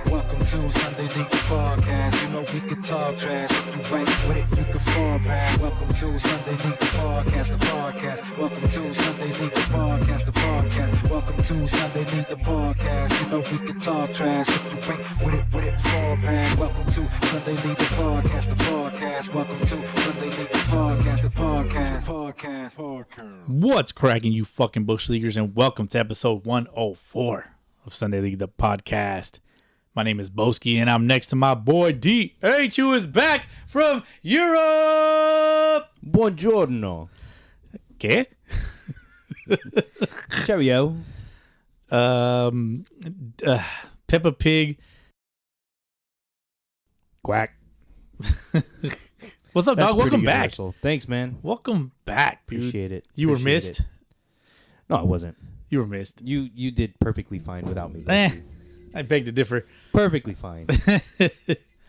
Welcome to Sunday League Podcast. You know we can talk trash. If you ain't with it, you can fall back. Welcome to Sunday League Podcast, the podcast. Welcome to Sunday League Podcast, the podcast. Welcome to Sunday League Podcast. You know we can talk trash. If you ain't with it, fall back. Welcome to Sunday League Podcast, the podcast. Welcome to Sunday League Podcast, the podcast. What's cracking, you fucking Bush Leaguers, and welcome to episode 104 of Sunday League, the podcast. My name is Boski, and I'm next to my boy DH, who is back from Europe. Buongiorno. ¿Qué? Cheerio. Peppa Pig. Quack. What's up, That's dog? Welcome pretty back. universal. Thanks, man. Welcome back, dude. Appreciate it. You were Appreciate missed. it. No, I wasn't. You were missed. You did perfectly fine without me. I beg to differ. Perfectly fine.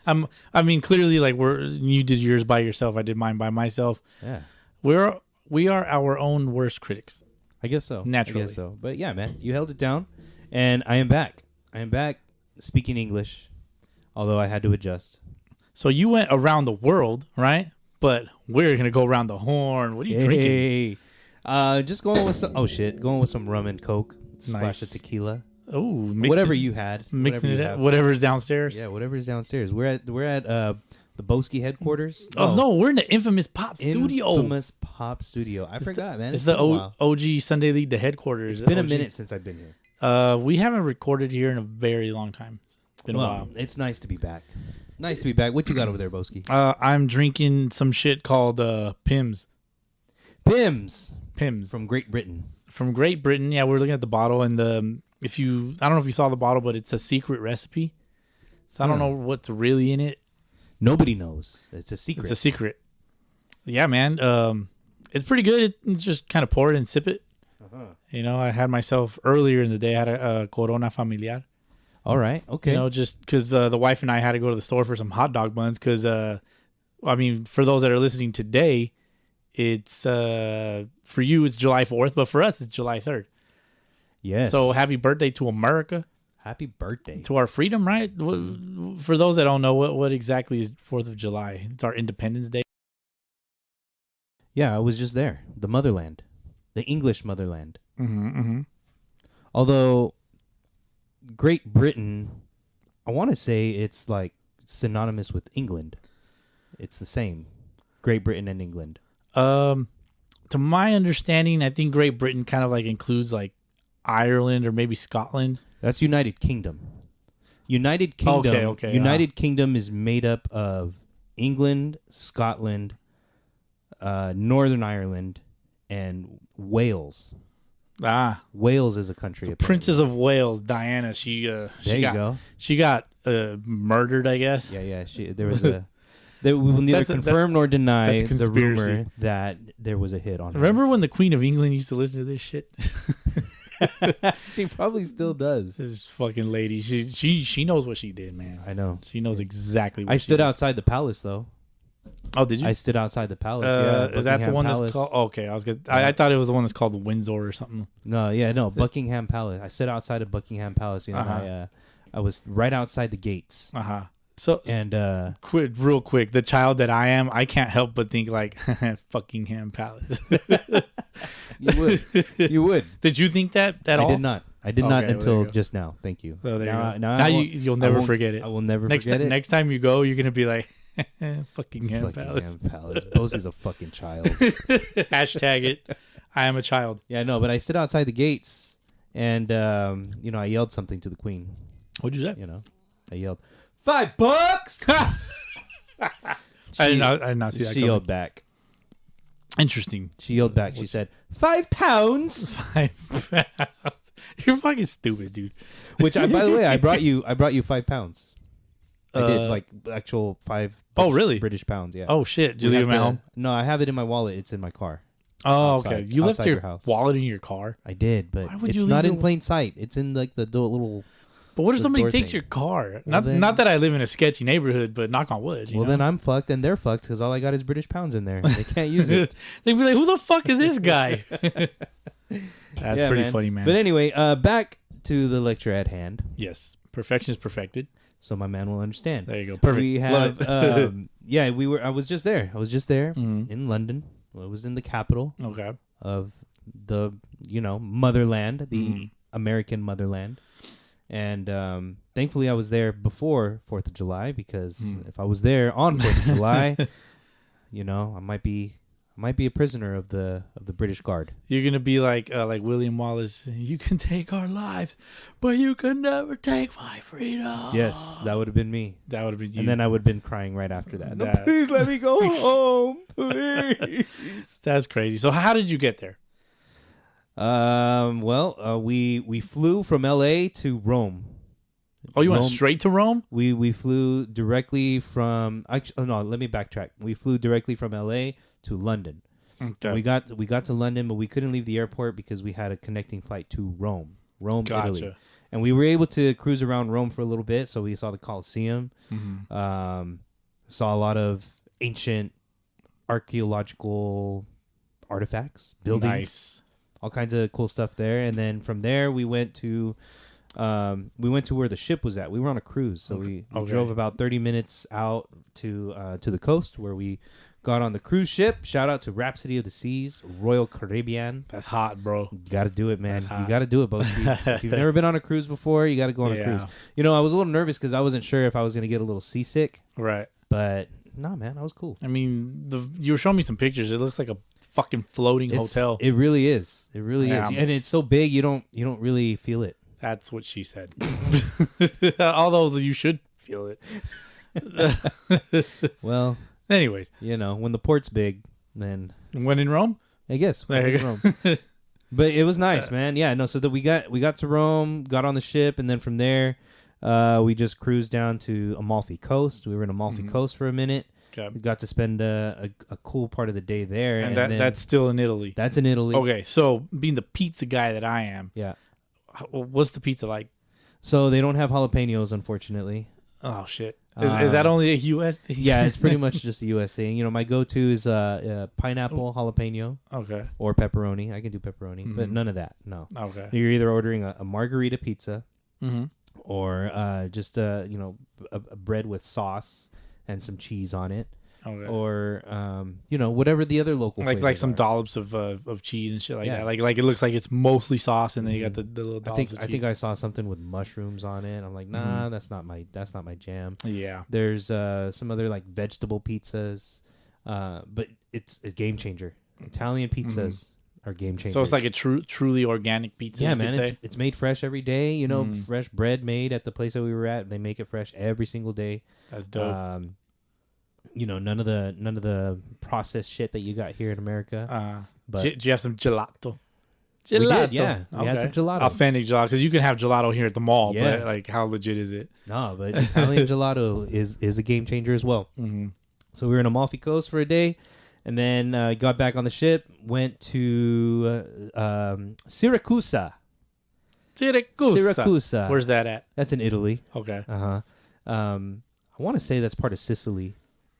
I mean, clearly, like you did yours by yourself. I did mine by myself. Yeah. We are our own worst critics. I guess so. Naturally. I guess so. But yeah, man, you held it down, and I am back. I am back speaking English, although I had to adjust. So you went around the world, right? But we're gonna go around the horn. What are you drinking? Just going with going with some rum and coke. Splash of tequila. Oh, whatever you had. Mixing it up. Whatever's downstairs. Yeah, whatever's downstairs. We're at the Boski headquarters. Oh no, we're in the infamous Pop Studio. Infamous Pop Studio. I forgot, man. It's the OG Sunday League, the headquarters. It's been a minute since I've been here. We haven't recorded here in a very long time. It's been a while. It's nice to be back. Nice to be back. What you got over there, Boski? I'm drinking some shit called Pimm's. Pimm's From Great Britain. From Great Britain. Yeah, we're looking at the bottle, and I don't know if you saw the bottle, but it's a secret recipe. So I don't know what's really in it. Nobody knows. It's a secret. It's a secret. Yeah, man. It's pretty good. It's just kind of pour it and sip it. Uh-huh. You know, I had myself earlier in the day. I had a Corona Familiar. All right. Okay. You know, just because the wife and I had to go to the store for some hot dog buns. Because, I mean, for those that are listening today, it's for you it's July 4th, but for us it's July 3rd. Yes. So happy birthday to America. Happy birthday to our freedom, right? For those that don't know, what exactly is 4th of July? It's our Independence Day. Yeah, I was just there. The motherland, the English motherland. Mm-hmm, mm-hmm. Although Great Britain, I want to say it's like synonymous with England. It's the same. Great Britain and England. To my understanding, I think Great Britain kind of like includes like Ireland or maybe Scotland. That's United Kingdom. United Kingdom. Okay. United Kingdom is made up of England, Scotland, Northern Ireland, and Wales. Wales is a country. The Princess of Wales, Diana. She got murdered, I guess. Yeah. There was a. They will neither confirm nor deny the rumor that there was a hit on her. Remember when the Queen of England used to listen to this shit? She probably still does. This fucking lady. She knows what she did, man. I know. She knows exactly what I she stood did. outside the palace, though. Oh, did you? I stood outside the palace, yeah. Is that the one that's called... Okay, I thought it was the one that's called Windsor or something. No, Buckingham Palace. I stood outside of Buckingham Palace. You know, I was right outside the gates. Uh-huh. So real quick, the child that I am, I can't help but think like Buckingham Palace. You would. Did you think that at all? I did not until just now. Thank you. So now you'll never forget it. I will never forget it. Next time you go, you're gonna be like Buckingham Palace. Bosie's a fucking child. Hashtag it. I am a child. Yeah, no, but I stood outside the gates, and I yelled something to the Queen. What'd you say? I yelled, $5. I did not see that. She yelled back. Interesting. She yelled back. She said, £5. £5. You're fucking stupid, dude. Which, by the way, I brought you £5. I did like actual really? British pounds. Yeah. Oh shit! Did you leave them at home? No, I have it in my wallet. It's in my car. Oh, okay. You left your wallet in your car. I did, but it's not in plain sight. It's in like the little. But what if somebody takes your car? Well, not that I live in a sketchy neighborhood, but knock on wood. You know? Then I'm fucked and they're fucked because all I got is British pounds in there. They can't use it. They'd be like, "Who the fuck is this guy?" That's pretty funny, man. But anyway, back to the lecture at hand. Yes. Perfection is perfected. So my man will understand. There you go. Perfect. We have, I was just there. In London. I was in the capital of the, motherland, the American motherland. And thankfully I was there before 4th of July because if I was there on 4th of July, I might be a prisoner of the British Guard. You're gonna be like William Wallace. You can take our lives, but you can never take my freedom. Yes, that would have been me. That would have been you. And then I would have been crying right after that. No, please let me go home, please. That's crazy. So how did you get there? We flew from LA to Rome. Oh, you went straight to Rome? We flew directly from. Actually, no, let me backtrack. We flew directly from LA to London. Okay. We got to London, but we couldn't leave the airport because we had a connecting flight to Rome, Italy, and we were able to cruise around Rome for a little bit. So we saw the Colosseum, saw a lot of ancient archaeological artifacts, buildings, all kinds of cool stuff there. And then from there we went to where the ship was at. We were on a cruise, so we drove about 30 minutes out to the coast where we got on the cruise ship. Shout out to Rhapsody of the Seas, Royal Caribbean. That's hot, bro. You got to do it, man. You got to do it, Boasty. If you've never been on a cruise before, you got to go on a cruise. I was a little nervous because I wasn't sure if I was going to get a little seasick. Right. But no, man, I was cool. I mean, you were showing me some pictures. It looks like a fucking floating hotel. It really is. It really is. And it's so big, you don't really feel it. That's what she said. Although you should feel it. Well, anyways, when the port's big, then when in Rome, I guess. There you go. But it was nice, man. Yeah, no. So that we got to Rome, got on the ship, and then from there, we just cruised down to Amalfi Coast. We were in Amalfi Coast for a minute. Okay. We got to spend a cool part of the day there, and that's still in Italy. That's in Italy. Okay, so being the pizza guy that I am, what's the pizza like? So they don't have jalapenos, unfortunately. Oh shit! Is that only a U.S. thing? Yeah, it's pretty much just a U.S. thing. My go-to is pineapple jalapeno. Okay. Or pepperoni. I can do pepperoni, but none of that. No. Okay. You're either ordering a margarita pizza, or just a bread with sauce and some cheese on it. Okay. Or whatever the other local like some dollops of cheese and shit like that. Like it looks like it's mostly sauce, and then you got the little dollops of cheese. I think I saw something with mushrooms on it. I'm like, nah, that's not my jam. Yeah. There's some other like vegetable pizzas, but it's a game changer. Italian pizzas are game changers. So it's like a truly organic pizza. Yeah, man. It's made fresh every day. Fresh bread made at the place that we were at. They make it fresh every single day. That's dope. None of the processed shit that you got here in America. But do you have some gelato? We did, yeah. We had some gelato. Authentic gelato, because you can have gelato here at the mall, but like, how legit is it? No, but Italian gelato is a game changer as well. So we were in Amalfi Coast for a day, and then got back on the ship, went to Syracuse. Syracuse. Where's that at? That's in Italy. Okay. I want to say that's part of Sicily.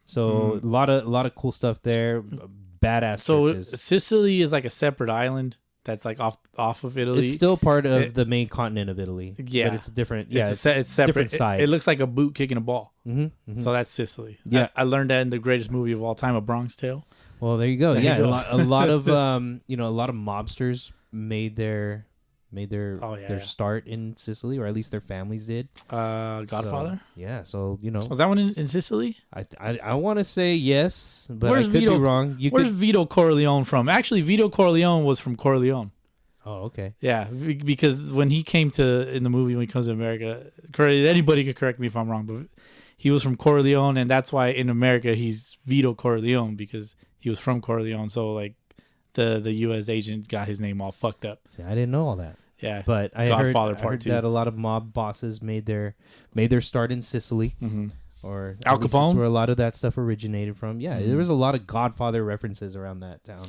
So a lot of cool stuff there. Badass churches. So Sicily is like a separate island that's like off of Italy. It's still part of the main continent of Italy. Yeah, but it's different. Yeah, it's separate. Different side. It looks like a boot kicking a ball. So that's Sicily. Yeah, I learned that in the greatest movie of all time, A Bronx Tale. Well, there you go. A lot of a lot of mobsters made their start in Sicily, or at least their families did. Godfather? So, Was that one in Sicily? I want to say yes, but I could be wrong. Where's Vito Corleone from? Actually, Vito Corleone was from Corleone. Oh, okay. Yeah, because when he came in the movie, when he comes to America, anybody could correct me if I'm wrong, but he was from Corleone, and that's why in America he's Vito Corleone, because he was from Corleone. So, like, the U.S. agent got his name all fucked up. See, I didn't know all that. Yeah, but I heard that a lot of mob bosses made their start in Sicily, or Al Capone, where a lot of that stuff originated from. Yeah, there was a lot of Godfather references around that town.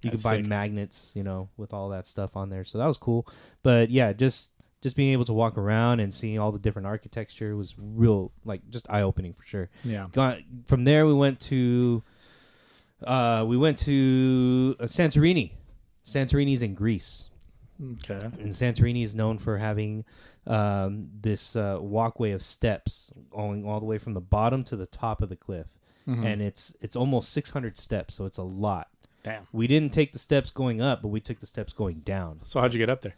You could buy magnets, with all that stuff on there. So that was cool. But yeah, just being able to walk around and seeing all the different architecture was real, like, just eye opening for sure. Yeah. From there, we went to Santorini. Santorini's in Greece. Okay. And Santorini is known for having this walkway of steps going all the way from the bottom to the top of the cliff. And it's almost 600 steps, so it's a lot. Damn. We didn't take the steps going up, but we took the steps going down. So how'd you get up there?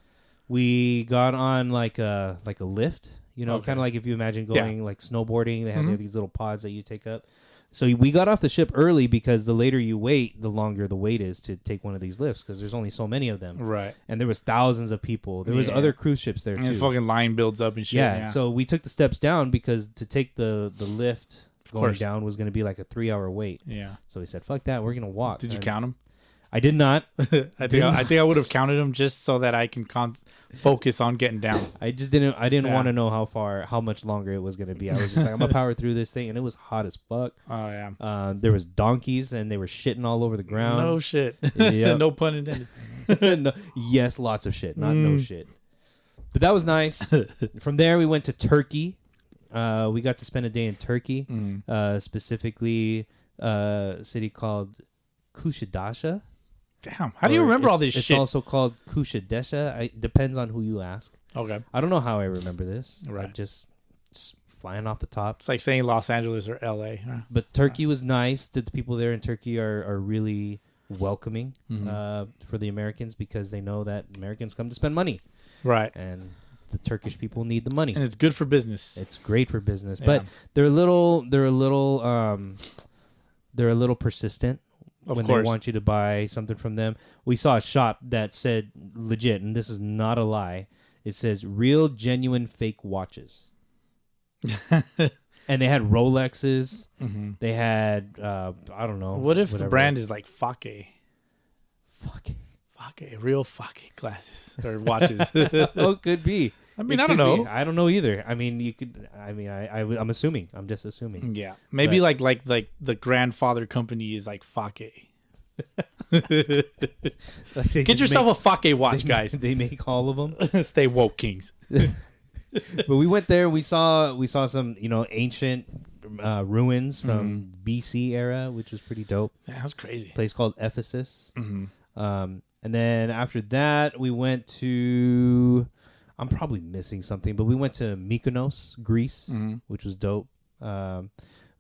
We got on like a lift, you know, kind of like if you imagine going like snowboarding. They have these little pods that you take up. So we got off the ship early because the later you wait, the longer the wait is to take one of these lifts because there's only so many of them. Right. And there was thousands of people. There was other cruise ships there, and too. the fucking line builds up and shit. Yeah, so we took the steps down because to take the lift going down was going to be like a 3-hour wait. Yeah. So we said, fuck that, we're going to walk. Did you count them? I did not. I think I would have counted them just so that I can focus on getting down. I just didn't. I didn't want to know how much longer it was going to be. I was just like, I'm gonna power through this thing, and it was hot as fuck. Oh yeah. There was donkeys, and they were shitting all over the ground. No shit. Yep. No pun intended. No, yes, lots of shit, not no shit. But that was nice. From there, we went to Turkey. We got to spend a day in Turkey, specifically a city called Kuşadası. Damn. How do you remember all this shit? It's also called Kuşadası. It depends on who you ask. Okay. I don't know how I remember this. Right. I'm just flying off the top. It's like saying Los Angeles or L.A. But Turkey was nice. The people there in Turkey are really welcoming for the Americans because they know that Americans come to spend money. Right. And the Turkish people need the money. And it's good for business. It's great for business. But they're a little persistent. When they want you to buy something from them. We saw a shop that said legit, and this is not a lie. It says real, genuine, fake watches. And they had Rolexes. They had, I don't know. What if the brand is like Fake? Fake, real Fake glasses or watches. Oh, could be. I mean, I don't know. I don't know either. I mean, you could. I mean, I'm assuming. I'm just assuming. Yeah, maybe like the grandfather company is like Fake. Get yourself a Fake watch, guys. They make all of them. Stay woke, kings. But we went there. We saw some ancient ruins from BC era, which was pretty dope. That was crazy. A place called Ephesus. And then after that, we went to. I'm probably missing something, but we went to Mykonos, Greece, which was dope.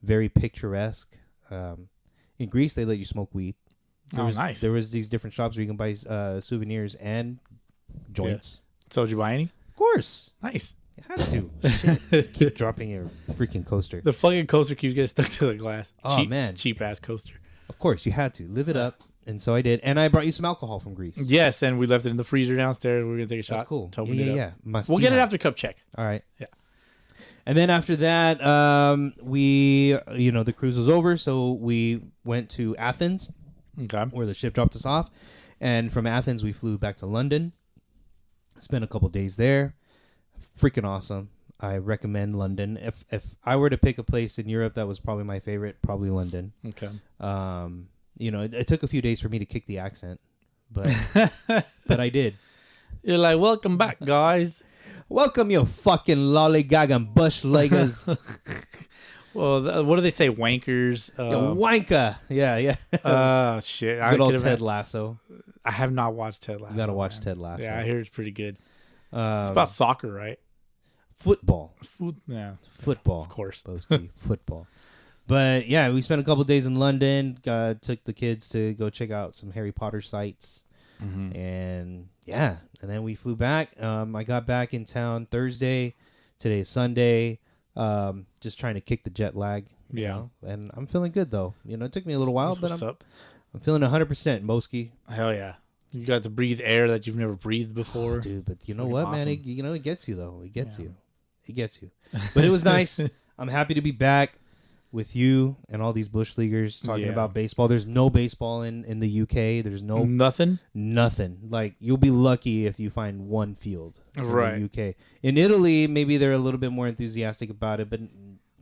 Very picturesque. In Greece, they let you smoke weed. Nice. There was these different shops where you can buy souvenirs and joints. Yeah. So did you buy any? Of course. Nice. You had to. Shit. Keep dropping your freaking coaster. The fucking coaster keeps getting stuck to the glass. Oh, man. Cheap ass coaster. Of course, you had to. Live it up. And so I did. And I brought you some alcohol from Greece. Yes, and we left it in the freezer downstairs. We're going to take a shot. That's cool. To open it up. Must we'll get it after cup check. All right. Yeah. And then after that, the cruise was over. So we went to Athens, where the ship dropped us off. And from Athens, we flew back to London. Spent a couple days there. Freaking awesome. I recommend London. If I were to pick a place in Europe that was probably my favorite, probably London. Okay. It took a few days for me to kick the accent, but I did. You're like, welcome back, guys. Welcome, you fucking lollygag and bush leggers. Well, what do they say? Wankers. Wanker. Yeah. Shit. Good old Ted Lasso. I have not watched Ted Lasso. You gotta watch Ted Lasso. Yeah, I hear it's pretty good. It's about soccer, right? Football. Yeah. Football. Of course. Football. But yeah, we spent a couple days in London. Took the kids to go check out some Harry Potter sites. And yeah, and then we flew back. I got back in town Thursday. Today's Sunday. Just trying to kick the jet lag. You know? And I'm feeling good though. It took me a little while, but I'm feeling 100%, Moski. Hell yeah. You got to breathe air that you've never breathed before. Oh, dude, but you know what, awesome. Man? It gets you though. It gets you. It gets you. But it was nice. I'm happy to be back with you and all these bush leaguers talking about baseball. There's no baseball in the UK. There's nothing. Like you'll be lucky if you find one field in the UK. In Italy, maybe they're a little bit more enthusiastic about it, but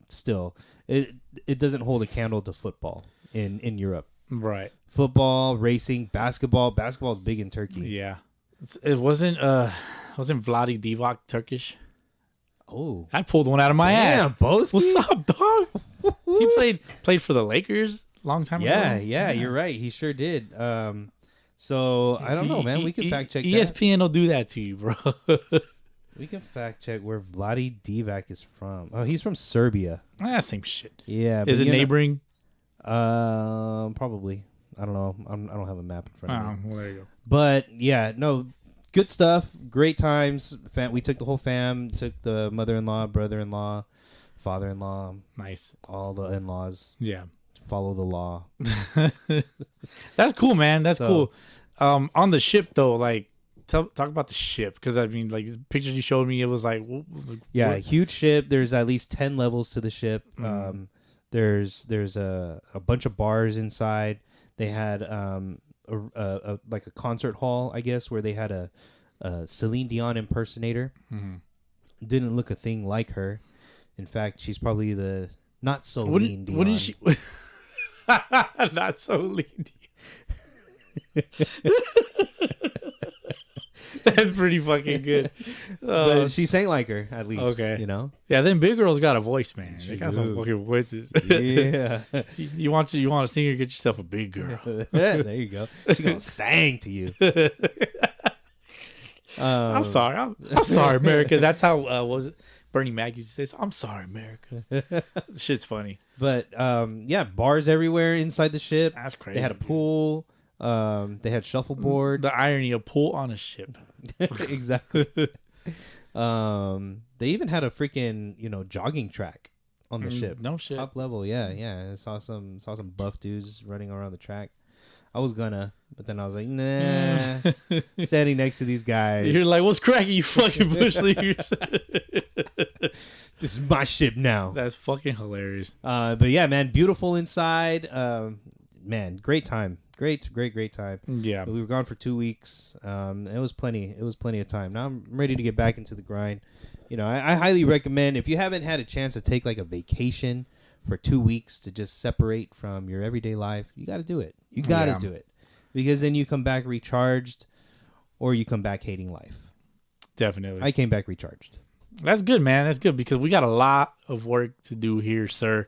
still, it doesn't hold a candle to football in Europe. Right. Football, racing, basketball. Basketball is big in Turkey. Yeah. It wasn't Vladi Divac Turkish? Oh, I pulled one out of my ass. Boski? What's up, dog? He played for the Lakers a long time ago. Yeah, you're right. He sure did. So I don't know, man. We can fact check that. ESPN will do that to you, bro. We can fact check where Vlade Divac is from. Oh, he's from Serbia. Same shit. Yeah. Is it neighboring? Probably. I don't know. I don't have a map in front of me. Well, there you go. But yeah, no, good stuff. Great times. We took the whole fam. Took the mother-in-law, brother-in-law, father-in-law. Nice. All the in-laws. Yeah. Follow the law. That's cool, man. That's cool. On the ship though, like talk about the ship, because I mean, like the pictures you showed me, it was like yeah, huge ship. There's at least 10 levels to the ship. There's a bunch of bars inside. They had like a concert hall, I guess, where they had a Celine Dion impersonator. Didn't look a thing like her. In fact, she's probably the not so lean Dion. Wouldn't she? Not so lean. That's pretty fucking good. But she sang like her, at least. Okay. You know? Yeah, them big girls got a voice, man. They got some fucking voices. Yeah. you want a singer, get yourself a big girl. There you go. She's going to sing to you. I'm sorry. I'm sorry, America. That's how, what was it? Bernie Mac used to say, I'm sorry, America. Shit's funny. But, yeah, bars everywhere inside the ship. That's crazy. They had a pool. They had shuffleboard. The irony of pool on a ship. Exactly. They even had a freaking, jogging track on the ship. No shit. Top level, yeah. I saw some buff dudes running around the track. I was gonna, but then I was like, nah. Standing next to these guys. You're like, what's cracking, you fucking bush leaguers? This is my ship now. That's fucking hilarious. But yeah, man, beautiful inside. Man, great time. Great time. Yeah. But we were gone for 2 weeks. It was plenty of time. Now I'm ready to get back into the grind. I highly recommend, if you haven't had a chance to take like a vacation for 2 weeks to just separate from your everyday life, you got to do it. You got to do it. Because then you come back recharged, or you come back hating life. Definitely. I came back recharged. That's good, man. That's good, because we got a lot of work to do here, sir.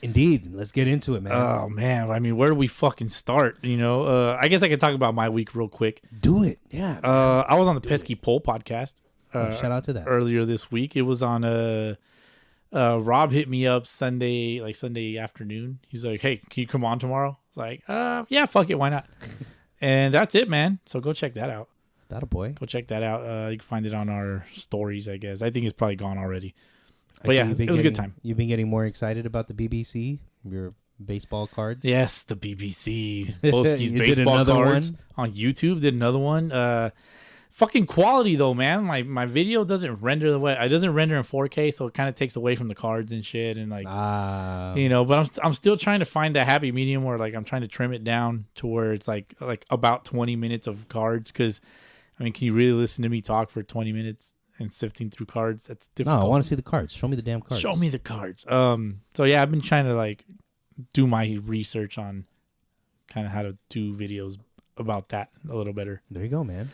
Indeed. Let's get into it, man. Oh, man. I mean, where do we fucking start? I guess I could talk about my week real quick. Do it. Yeah. I was on the Pesky Pole podcast. Shout out to that. Earlier this week. It was on Rob hit me up Sunday afternoon. He's like, hey, can you come on tomorrow? Like, yeah, fuck it. Why not? And that's it, man. So go check that out. That a boy. Go check that out. You can find it on our stories, I guess. I think it's probably gone already. But yeah, it was a good time. You've been getting more excited about the BBC, your baseball cards? Yes, the BBC. Boski's baseball cards on YouTube. Did another one. Fucking quality though, man. My video doesn't render the way it doesn't render in 4K, so it kind of takes away from the cards and shit, and like but I'm still trying to find that happy medium where like I'm trying to trim it down to where it's like about 20 minutes of cards, because I mean, can you really listen to me talk for 20 minutes and sifting through cards? That's difficult. No, I want to see the cards. Show me the damn cards. Show me the cards. So yeah, I've been trying to like do my research on kind of how to do videos about that a little better. There you go, man.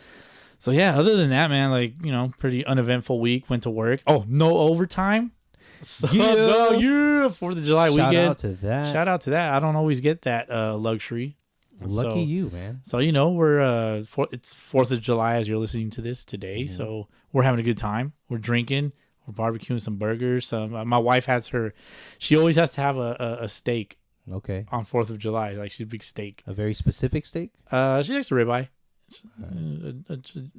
So yeah, other than that, man, like, pretty uneventful week. Went to work. Oh, no overtime. So, yeah, 4th of July weekend. Shout out to that. I don't always get that luxury. Lucky you, man. So we're it's 4th of July as you're listening to this today. Mm-hmm. So we're having a good time. We're drinking. We're barbecuing some burgers. My wife she always has to have a steak. Okay. On 4th of July, like she's a big steak. A very specific steak. She likes a ribeye.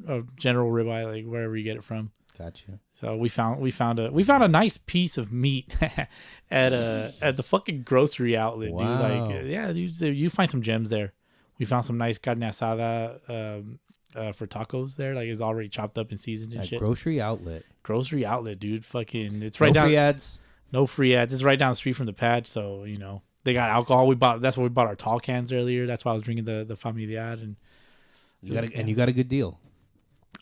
A general ribeye, like wherever you get it from. Gotcha. So we found a nice piece of meat at the fucking grocery outlet, wow. Dude. Like, yeah, dude, you find some gems there. We found some nice carne asada for tacos there. Like, it's already chopped up and seasoned and shit. Grocery outlet, dude. Fucking, it's right down. No free ads. No free ads. It's right down the street from the pad. So they got alcohol. That's why we bought our tall cans earlier. That's why I was drinking the familiar and. You got a good deal.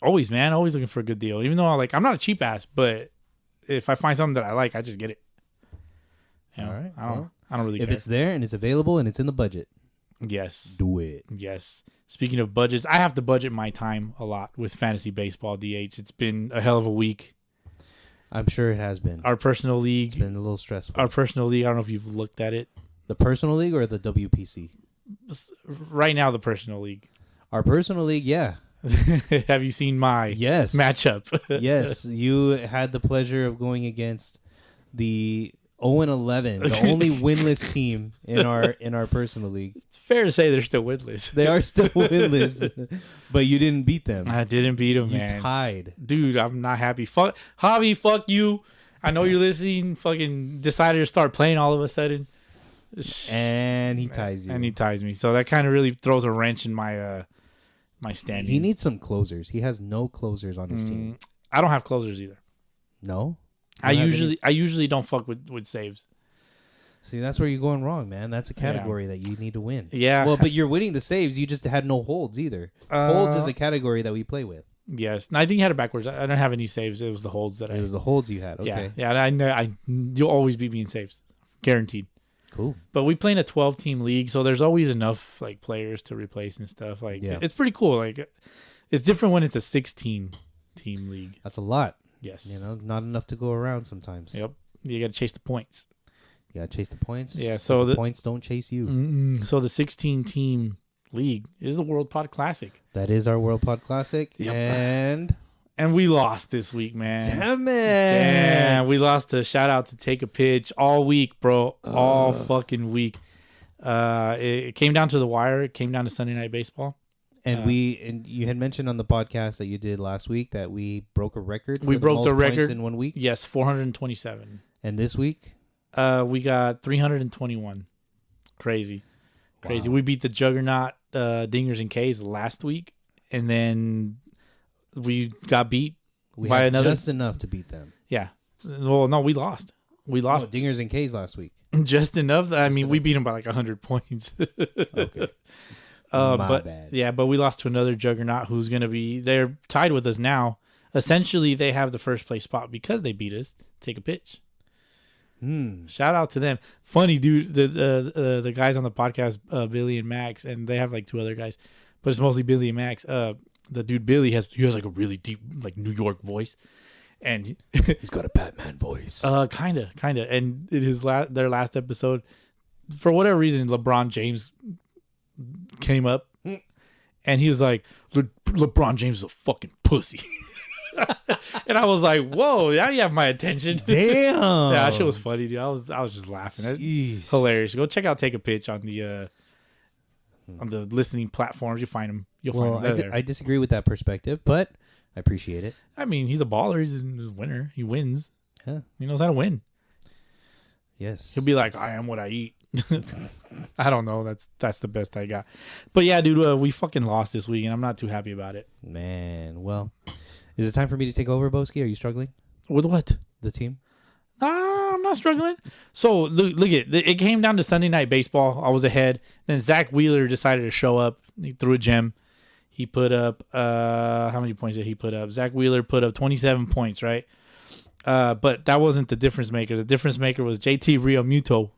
Always, man. Always looking for a good deal. Even though I'm not a cheap ass, but if I find something that I like, I just get it. All right. I don't really care. If it's there and it's available and it's in the budget. Yes. Do it. Yes. Speaking of budgets, I have to budget my time a lot with fantasy baseball, DH. It's been a hell of a week. I'm sure it has been. Our personal league. It's been a little stressful. Our personal league, I don't know if you've looked at it. The personal league or the WPC? Right now, the personal league. Our personal league, yeah. Have you seen my matchup? Yes, you had the pleasure of going against the 0-11, the only winless team in our personal league. It's fair to say they're still winless. They are still winless, but you didn't beat them. I didn't beat them, man. You tied. Dude, I'm not happy. Fuck Javi, fuck you. I know you're listening. Fucking decided to start playing all of a sudden. And he ties you. And he ties me. So that kind of really throws a wrench in my my standings. He needs some closers. He has no closers on his team. I don't have closers either. No? I usually don't fuck with saves. See, that's where you're going wrong, man. That's a category that you need to win. Yeah. Well, but you're winning the saves. You just had no holds either. Holds is a category that we play with. Yes. No, I think you had it backwards. I don't have any saves. It was the holds that It was the holds you had. Okay. Yeah. I know. You'll always beat me in saves. Guaranteed. Cool. But we play in a 12-team league, so there's always enough like players to replace and stuff. Like it's pretty cool. Like it's different when it's a 16-team league. That's a lot. Yes. You know, not enough to go around sometimes. Yep. You got to chase the points. You got to chase the points. Yeah. So the points don't chase you. So the 16-team league is the World Pod Classic. That is our World Pod Classic. Yep. And we lost this week, man. Damn it. Damn, we lost a shout out to Take a Pitch all week, bro. All fucking week. It came down to the wire. It came down to Sunday Night Baseball. And you had mentioned on the podcast that you did last week that we broke a record. We broke the record in 1 week. Yes, 427. And this week, we got 321. Crazy. Wow. We beat the Juggernaut Dingers and K's last week, and then we got beat by another. Just enough to beat them. Yeah. Well, no, we lost. We lost Dingers and K's last week. Just enough. I mean, we beat them by like 100 points. Okay. But bad. Yeah, but we lost to another Juggernaut who's going to be. They're tied with us now. Essentially, they have the first place spot because they beat us. Take a pitch. Shout out to them. Funny dude, the guys on the podcast, Billy and Max, and they have like two other guys, but it's mostly Billy and Max. The dude Billy has like a really deep like New York voice, and he's got a Batman voice. Kinda. And in their last episode, for whatever reason, LeBron James came up, and he was like, LeBron James is a fucking pussy. And I was like, whoa, now you have my attention. Damn. Yeah, that shit was funny, dude. I was just laughing. It's hilarious. Go check out Take a Pitch on the listening platforms. You'll find him. I disagree with that perspective, but I appreciate it. I mean, he's a baller. He's a winner. He wins. Yeah. He knows how to win. Yes. He'll be like, I am what I eat. I don't know. That's the best I got. But yeah, dude, we fucking lost this week, and I'm not too happy about it. Man, well, is it time for me to take over, Boski? Are you struggling? With what? The team? No, I'm not struggling. So look at it. It came down to Sunday Night Baseball. I was ahead. Then Zach Wheeler decided to show up. He threw a gem. He put up how many points did he put up? Zach Wheeler put up 27 points, right? But that wasn't the difference maker. The difference maker was JT Realmuto.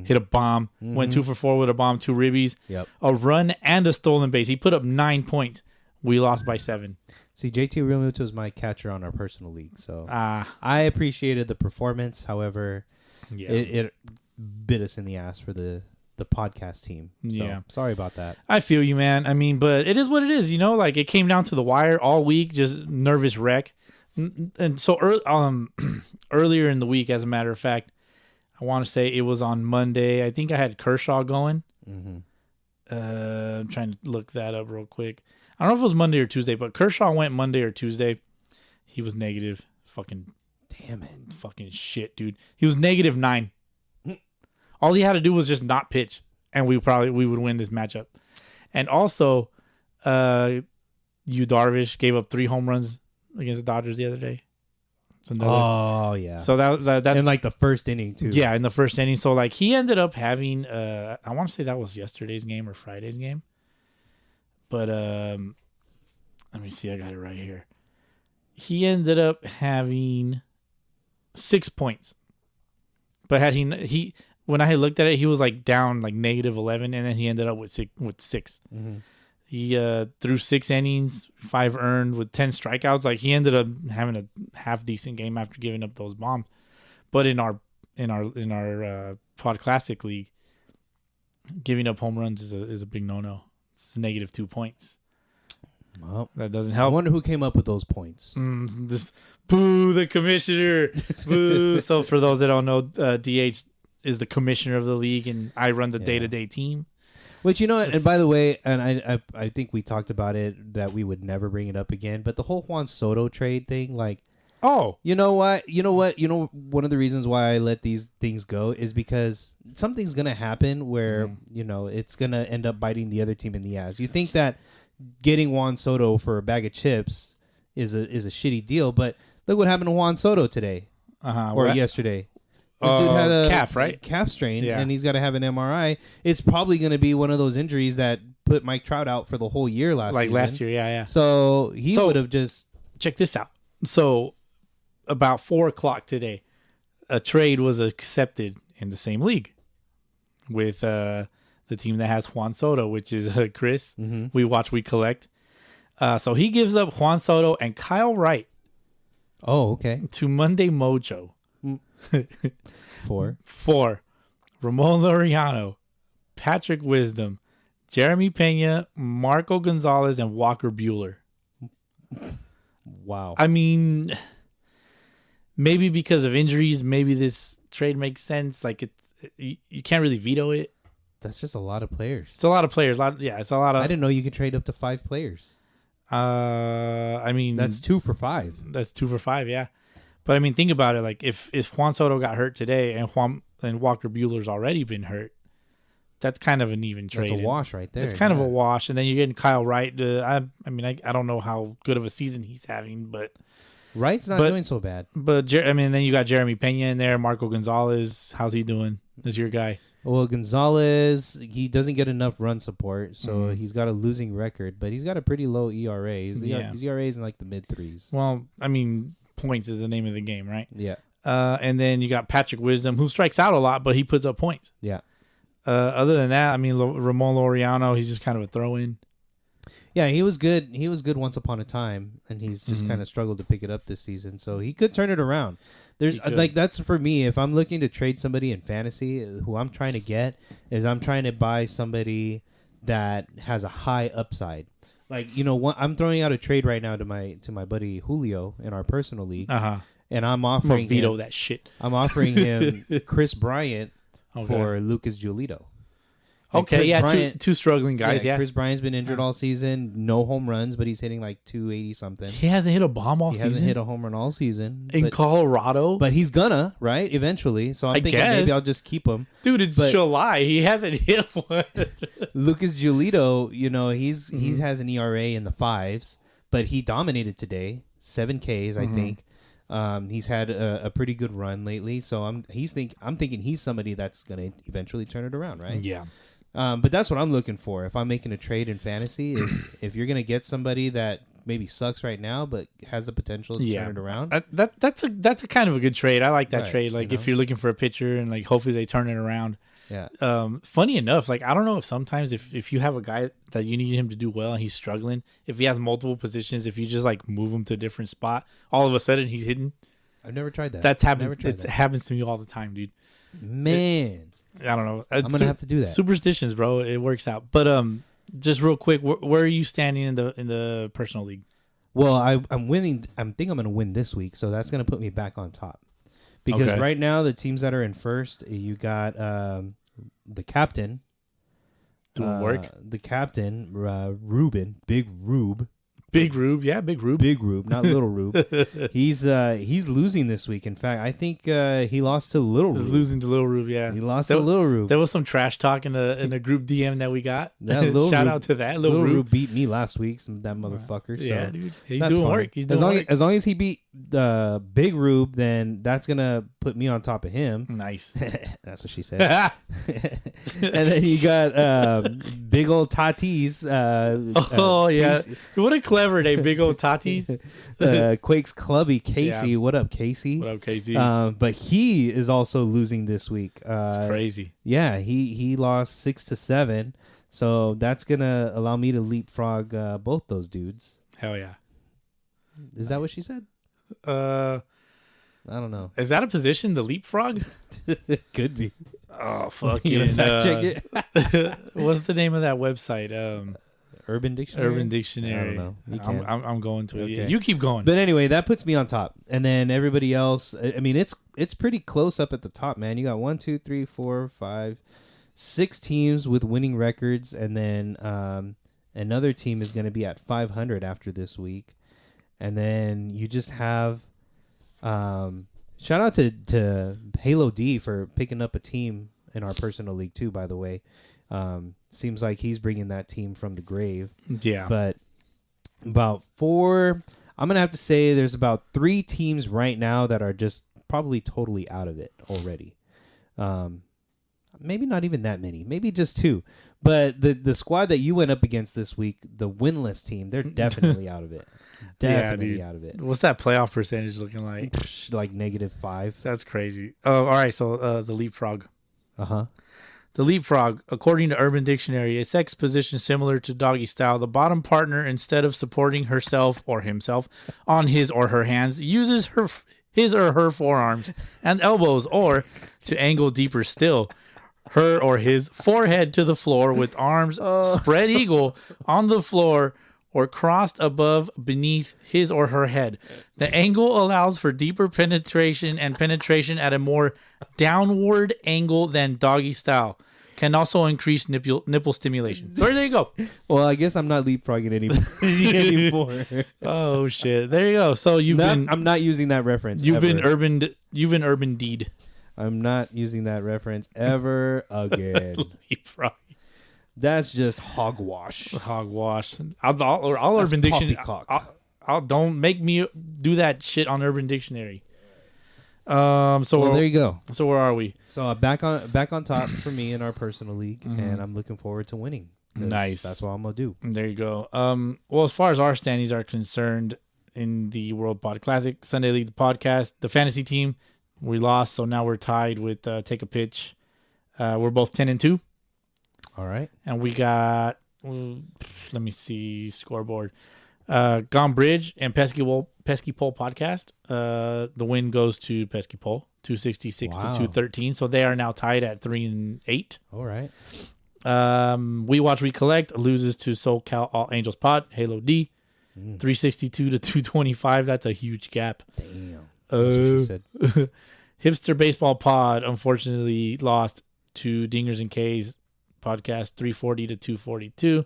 Hit a bomb. Went 2 for 4 with a bomb, 2 ribbies. Yep. A run and a stolen base. He put up 9 points. We lost by 7. See, JT Realmuto is my catcher on our personal league, so I appreciated the performance. However, it bit us in the ass for the podcast team. So, sorry about that. I feel you, man. I mean, but it is what it is. You know, like it came down to the wire all week, just nervous wreck. And so earlier in the week, as a matter of fact, I want to say it was on Monday. I think I had Kershaw going. I'm trying to look that up real quick. I don't know if it was Monday or Tuesday, but Kershaw went Monday or Tuesday. He was negative. Fucking damn it. Fucking shit, dude. He was -9. All he had to do was just not pitch, and we would win this matchup. And also, Yu Darvish gave up 3 home runs against the Dodgers the other day. Oh yeah. So that's in like the first inning too. Yeah, in the first inning. So like he ended up having I want to say that was yesterday's game or Friday's game. But let me see, I got it right here. He ended up having 6 points. But had he when I had looked at it, he was like down like -11, and then he ended up with 6. He threw 6 innings, 5 earned with 10 strikeouts. Like he ended up having a half decent game after giving up those bombs. But in our Pod Classic league, giving up home runs is a big no-no. It's -2 points. Well, that doesn't I help. wonder who came up with those points. Boo, the commissioner. Boo. So for those that don't know, DH is the commissioner of the league, and I run the day-to-day team. Which, you know, and by the way, and I think we talked about it, that we would never bring it up again, but the whole Juan Soto trade thing, like, you know what? One of the reasons why I let these things go is because something's going to happen where, you know, it's going to end up biting the other team in the ass. You think that getting Juan Soto for a bag of chips is a shitty deal, but look what happened to Juan Soto today or yesterday. This dude had a calf strain, and he's got to have an MRI. It's probably going to be one of those injuries that put Mike Trout out for the whole year last season. Last year, yeah. So he would have just... Check this out. So about 4 o'clock today, a trade was accepted in the same league with the team that has Juan Soto, which is Chris. Mm-hmm. We watch, we collect. So he gives up Juan Soto and Kyle Wright. Oh, okay. To Monday Mojo. For Ramon Laureano, Patrick Wisdom, Jeremy Pena, Marco Gonzalez, and Walker Buehler. Wow. I mean, maybe because of injuries, maybe this trade makes sense. Like, you can't really veto it. That's just a lot of players. It's a lot of players. It's a lot of... I didn't know you could trade up to 5 players. I mean... That's 2 for 5. That's 2 for 5, yeah. But I mean, think about it. Like, if Juan Soto got hurt today and Walker Buehler's already been hurt, that's kind of an even trade. That's a wash right there. It's kind of a wash. And then you're getting Kyle Wright. I don't know how good of a season he's having, but Wright's not doing so bad. But then you got Jeremy Pena in there, Marco Gonzalez. How's he doing? Is your guy? Well, Gonzalez, he doesn't get enough run support, so he's got a losing record, but he's got a pretty low ERA. His ERA is in like the mid 3s. Well, I mean, points is the name of the game, right? Yeah. And then you got Patrick Wisdom, who strikes out a lot, but he puts up points. Yeah. Other than that, I mean, Ramon Laureano, he's just kind of a throw-in. Yeah, he was good. He was good once upon a time, and he's just kind of struggled to pick it up this season. So he could turn it around. There's that's for me. If I'm looking to trade somebody in fantasy, who I'm trying to get is I'm trying to buy somebody that has a high upside. Like, you know, I'm throwing out a trade right now to my buddy Julio in our personal league, and I'm offering veto that shit. I'm offering him Chris Bryant for Lucas Giolito. Okay, Bryant, two struggling guys. Yeah, Chris Bryant's been injured all season. No home runs, but he's hitting like 280 something. He hasn't hit a bomb all season. He hasn't hit a home run all season in Colorado. But he's gonna eventually. So I'm thinking maybe I'll just keep him. Dude, it's July. He hasn't hit one. Lucas Giolito, you know, he has an ERA in the 5s, but he dominated today, 7 Ks, I think. He's had a pretty good run lately, so I'm thinking he's somebody that's gonna eventually turn it around, right? Yeah. But that's what I'm looking for. If I'm making a trade in fantasy, is if you're gonna get somebody that maybe sucks right now but has the potential to turn it around. That's a kind of a good trade. I like that trade. Like, if you're looking for a pitcher and like hopefully they turn it around. Yeah. Funny enough, like, I don't know if sometimes if you have a guy that you need him to do well and he's struggling, if he has multiple positions, if you just like move him to a different spot, all of a sudden he's hidden. I've never tried that. That's happened. It happens to me all the time, dude. Man. I don't know. I'm gonna have to do that. Superstitions, bro. It works out. But just real quick, where are you standing in the personal league? Well, I'm winning. I think I'm gonna win this week, so that's gonna put me back on top. Because right now the teams that are in first, you got the captain doing work. The captain, Ruben, Big Rube. Big Rube, yeah, Big Rube. Big Rube, not Little Rube. He's losing this week. In fact, I think he lost to Little Rube. He's losing to Little Rube, yeah. He lost to Little Rube. There was some trash talk in a group DM that we got. Shout out to that. Little Rube beat me last week, that motherfucker. So yeah, dude. He's doing work. He's doing work. As long as he beat the Big Rube, then that's gonna put me on top of him. Nice. That's what she said. And then you got big old Tatis. Yeah. What a clever name, Big Old Tatis. Quake's Clubby, Casey. Yeah. What up, Casey? What up, Casey? But he is also losing this week. It's crazy. Yeah, he lost 6-7. So that's gonna allow me to leapfrog both those dudes. Hell yeah. Is that what she said? I don't know. Is that a position, the leapfrog? Could be. Oh, fucking. Fact check it. What's the name of that website? Urban Dictionary. Urban Dictionary. I don't know. You can. I'm going to it. Okay. You keep going. But anyway, that puts me on top, and then everybody else. I mean, it's pretty close up at the top, man. You got 1, 2, 3, 4, 5, 6 teams with winning records, and then another team is going to be at 500 after this week, and then you just have. Shout out to Halo D for picking up a team in our personal league too. By the way, seems like he's bringing that team from the grave. Yeah, but about 4. I'm gonna have to say there's about 3 teams right now that are just probably totally out of it already. Maybe not even that many. Maybe just 2. But the squad that you went up against this week, the winless team, they're definitely out of it. Definitely out of it. What's that playoff percentage looking like? Like -5. That's crazy. Oh, all right. So the leapfrog. Uh-huh. The leapfrog, according to Urban Dictionary, a sex position similar to doggy style. The bottom partner, instead of supporting herself or himself on his or her hands, uses his or her forearms and elbows, or to angle deeper still, her or his forehead to the floor with arms spread eagle on the floor or crossed above beneath his or her head. The angle allows for deeper penetration and penetration at a more downward angle than doggy style. Can also increase nipple stimulation. So there you go. Well, I guess I'm not leapfrogging anymore. Oh shit! There you go. So I'm not using that reference. You've been urban deed. I'm not using that reference ever again. Leapfrog. That's just hogwash. Hogwash. I'll Urban Dictionary. I'll don't make me do that shit on Urban Dictionary. So there you go. So where are we? So back on top for me in our personal league, and I'm looking forward to winning. Nice. That's what I'm gonna do. There you go. Well, as far as our standings are concerned in the World Pod Classic Sunday League, the podcast, the fantasy team, we lost, so now we're tied with Take a Pitch. We're both 10-2. All right. And we got, let me see, scoreboard. Gone Bridge and Pesky Pole podcast. The win goes to Pesky Pole, 266 to 213. So they are now tied at 3-8. All right. We Watch, We Collect loses to SoCal All Angels Pod, Halo D, 362 to 225. That's a huge gap. Damn. That's what she said. Hipster Baseball Pod unfortunately lost to Dingers and K's podcast, 340 to 242.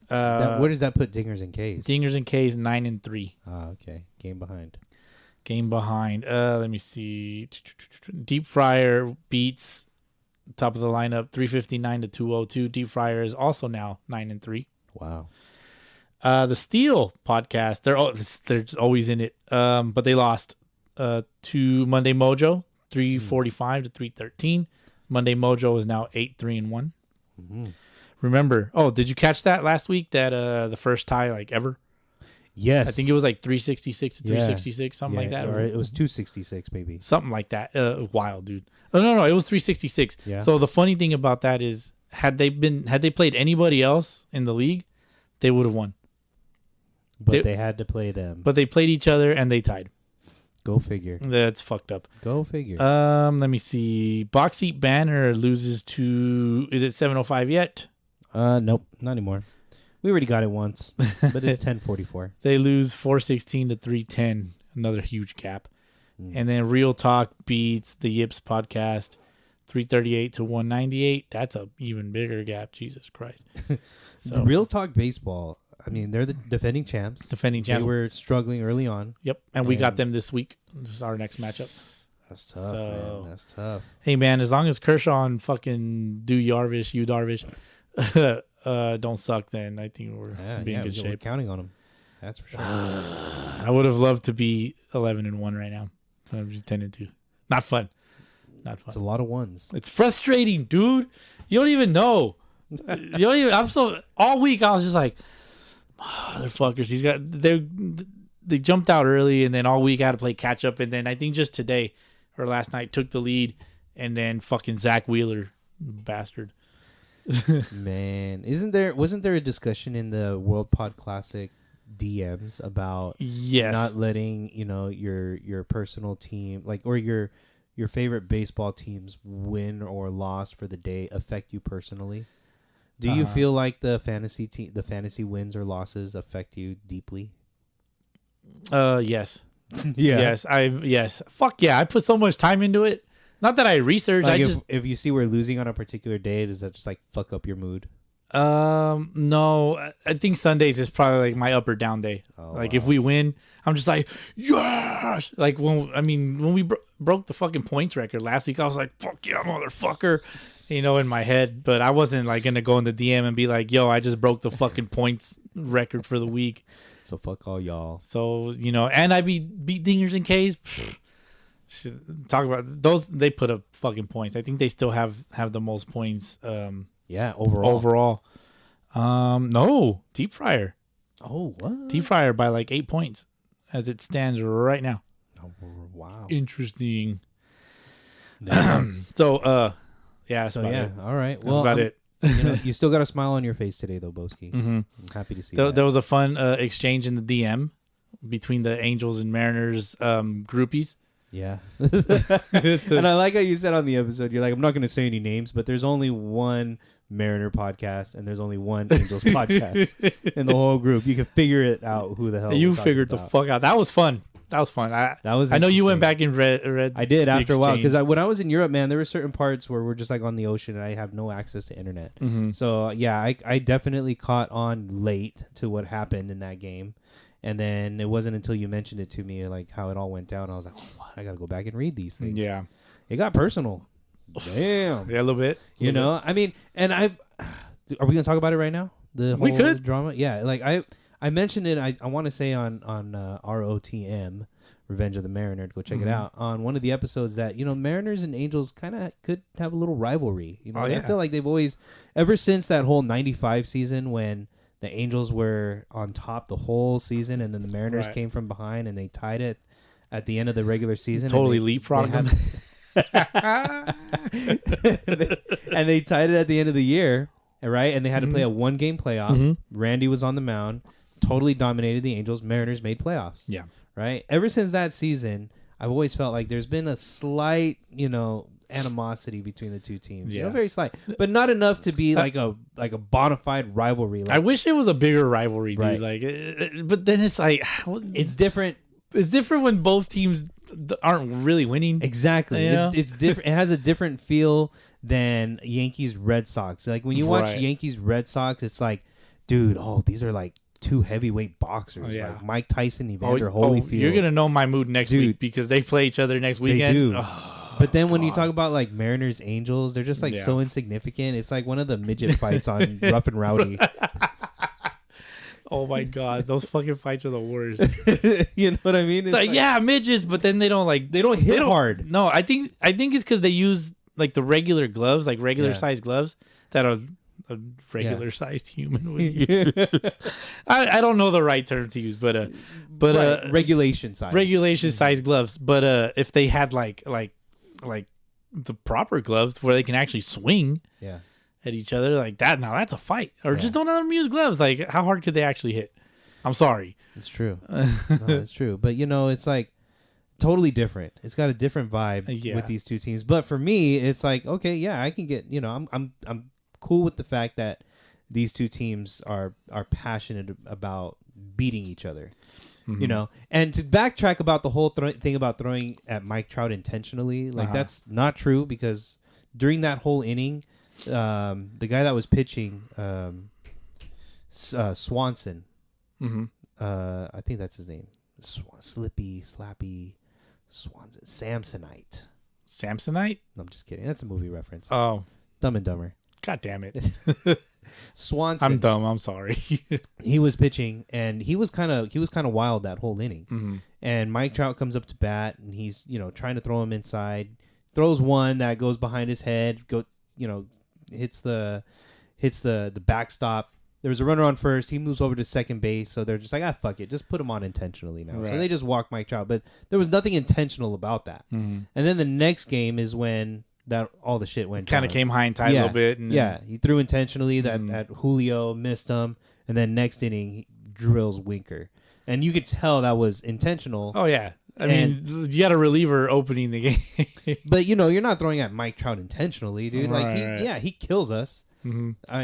Where does that put Dingers and K's? Dingers and K's 9-3. Okay. Game behind. Let me see. Deep Fryer beats top of the lineup, 359 to 202. Deep Fryer is also now 9-3. Wow. The Steel podcast, they're always in it. But they lost to Monday Mojo, 345 to 313. Monday Mojo is now 8-3-1. Mm-hmm. Remember? Oh, did you catch that last week? That the first tie like ever. Yes, I think it was like 366 to 366, something like that. Or it was 266, maybe. Something like that. Wild, dude. Oh no, it was 366. Yeah. So the funny thing about that is, had they played anybody else in the league, they would have won. But they had to play them. But they played each other and they tied. Go figure. That's fucked up. Go figure. Let me see. Box Seat Banner loses to, is it 705 yet? Nope, not anymore. We already got it once, but it's 1044. They lose 416 to 310. Another huge gap. And then Real Talk beats the Yips podcast, 338 to 198. That's a even bigger gap. Jesus Christ. So, Real Talk Baseball, I mean, they're the defending champs. They were struggling early on. Yep. And we got them this week. This is our next matchup. That's tough, man. That's tough. Hey, man, as long as Kershaw and fucking Yu Darvish don't suck, then I think we're in good shape. We're counting on them. That's for sure. I would have loved to be 11-1 right now. I'm just 10-2. Not fun. It's a lot of ones. It's frustrating, dude. You don't even know. All week I was just like, motherfuckers. They jumped out early, and then all week I had to play catch up, and then I think just today or last night took the lead, and then fucking Zach Wheeler, bastard. Man, wasn't there a discussion in the World Pod Classic DMs about not letting your personal team or your favorite baseball teams win or loss for the day affect you personally? Do you feel like the fantasy wins or losses affect you deeply? Yes. Yes. Fuck yeah. I put so much time into it. Not that I research. Like if you see we're losing on a particular day, does that just like fuck up your mood? No. I think Sundays is probably like my up or down day. If we win, I'm just like, yes. Like when we broke the fucking points record last week, I was like, fuck yeah, motherfucker. In my head, but I wasn't like gonna go in the DM and be like, yo, I just broke the fucking points record for the week. So fuck all y'all. So, and I beat Dingers and K's. Talk about those. They put up fucking points. I think they still have the most points. Overall. No, Deep Fryer. Oh, what? Deep Fryer by like 8 points as it stands right now. Oh, wow. Interesting. So, yeah. So yeah. All right. That's about it. You still got a smile on your face today, though, Boski. Mm-hmm. I'm happy to see that. There was a fun exchange in the DM between the Angels and Mariners groupies. Yeah. And I like how you said on the episode, you're like, I'm not going to say any names, but there's only one Mariner podcast and there's only one Angels podcast in the whole group. You can figure it out who the hell you figured the fuck out. That was fun. I know you went back and read. I did after a while because when I was in Europe, man, there were certain parts where we're just like on the ocean and I have no access to internet. Mm-hmm. So yeah, I definitely caught on late to what happened in that game, and then it wasn't until you mentioned it to me like how it all went down. I was like, oh, what? I got to go back and read these things. Yeah, it got personal. Damn. Yeah, a little bit. I mean, and are we gonna talk about it right now? The whole we could drama. Yeah, like I mentioned it. I want to say on ROTM, Revenge of the Marinerd. Go check it out on one of the episodes that Mariners and Angels kind of could have a little rivalry. I feel like they've always, ever since that whole '95 season when the Angels were on top the whole season and then the Mariners came from behind and they tied it at the end of the regular season. Totally leapfrogged them. And they tied it at the end of the year, right? And they had to play a 1-game playoff. Mm-hmm. Randy was on the mound. Totally dominated the Angels. Mariners made playoffs. Yeah. Right? Ever since that season, I've always felt like there's been a slight, animosity between the two teams. Yeah. Very slight. But not enough to be like a bona fide rivalry. I wish it was a bigger rivalry, dude. Right. Like, but then it's like it's different. It's different when both teams aren't really winning. Exactly. It's different. It has a different feel than Yankees Red Sox. Like when you watch Yankees Red Sox, it's like, dude, these are like two heavyweight boxers, like Mike Tyson, Evander Holyfield. You're gonna know my mood next week because they play each other next weekend. They do. But then when you talk about like Mariners Angels, they're just like so insignificant. It's like one of the midget fights on Rough and Rowdy. Oh my god, those fucking fights are the worst. You know what I mean? It's like midgets, but then they don't hit hard. No, I think it's because they use like the regular gloves, like regular sized gloves that are a regular sized human would use. I don't know the right term to use, but regulation size gloves. But if they had like the proper gloves where they can actually swing at each other like that, now that's a fight. Or just don't let them use gloves. Like how hard could they actually hit? I'm sorry. It's true. No, it's true. But it's like totally different. It's got a different vibe with these two teams. But for me, it's like, okay, I can get, I'm cool with the fact that these two teams are passionate about beating each other. Mm-hmm. And to backtrack about the whole thing about throwing at Mike Trout intentionally, like that's not true because during that whole inning, the guy that was pitching, Swanson, I think that's his name, Slappy Swanson, Samsonite. No, I'm just kidding. That's a movie reference. Oh, Dumb and Dumber. God damn it. Swanson. I'm dumb. I'm sorry. He was pitching, and he was kind of wild that whole inning. Mm-hmm. And Mike Trout comes up to bat, and he's trying to throw him inside. Throws one that goes behind his head. Hits the backstop. There was a runner on first. He moves over to second base, so they're just like, fuck it, just put him on intentionally now. Right. So they just walk Mike Trout, but there was nothing intentional about that. Mm-hmm. And then the next game is when that all the shit went kind of came high and tight a little bit. And he threw intentionally that Julio missed him, and then next inning he drills Winker, and you could tell that was intentional. Oh yeah, I mean you got a reliever opening the game, but you're not throwing at Mike Trout intentionally, dude. Right, like he kills us.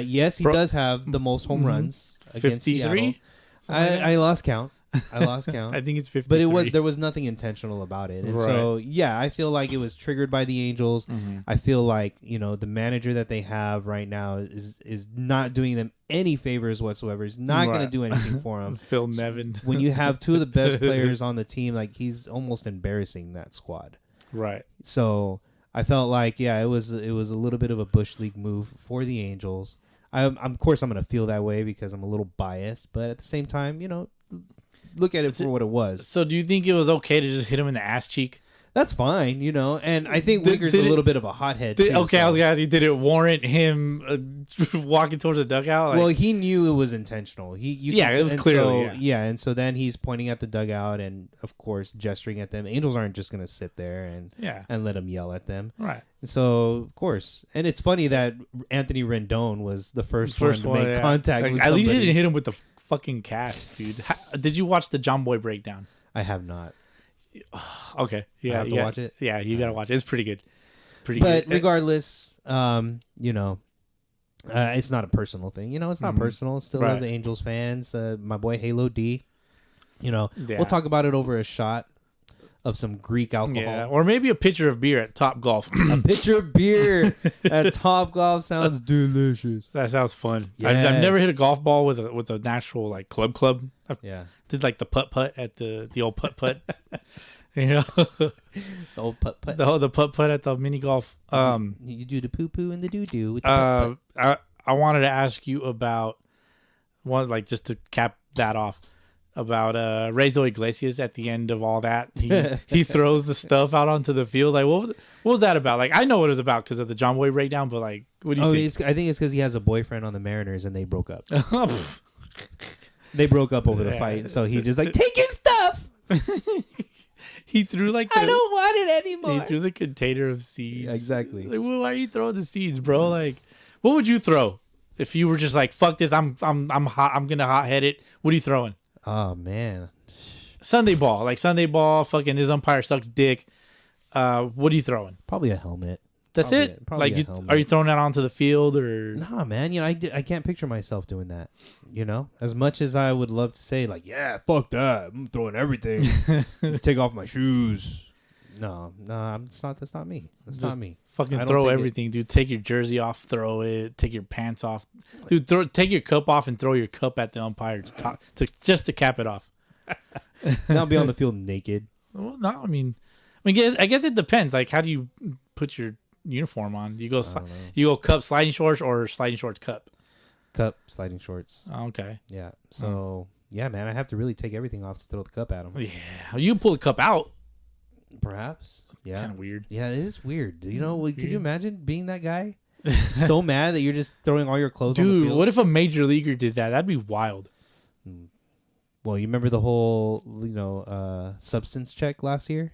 Yes, he does have the most home runs against 53? Seattle. I lost count. I think it's 53. But there was nothing intentional about it. And so, yeah, I feel like it was triggered by the Angels. I feel like, the manager that they have right now is not doing them any favors whatsoever. He's not going to do anything for them. Phil Nevin. When you have two of the best players on the team, like, he's almost embarrassing that squad. Right. So I felt like, it was a little bit of a Bush League move for the Angels. Of course, I'm going to feel that way because I'm a little biased. But at the same time, look at it for what it was. So do you think it was okay to just hit him in the ass cheek? That's fine, and I think Winker's a little bit of a hothead. I was going to ask you, did it warrant him walking towards the dugout? Well, he knew it was intentional. It was clearly. And so then he's pointing at the dugout and, of course, gesturing at them. Angels aren't just going to sit there and let him yell at them. Right. So, of course. And it's funny that Anthony Rendon was the first one to make contact with somebody. At least he didn't hit him with the fucking cast, dude. Did you watch the John Boy breakdown? I have not. Okay. Yeah. I have to watch it? Yeah, you got to watch it. It's pretty good. But regardless, it's not a personal thing. It's not personal. Still love the Angels fans. My boy Halo D. We'll talk about it over a shot of some Greek alcohol. Yeah, or maybe a pitcher of beer at Top Golf. A pitcher of beer at Top Golf sounds delicious. That sounds fun. Yes. I've never hit a golf ball with a natural like club. Did like the putt at the old putt. The old putt. The putt at the mini golf. You do the poo poo and the doo doo. I wanted to ask you about one, like, just to cap that off, about Rezo Iglesias at the end of all that. He throws the stuff out onto the field. Like, what was that about? Like, I know what it was about because of the John Boy breakdown, but like, what do you think? I think it's because he has a boyfriend on the Mariners and they broke up. They broke up over the fight, so he just like, take your stuff. He threw like I don't want it anymore. He threw the container of seeds. Yeah, exactly. Like, well, why are you throwing the seeds, bro? Like, what would you throw if you were just like, fuck this? I'm hot. I'm gonna hot head it. What are you throwing? Oh man, Sunday ball. Fucking this umpire sucks dick. What are you throwing? Probably a helmet. That's it. Like, are you throwing that onto the field or? Nah, man. I can't picture myself doing that. As much as I would love to say, like, yeah, fuck that. I'm throwing everything. Take off my shoes. No, that's not me. That's not me. Fucking throw everything, dude. Take your jersey off, throw it. Take your pants off, dude. Take your cup off and throw your cup at the umpire just to cap it off. Now be on the field naked. Well, no, I guess it depends. Like, how do you put your uniform on? You go cup sliding shorts or sliding shorts cup? Cup sliding shorts. Oh, okay. Yeah. So yeah, man, I have to really take everything off to throw the cup at him. Yeah, you can pull the cup out. Perhaps. Yeah. Kind of weird. Yeah, it is weird. Could you imagine being that guy? So mad that you're just throwing all your clothes on the field? Dude, what if a major leaguer did that? That'd be wild. Well, you remember the whole, substance check last year?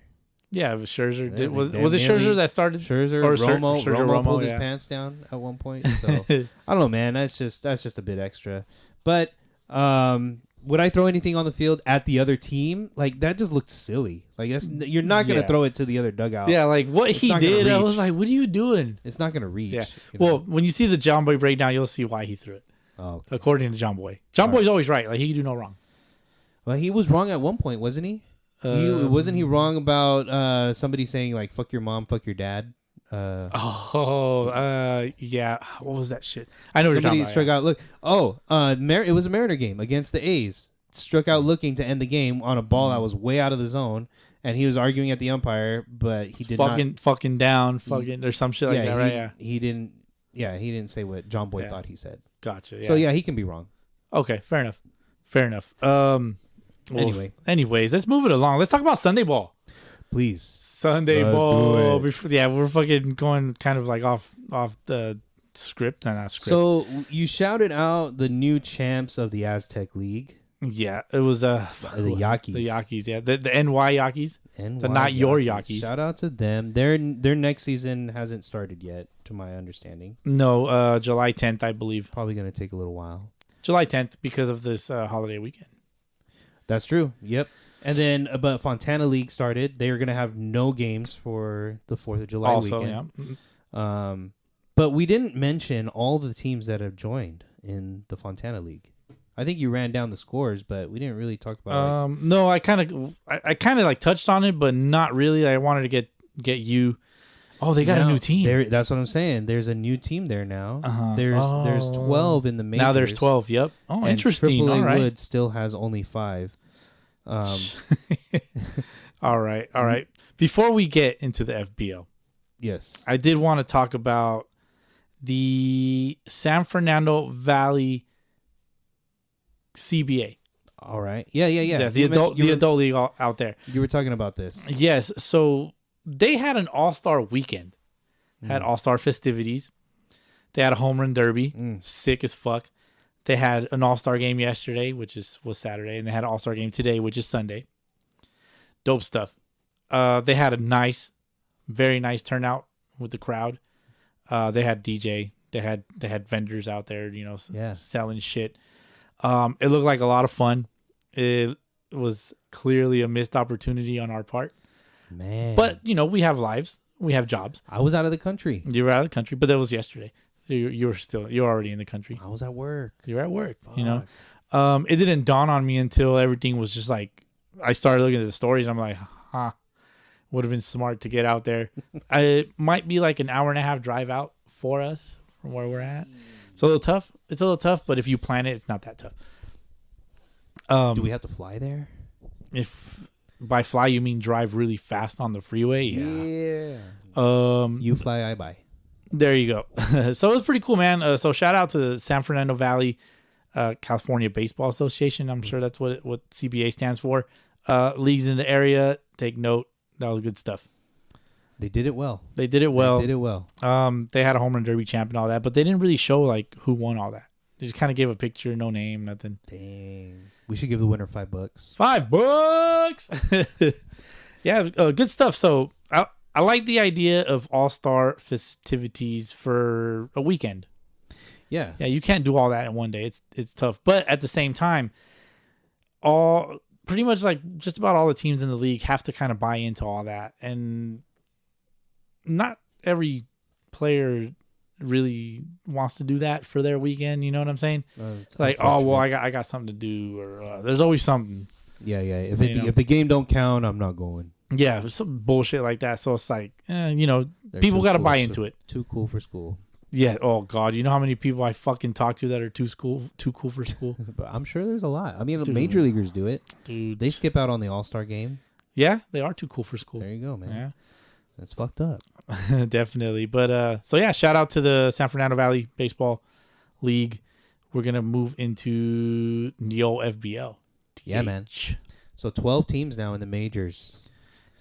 Yeah, Scherzer did. Was it Scherzer that started? Scherzer, or Romo pulled his pants down at one point. So I don't know, man. That's just a bit extra. But would I throw anything on the field at the other team? Like, that just looked silly. Like, you're not gonna throw it to the other dugout. Yeah, like what he did, I was like, what are you doing? It's not gonna reach. Yeah. Well, when you see the John Boy breakdown, you'll see why he threw it. Oh, okay. According to John Boy. John Boy's always right. Like, he can do no wrong. Well, he was wrong at one point, wasn't he? Wasn't he wrong about somebody saying, like, fuck your mom, fuck your dad? Yeah. What was that shit? I know what you're talking about. Somebody struck out. Look. It was a Mariner game against the A's. Struck out looking to end the game on a ball that was way out of the zone, and he was arguing at the umpire, but he did not. Fucking down, fucking, or some shit like that, right? Yeah. He didn't say what John Boy thought he said. Gotcha. Yeah. So, yeah, he can be wrong. Okay, fair enough. Anyways, let's move it along. Let's talk about Sunday ball. Please. Sunday ball. Yeah, we're fucking going kind of like off the script. No, not script. So you shouted out the new champs of the Aztec League. Yeah, it was the Yaquis. The Yaquis, yeah. The NY Yaquis. The not your Yaquis. Shout out to them. Their next season hasn't started yet, to my understanding. No, July 10th, I believe. Probably going to take a little while. July 10th because of this holiday weekend. That's true. Yep. And then, but Fontana League started. They are going to have no games for the 4th of July weekend. Yeah. But we didn't mention all the teams that have joined in the Fontana League. I think you ran down the scores, but we didn't really talk about. No, I kind of like touched on it, but not really. I wanted to get you. Oh, they got a new team. That's what I'm saying. There's a new team there now. Uh-huh. There's 12 in the majors. Now there's 12. Yep. Oh, and interesting. AAA all right. Wood still has only 5. All right. Before we get into the FBL, yes, I did want to talk about the San Fernando Valley CBA. All right. Yeah. The adult league out there. You were talking about this. Yes. So they had an all-star weekend. Had all-star festivities. They had a home run derby. Sick as fuck. They had an all-star game yesterday, which was Saturday, and they had an all-star game today, which is Sunday. Dope stuff. They had a very nice turnout with the crowd. They had DJ. They had vendors out there, selling shit. It looked like a lot of fun. It was clearly a missed opportunity on our part. Man. But, we have lives. We have jobs. I was out of the country. You were out of the country, but that was yesterday. So you're already in the country. I was at work. You're at work, Fuck. It didn't dawn on me until everything was just like, I started looking at the stories. I'm like, would have been smart to get out there. It might be like an hour and a half drive out for us from where we're at. It's a little tough, but if you plan it, it's not that tough. Do we have to fly there? If by fly you mean drive really fast on the freeway, yeah. You fly, I buy. There you go. So it was pretty cool, man. So shout out to the San Fernando Valley California Baseball Association. I'm sure that's what CBA stands for. Leagues in the area, take note. That was good stuff. They did it well. They did it well. They had a home run derby champ and all that, but they didn't really show like who won all that. They just kind of gave a picture, no name, nothing. Dang. We should give the winner $5. $5. Yeah, good stuff. So I like the idea of all-star festivities for a weekend. Yeah. Yeah, you can't do all that in one day. It's tough. But at the same time, pretty much like just about all the teams in the league have to kind of buy into all that. And not every player really wants to do that for their weekend. You know what I'm saying? Like, I got something to do, or there's always something. Yeah. If the game don't count, I'm not going. Yeah, some bullshit like that. So it's like, people got to buy into it. Too cool for school. Yeah. Oh God, you know how many people I fucking talk to that are too cool for school? But I'm sure there's a lot. I mean, Dude. major leaguers do it. Dude, They skip out on the All-Star game. Yeah, they are too cool for school. There you go, man. Yeah. That's fucked up. Definitely. But so yeah, shout out to the San Fernando Valley Baseball League. We're gonna move into Neo FBL. Yeah, man. So 12 teams now in the majors.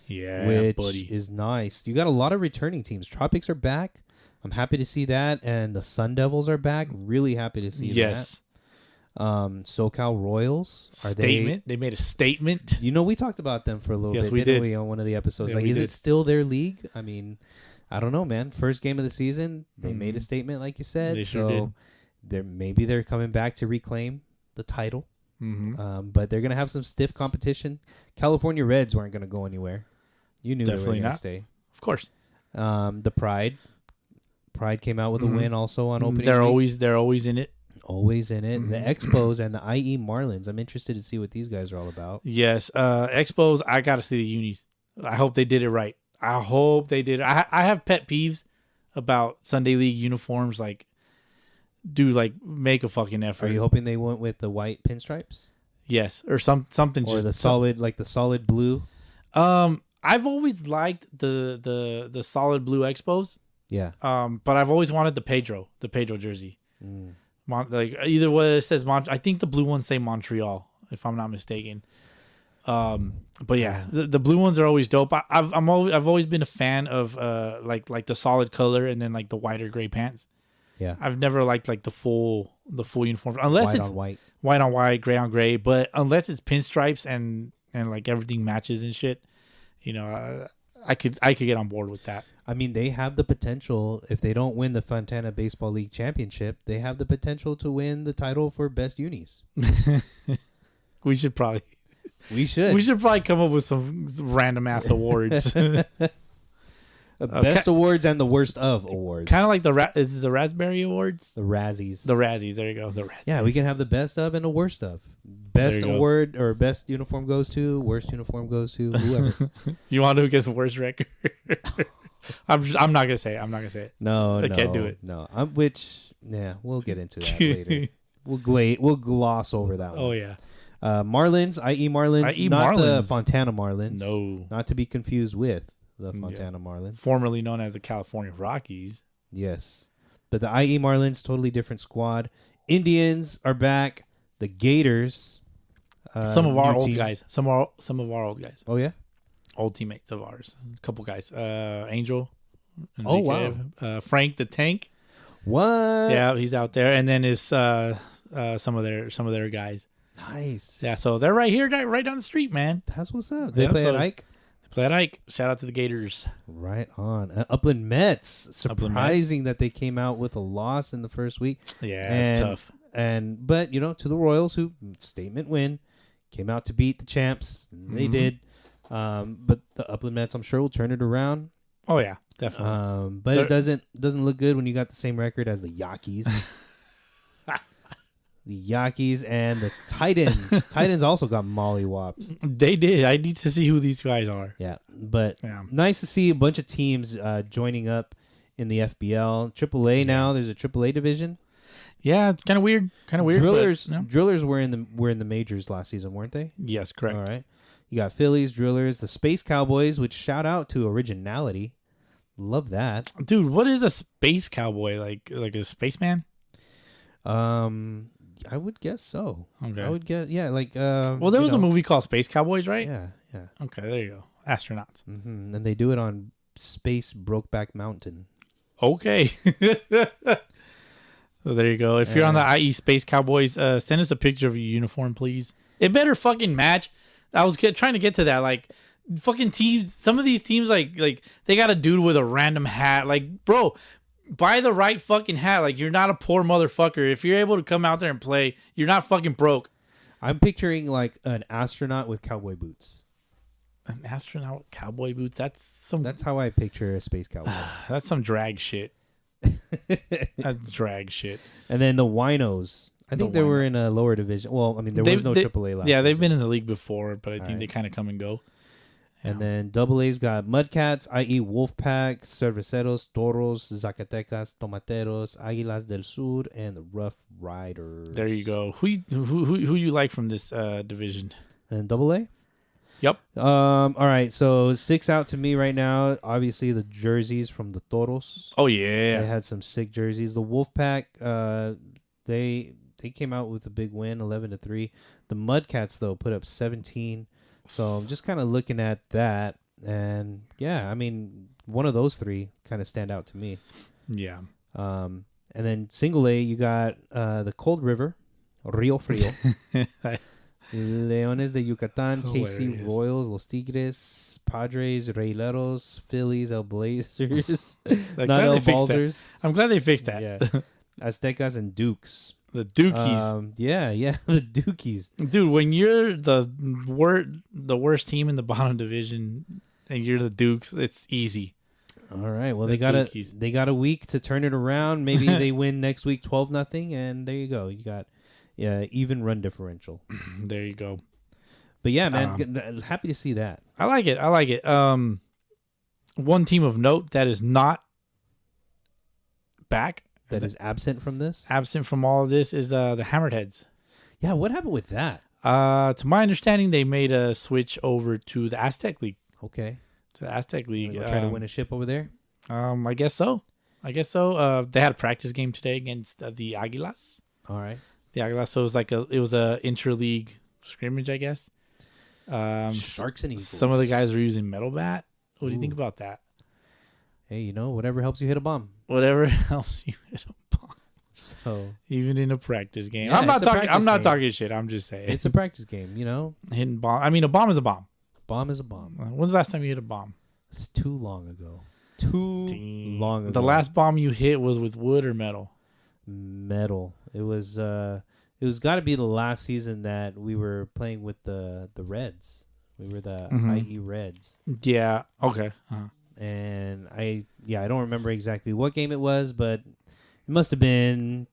Yeah, which buddy. is nice. You got a lot of returning teams. Tropics are back. I'm happy to see that, and the Sun Devils are back. Really happy to see that. SoCal Royals They made a statement. We talked about them for a little bit. We didn't did. we, on one of the episodes? Yeah, like, is did. it still their league? I mean, I don't know, man. First game of the season, they made a statement, like you said. They sure did. Maybe they're coming back to reclaim the title. Mm-hmm. But they're gonna have some stiff competition. California Reds weren't gonna go anywhere. You knew Definitely they were gonna not. stay. Of course. The Pride came out with a win also on opening. They're week. always in it. Always in it. The Expos and the IE Marlins. I'm interested to see what these guys are all about. Yes. Expos, I got to see the unis. I hope they did it right. I hope they did. I have pet peeves about Sunday League uniforms. Like, dude, make a fucking effort. Are you hoping they went with the white pinstripes? Yes. Or something. Or the solid blue? I've always liked the solid blue Expos. Yeah. But I've always wanted the Pedro jersey. Either way it says I think the blue ones say Montreal, if I'm not mistaken. But yeah, the blue ones are always dope. I've always been a fan of like the solid color and then like the white or gray pants. Yeah. I've never liked like the full uniform unless white it's on white, white on white, gray on gray. But unless it's pinstripes and like everything matches and shit, I could get on board with that. I mean, they have the potential. If they don't win the Fontana Baseball League Championship, they have the potential to win the title for best unis. We should probably come up with some random ass awards. Best awards and the worst of awards. Kind of like is it the Raspberry Awards? The Razzies. The Razzies. There you go. The Razzies. Yeah, we can have the best of and the worst of. Best award or best uniform goes to. Worst uniform goes to whoever. You want to guess the worst record? I'm not gonna say it. No, I can't do it. No, we'll get into that later. We'll gloss over that one. Oh yeah. Marlins, i.e. Marlins, not the Fontana Marlins. No, not to be confused with the Fontana Marlins, formerly known as the California Rockies. Yes, but the IE Marlins, totally different squad. Indians are back. The Gators, some of our old guys. Some of our old guys. Oh yeah, old teammates of ours. A couple guys. Angel. Oh wow. Frank the Tank. What? Yeah, he's out there, and then is some of their guys. Nice. Yeah, so they're right here, right down the street, man. That's what's up. They play at Ike. Play at Ike. Shout out to the Gators. Right on. Upland Mets. Surprising that they came out with a loss in the first week. Yeah, it's tough. But to the Royals, who statement win, came out to beat the champs. They did. But the Upland Mets, I'm sure, will turn it around. Oh yeah, definitely. But it doesn't look good when you got the same record as the Yankees. The Yankees and the Titans. Titans also got mollywopped. They did. I need to see who these guys are. Yeah, but nice to see a bunch of teams joining up in the FBL. AAA now. There's a AAA division. Yeah, it's kind of weird. Drillers were in the majors last season, weren't they? Yes, correct. All right. You got Phillies, Drillers, the Space Cowboys, which shout out to originality. Love that. Dude, what is a space cowboy? Like a spaceman? I would guess so. Okay. I would guess, yeah, like... well, there was a movie called Space Cowboys, right? Yeah. Okay, there you go. Astronauts. Mm-hmm. And they do it on Space Brokeback Mountain. Okay. So there you go. If you're on the IE Space Cowboys, send us a picture of your uniform, please. It better fucking match. I was trying to get to that. Like, fucking teams, some of these teams, like they got a dude with a random hat. Like, bro... buy the right fucking hat. Like, you're not a poor motherfucker. If you're able to come out there and play, you're not fucking broke. I'm picturing like an astronaut with cowboy boots. An astronaut with cowboy boots? That's how I picture a space cowboy. That's some drag shit. That's drag shit. And then the Winos. I think they were in a lower division. Well, I mean, there was no AAA last Yeah, they've season. been in the league before, but I think they kind of come and go. And then AA's got Mudcats, i.e. Wolfpack, Cerveceros, Toros, Zacatecas, Tomateros, Águilas del Sur, and the Rough Riders. There you go. Who you like from this division? And AA? Yep. All right, so sticks out to me right now, obviously the jerseys from the Toros. Oh, yeah. They had some sick jerseys. The Wolfpack, they came out with a big win, 11-3. The Mudcats, though, put up 17. So I'm just kind of looking at that, and yeah, I mean, one of those three kind of stand out to me. Yeah. And then single A, you got the Cold River, Rio Frio, Leones de Yucatan, KC Royals, Los Tigres, Padres, Reyleros, Phillies, El Blazers, not El Balzers. I'm glad they fixed that. Yeah. Aztecas and Dukes. The Dukies. Yeah, the Dukies. Dude, when you're the worst team in the bottom division and you're the Dukes, it's easy. All right. Well, they got a week to turn it around. Maybe they win next week 12-0, and there you go. You got even run differential. There you go. But yeah, man, happy to see that. I like it. One team of note that is not back. That is absent from this? Absent from all of this is the Hammerheads. Yeah, what happened with that? To my understanding, they made a switch over to the Aztec League. Okay. To the Aztec League. Try to win a ship over there? I guess so. They had a practice game today against the Águilas. All right. The Águilas, so it was a interleague scrimmage, I guess. Sharks and Eagles. Some of the guys were using metal bat. What do you think about that? Hey, whatever helps you hit a bomb. Whatever helps you hit a bomb. So even in a practice game, yeah, I'm not talking shit. I'm just saying it's a practice game. Hitting bomb. I mean, a bomb is a bomb. Bomb is a bomb. When's the last time you hit a bomb? It's too long ago. Long ago. The last bomb you hit was with wood or metal? Metal. It was got to be the last season that we were playing with the Reds. We were the IE Reds. Yeah. Okay. and I don't remember exactly what game it was, but it must have been.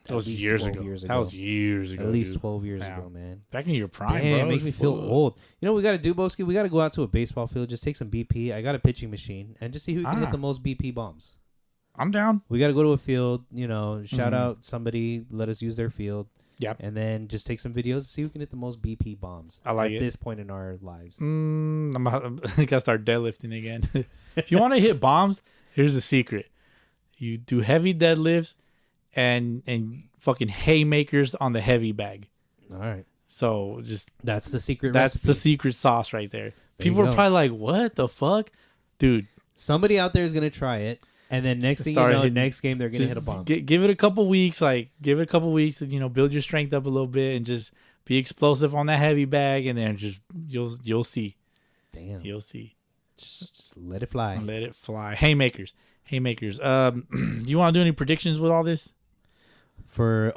That was years ago. That was years ago. At least dude. 12 years ago, man. Back in your prime, Damn, bro. It makes me feel old. You know what we got to do, Boski? We got to go out to a baseball field, just take some BP. I got a pitching machine, and just see who can hit the most BP bombs. I'm down. We got to go to a field, shout out somebody, let us use their field. Yep. And then just take some videos, see who can hit the most BP bombs. I like at it. this point in our lives. I'm gonna start deadlifting again. If you want to hit bombs, here's the secret: you do heavy deadlifts and fucking haymakers on the heavy bag. All right. So that's the secret. That's recipe. the secret sauce right there. People are probably like, "What the fuck, dude?" Somebody out there is gonna try it, and then next thing you know, next game they're gonna hit a bomb. Give it a couple weeks, and build your strength up a little bit, and just be explosive on that heavy bag, and then just you'll see. Damn, you'll see. Just let it fly. Let it fly. Haymakers. Do you want to do any predictions with all this? Or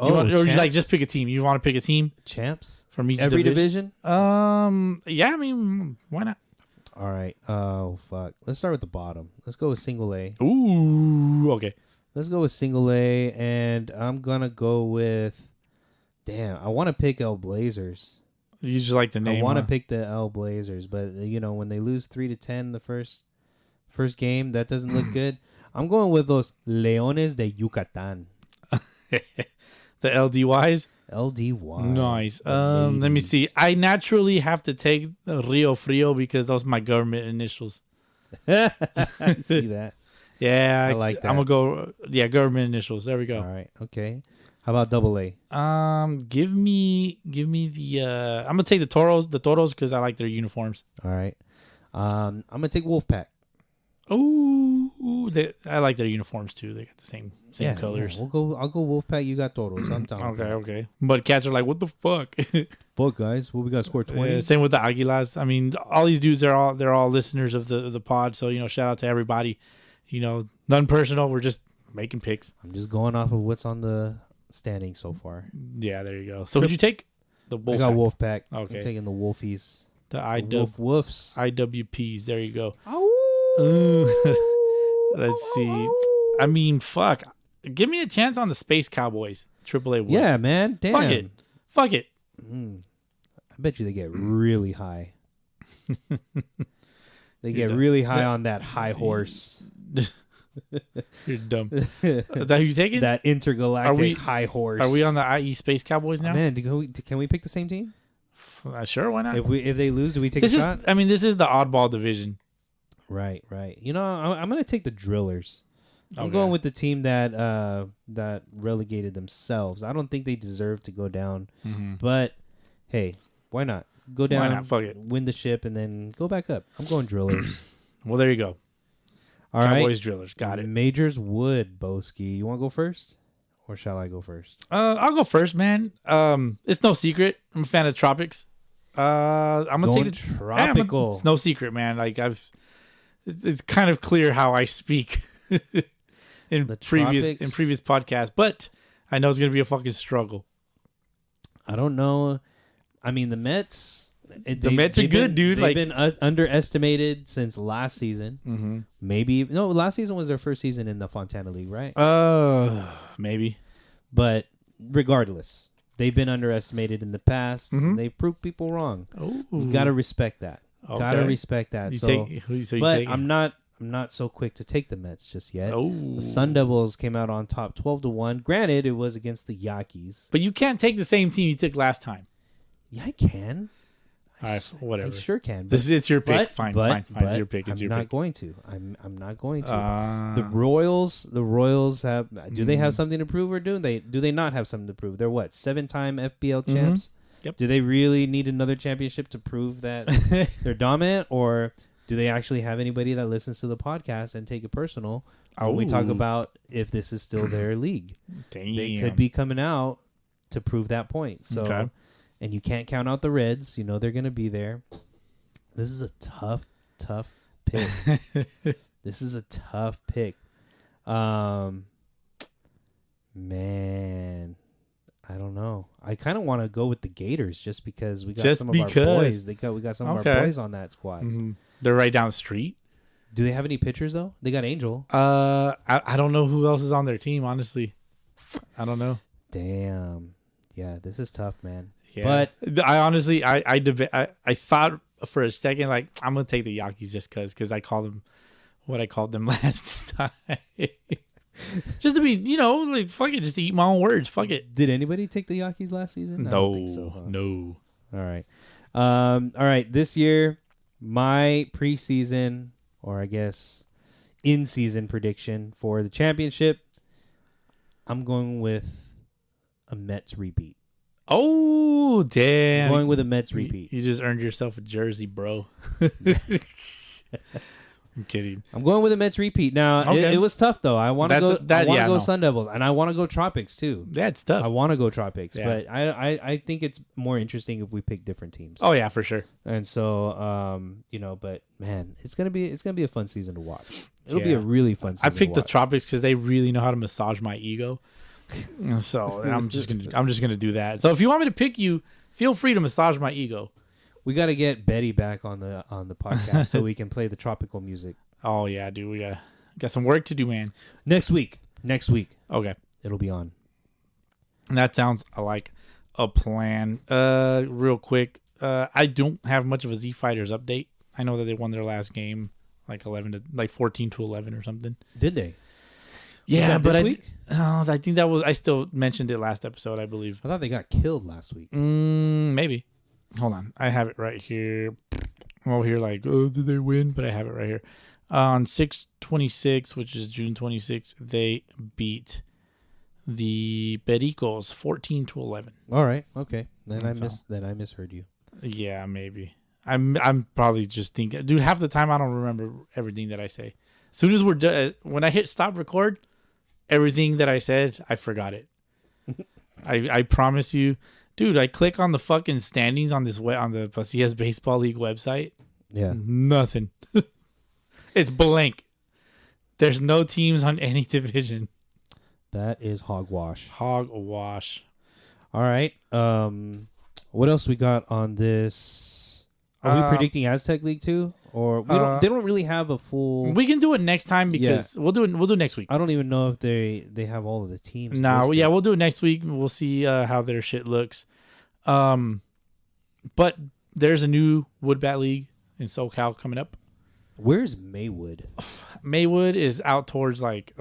just pick a team. You want to pick a team? Champs from each every division? Yeah. I mean, why not? All right. Oh fuck. Let's start with the bottom. Let's go with single A. Ooh. Okay. Let's go with single A, and I'm gonna go with. Damn, I want to pick L Blazers. You just like the name. I want to pick the L Blazers, but when they lose 3-10 the first game, that doesn't look good. I'm going with those Leones de Yucatan. The LDYs? LDY. Nice. Let me see. I naturally have to take Rio Frio because those are my government initials. I see that. Yeah. I like that. I'm going to go, government initials. There we go. All right. Okay. How about double A? Give me the, I'm going to take the Toros because I like their uniforms. All right. I'm going to take Wolfpack. Ooh, I like their uniforms too. They got the same colors. Yeah. I'll go Wolfpack. You got Toros. I'm down. Okay. But cats are like, what the fuck? Fuck, guys. What we got? Score 20. Same with the Aguilas. I mean, all these dudes they're all listeners of the pod. So shout out to everybody. Nothing personal. We're just making picks. I'm just going off of what's on the standing so far. Yeah, there you go. So who'd you take? The Wolfpack. I got Wolfpack. Okay. I'm taking the Wolfies. The Wolves. IWPs. There you go. Oh. Let's see. I mean, fuck. Give me a chance on the Space Cowboys. AAA Wolves. Yeah, man. Damn. Fuck it. I bet you they get really high. They get really high on that high horse. You're dumb. That who you taking? That intergalactic high horse. Are we on the IE Space Cowboys now? Oh, man, can we pick the same team? Sure, why not? If they lose, do we take a shot? This is the oddball division. Right. I'm going to take the Drillers. I'm going with the team that relegated themselves. I don't think they deserve to go down. Mm-hmm. But, hey, why not? Go down, why not? Fuck it. Win the ship, and then go back up. I'm going Drillers. Well, there you go. All Cowboys, right. Drillers. Got it. Majors Wood, Boski. You want to go first? Or shall I go first? I'll go first, man. It's no secret. I'm a fan of Tropics. I'm gonna take the Tropical. It's no secret, man. Like it's kind of clear how I speak in previous podcasts, but I know it's gonna be a fucking struggle. I don't know. I mean, the Mets. The Mets are good, dude. They've been underestimated since last season. Mm-hmm. Last season was their first season in the Fontana League, right? Maybe. But regardless, they've been underestimated in the past. Mm-hmm. They've proved people wrong. Ooh. You gotta respect that. Okay. Gotta respect that. But I'm not so quick to take the Mets just yet. Oh. The Sun Devils came out on top 12-1. Granted, it was against the Yankees. But you can't take the same team you took last time. Yeah, I can. All right, whatever. I sure can. It's your pick. Fine. It's your pick. I'm not going to. I'm not going to. The Royals have. Do they have something to prove, or do they not have something to prove? They're what, 7-time FBL champs? Yep. Do they really need another championship to prove that they're dominant, or do they actually have anybody that listens to the podcast and take it personal when we talk about if this is still their league? Damn. They could be coming out to prove that point. So. Okay. And you can't count out the Reds. You know they're going to be there. This is a tough pick. This is a tough pick. Man, I don't know. I kind of want to go with the Gators just because we got some of our boys. We got some of our boys on that squad. Mm-hmm. They're right down the street. Do they have any pitchers though? They got Angel. I don't know who else is on their team. Honestly, I don't know. Damn. Yeah, this is tough, man. Yeah. But I honestly, I thought for a second, like, I'm gonna take the Yankees just because I called them what I called them last time. Just to be, like, fuck it, just to eat my own words. Fuck it. Did anybody take the Yankees last season? No, I don't think so, huh? No. All right. All right. This year, my preseason, or I guess in-season prediction for the championship, I'm going with a Mets repeat. Oh, damn. I'm going with a Mets repeat. You just earned yourself a jersey, bro. I'm kidding. I'm going with a Mets repeat. Now, it was tough, though. I want to go Sun Devils, and I want to go Tropics, too. Yeah, it's tough. I want to go Tropics, yeah. but I think it's more interesting if we pick different teams. Oh, yeah, for sure. And so, but, man, it's going to be a fun season to watch. It'll be a really fun season I picked to the Tropics because they really know how to massage my ego. So I'm just gonna do that. So if you want me to pick you, feel free to massage my ego. We got to get Betty back on the podcast so we can play the tropical music. Oh yeah, dude, we got some work to do, man. Next week. Okay, it'll be on. And that sounds like a plan. Real quick, I don't have much of a Z Fighters update. I know that they won their last game, like 14 to 11 or something. Did they? Yeah, but this week? I think that was. I still mentioned it last episode, I believe. I thought they got killed last week. Maybe. Hold on, I have it right here. I'm over here like, oh, did they win? But I have it right here. On 6/26, which is June 26th, they beat the Pericos 14 to 11. All right, okay. Then I misheard you. Yeah, maybe. I'm probably just thinking, dude. Half the time I don't remember everything that I say. As soon as we're done, when I hit stop record, everything that I said, I forgot it. I promise you, dude. I click on the fucking standings on the Pasillas Baseball League website. Yeah, nothing. It's blank. There's no teams on any division. That is hogwash. Hogwash. All right. What else we got on this? Are we predicting Aztec League too, or they don't really have a full? We can do it next time because we'll do it next week. I don't even know if they have all of the teams. No, listed. yeah, we'll do it next week. We'll see how their shit looks. But there's a new Wood Bat League in SoCal coming up. Where's Maywood? Maywood is out towards like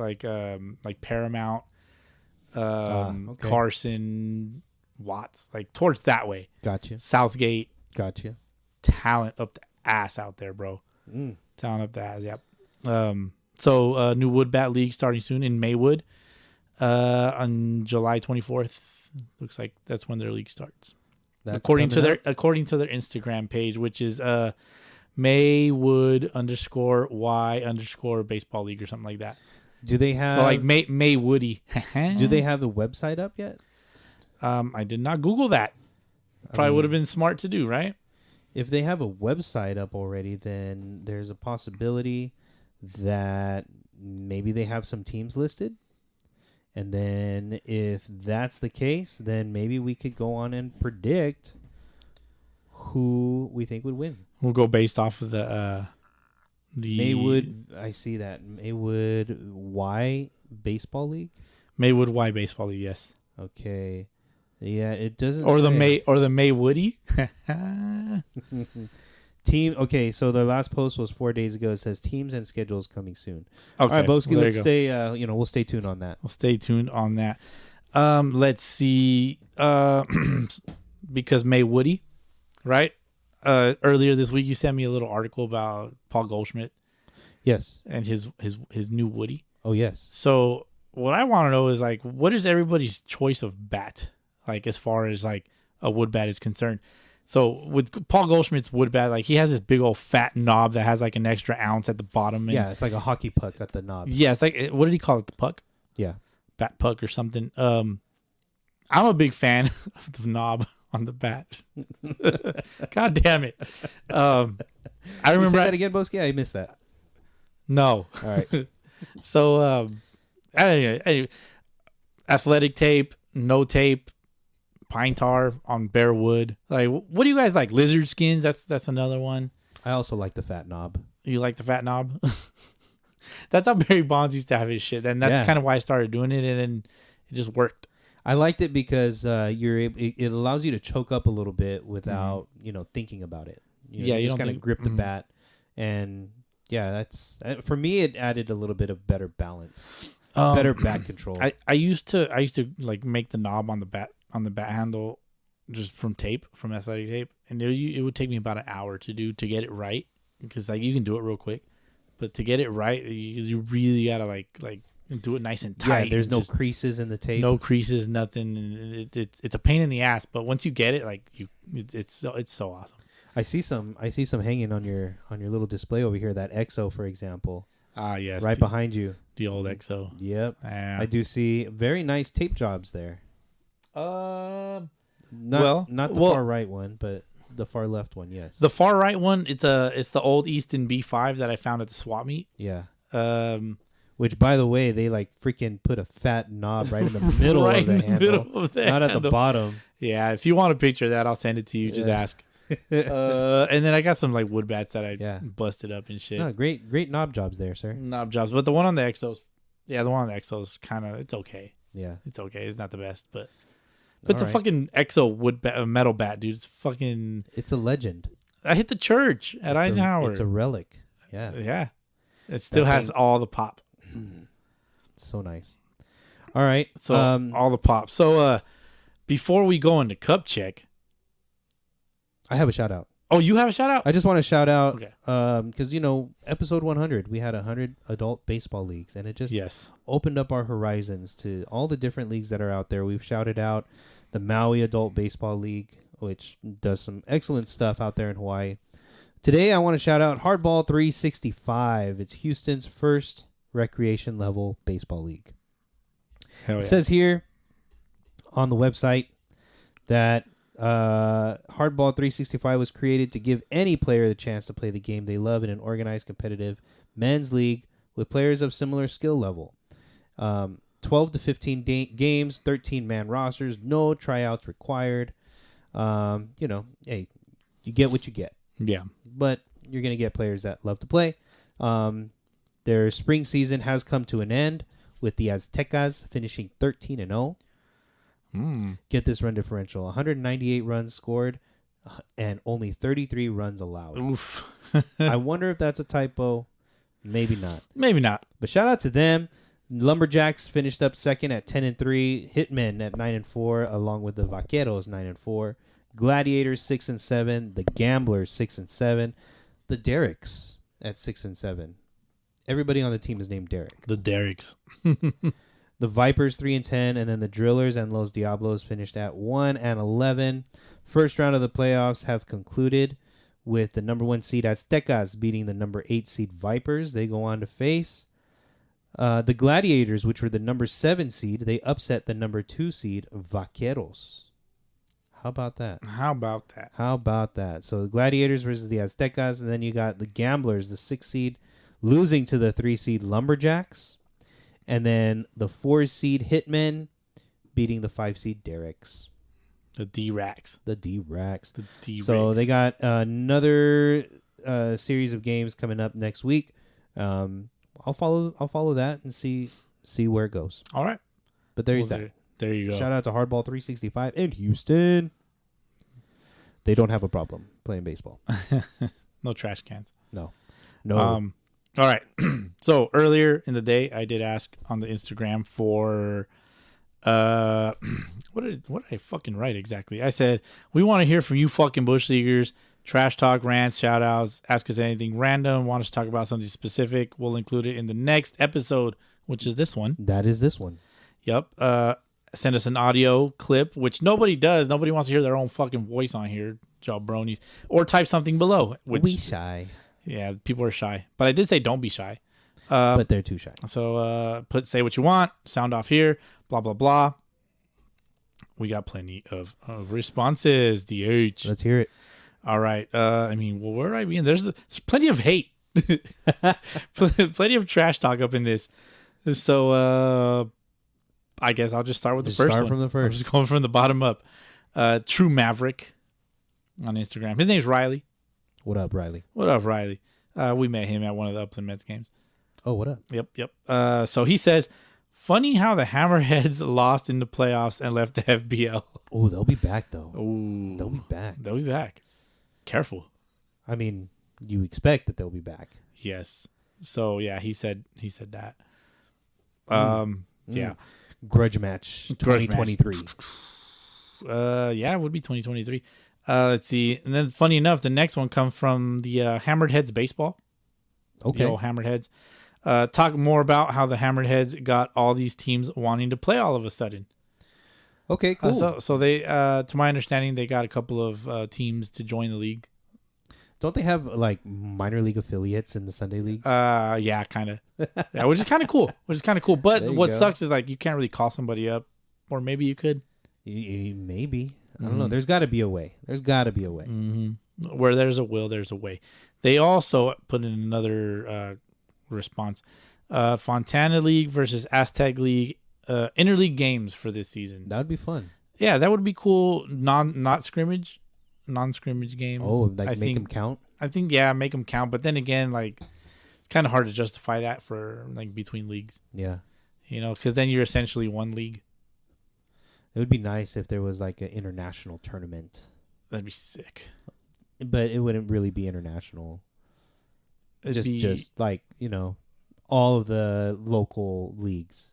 Paramount, Carson, Watts, like towards that way. Gotcha. Southgate. Gotcha. Talent up the ass out there, bro. Talent up the ass, yep. So new Wood Bat League starting soon in Maywood on July 24th. Looks like that's when their league starts. According to their Instagram page, which is Maywood _Y_ baseball league or something like that. Do they have so like Maywoody? Do they have a website up yet? I did not Google that. Probably would have been smart to do, right? If they have a website up already, then there's a possibility that maybe they have some teams listed. And then if that's the case, then maybe we could go on and predict who we think would win. We'll go based off of the Maywood. I see that Maywood Y Baseball League. Maywood Y Baseball League, yes. Okay. Yeah, it doesn't. Or say. the Maywoody. Team. Okay, so the last post was 4 days ago. It says teams and schedules coming soon. Okay, all right, Boski, well, let's stay. We'll stay tuned on that. We'll stay tuned on that. Let's see. Because Maywoody, right? Earlier this week, you sent me a little article about Paul Goldschmidt. Yes. And his new Woody. Oh yes. So what I want to know is like, what is everybody's choice of bat? Like as far as like a wood bat is concerned. So with Paul Goldschmidt's wood bat, like he has this big old fat knob that has like an extra ounce at the bottom. And, yeah, it's like a hockey puck at the knob. Yeah, it's like, what did he call it? The puck? Yeah. Bat puck or something. I'm a big fan of the knob on the bat. God damn it. I remember. Say that again, Boski? I missed that. No. All right. So, anyway, athletic tape, no tape, pine tar on bare wood. Like, what do you guys like? Lizard skins? That's another one. I also like the fat knob. You like the fat knob? That's how Barry Bonds used to have his shit. And that's kind of why I started doing it. And then it just worked. I liked it because it allows you to choke up a little bit without, thinking about it. You just kind of grip the bat. And that's for me, it added a little bit of better balance, better bat control. I used to like make the knob on the bat handle just from athletic tape. And it would take me about an hour to get it right. Because like you can do it real quick. But to get it right, you really gotta like do it nice and tight. Yeah, there's no creases in the tape. No creases, nothing. It's a pain in the ass, but once you get it, like it's so awesome. I see some hanging on your little display over here. That EXO, for example. Ah, yes, right behind you. The old EXO. Yep, I do see very nice tape jobs there. Not the far right one, but the far left one, yes. The far right one, it's the old Easton B5 that I found at the swap meet. Yeah. Which, by the way, they like freaking put a fat knob right in the middle of the handle, not at the bottom. Yeah, if you want a picture of that, I'll send it to you. Just ask. And then I got some like wood bats that I busted up and shit. No, great knob jobs there, sir. Knob jobs, but the one on the EXOs, kind of it's okay. Yeah, it's okay. It's not the best, but it's a fucking EXO metal bat, dude. It's a legend. I hit the church at Eisenhower. It's a relic. Yeah. Yeah. It still has all the pop. So nice. All right. So all the pop. So before we go into cup check, I have a shout out. Oh, you have a shout out? I just want to shout out because episode 100, we had 100 adult baseball leagues, and it just opened up our horizons to all the different leagues that are out there. We've shouted out the Maui Adult Baseball League, which does some excellent stuff out there in Hawaii. Today, I want to shout out Hardball 365. It's Houston's first recreation level baseball league. It says here on the website that Hardball 365 was created to give any player the chance to play the game they love in an organized, competitive men's league with players of similar skill level. 12 to 15 games, 13-man rosters, no tryouts required. Hey, you get what you get. Yeah. But you're going to get players that love to play. Their spring season has come to an end with the Aztecas finishing 13-0. Get this run differential: 198 runs scored and only 33 runs allowed. Oof. I wonder if that's a typo. Maybe not. Maybe not. But shout out to them. Lumberjacks finished up second at 10-3. Hitmen at 9-4, along with the Vaqueros 9-4. Gladiators 6-7. The Gamblers 6-7. The Derricks at 6-7. Everybody on the team is named Derek. The Derricks. The Vipers 3-10, and then the Drillers and Los Diablos finished at 1-11. First round of the playoffs have concluded with the number 1 seed Aztecas beating the number 8 seed Vipers. They go on to face the Gladiators, which were the number 7 seed. They upset the number 2 seed Vaqueros. How about that? How about that? How about that? So the Gladiators versus the Aztecas, and then you got the Gamblers, the 6 seed, losing to the 3 seed Lumberjacks. And then the 4 seed Hitmen beating the 5 seed Derricks. The D-Racks. The D-Racks. The D-Racks. So they got another series of games coming up next week. I'll follow that and see where it goes. All right. But there's that. There you go. Shout out to Hardball 365 in Houston. They don't have a problem playing baseball. No trash cans. No. All right. So earlier in the day, I did ask on the Instagram for what did I fucking write exactly? I said, we want to hear from you fucking bush leaguers. Trash talk, rants, shout outs, ask us anything random, want us to talk about something specific. We'll include it in the next episode, which is this one. That is this one. Yep. Send us an audio clip, which nobody does. Nobody wants to hear their own fucking voice on here, jabronis. Or type something below. We shy. Yeah, people are shy. But I did say don't be shy. But they're too shy. So say what you want, sound off here, blah, blah, blah. We got plenty of responses, DH. Let's hear it. All right. Where do I begin? There's plenty of hate. Plenty of trash talk up in this. So I guess I'll just start with the first one. Start from the first. I'm just going from the bottom up. True Maverick on Instagram. His name's Riley. What up, Riley? What up, Riley? We met him at one of the Upland Mets games. Oh, what up? Yep. So he says, funny how the Hammerheads lost in the playoffs and left the FBL. Oh, they'll be back though. Oh, They'll be back. They'll be back. Careful. I mean, you expect that they'll be back. Yes. So yeah, he said that. Yeah. Grudge match 2023. Yeah, it would be 2023. Let's see. And then funny enough, the next one comes from the Hammered Heads baseball. Okay. The old Hammered Heads. Talk more about how the Hammered Heads got all these teams wanting to play all of a sudden. Okay, cool. So they, to my understanding, they got a couple of teams to join the league. Don't they have like minor league affiliates in the Sunday leagues? Yeah, kind of. Yeah, which is kind of cool. But what sucks is like you can't really call somebody up, or maybe you could. Maybe. I don't know. There's got to be a way. Mm-hmm. Where there's a will, there's a way. They also put in another response. Fontana League versus Aztec League interleague games for this season. That would be fun. Yeah, that would be cool. Non-scrimmage games. Oh, like make them count? I think, yeah, make them count. But then again, like, it's kind of hard to justify that for, like, between leagues. Yeah. You know, because then you're essentially one league. It would be nice if there was, like, an international tournament. That'd be sick. But it wouldn't really be international. Just like, you know, all of the local leagues.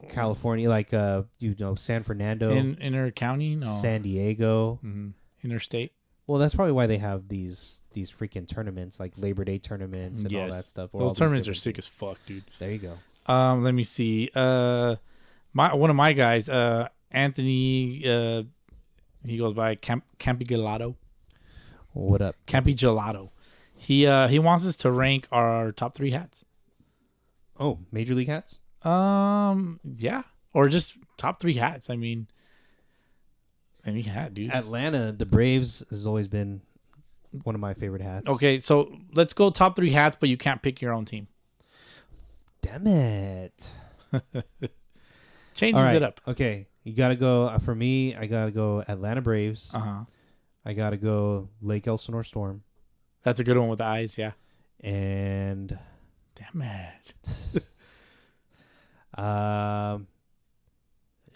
California, like, San Fernando. Inter-county? No. San Diego. Mm-hmm. Interstate. Well, that's probably why they have these freaking tournaments, like Labor Day tournaments and all that stuff. Those tournaments are sick as fuck, dude. There you go. Let me see. One of my guys, Anthony, he goes by Campy Gelato. What up? Campy Gelato. He wants us to rank our top 3 hats. Oh, Major League hats? Yeah. Or just top 3 hats. I mean, any hat, dude. Atlanta, the Braves has always been one of my favorite hats. Okay, so let's go top 3 hats, but you can't pick your own team. Damn it. Changes it up. Okay, you got to go, for me, I got to go Atlanta Braves. Uh-huh. I got to go Lake Elsinore Storm. That's a good one with the eyes, yeah. And... Damn it.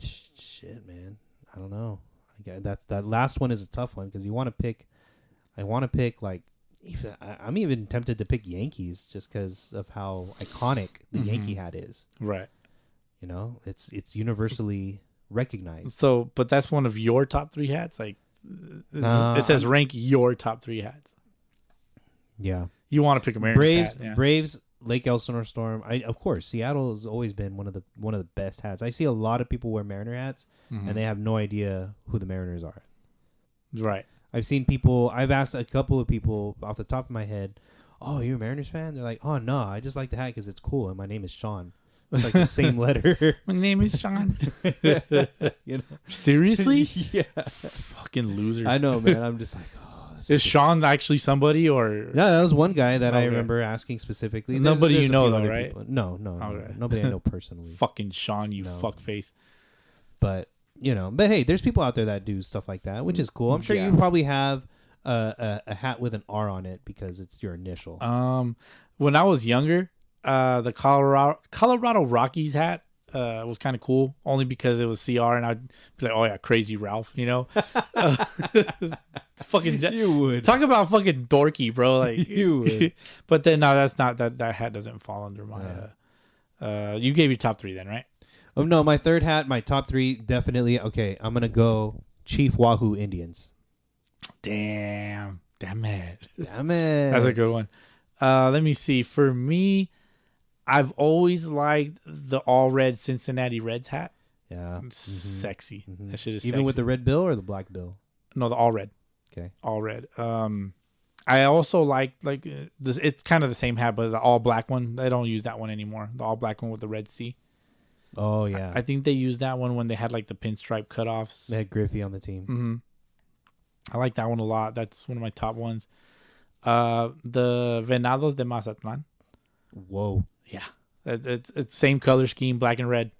Shit, man. I don't know. That last one is a tough one because I want to pick like, I'm even tempted to pick Yankees just because of how iconic the Yankee hat is. Right. You know, it's universally recognized. So, but that's one of your top 3 hats. Like, it says rank your top 3 hats. Yeah. You want to pick a Mariners hat. Yeah. Braves, Lake Elsinore Storm. Of course, Seattle has always been one of the best hats. I see a lot of people wear Mariner hats, and they have no idea who the Mariners are. Right. I've asked a couple of people off the top of my head, "Oh, you're a Mariners fan?" They're like, "Oh no, I just like the hat because it's cool, and my name is Sean." It's like the same letter. My name is Sean. You know? Seriously? Yeah. Fucking loser. I know, man. I'm just like, is Sean actually somebody or? No, that was one guy that I remember asking specifically. Nobody you know though, right? People. No. Okay. Nobody I know personally. Fucking Sean, you fuckface. But hey, there's people out there that do stuff like that, which is cool. I'm sure you probably have a hat with an R on it because it's your initial. When I was younger, the Colorado Rockies hat was kind of cool, only because it was CR, and I'd be like, "Oh yeah, Crazy Ralph," you know. It's fucking. You would talk about fucking dorky, bro. Like you would. But then no, that's not that hat doesn't fall under my. You gave your top 3 then, right? Oh no, my third hat, my top 3 definitely. Okay, I'm gonna go Chief Wahoo Indians. Damn it. That's a good one. Let me see. For me, I've always liked the all red Cincinnati Reds hat. Yeah, sexy. That shit is even sexy. with the red bill or the black bill. No, the all red. Okay, all red. I also like this. It's kind of the same hat, but the all black one. They don't use that one anymore. The all black one with the red C. Oh yeah, I think they used that one when they had like the pinstripe cutoffs. They had Griffey on the team. Mm-hmm. I like that one a lot. That's one of my top ones. The Venados de Mazatlan. Whoa. Yeah, it's same color scheme, black and red.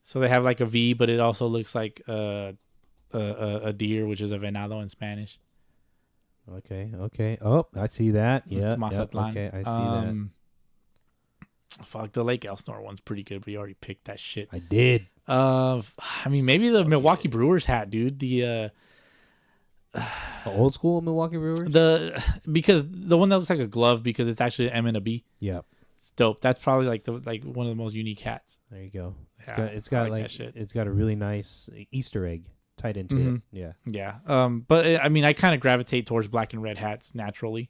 So they have like a V, but it also looks like a deer, which is a venado in Spanish. Okay. Oh, I see that. Yeah. Mazatlan. Okay, I see that. Fuck, the Lake Elsinore one's pretty good, but you already picked that shit. I did. I mean, maybe the Milwaukee Brewers hat, dude. The old school Milwaukee Brewers? Because the one that looks like a glove because it's actually an M and a B. Yeah. It's dope. That's probably like one of the most unique hats. There you go. It's I got like that shit. it's got a really nice Easter egg tied into it. Yeah. Yeah. But I mean, I kind of gravitate towards black and red hats naturally.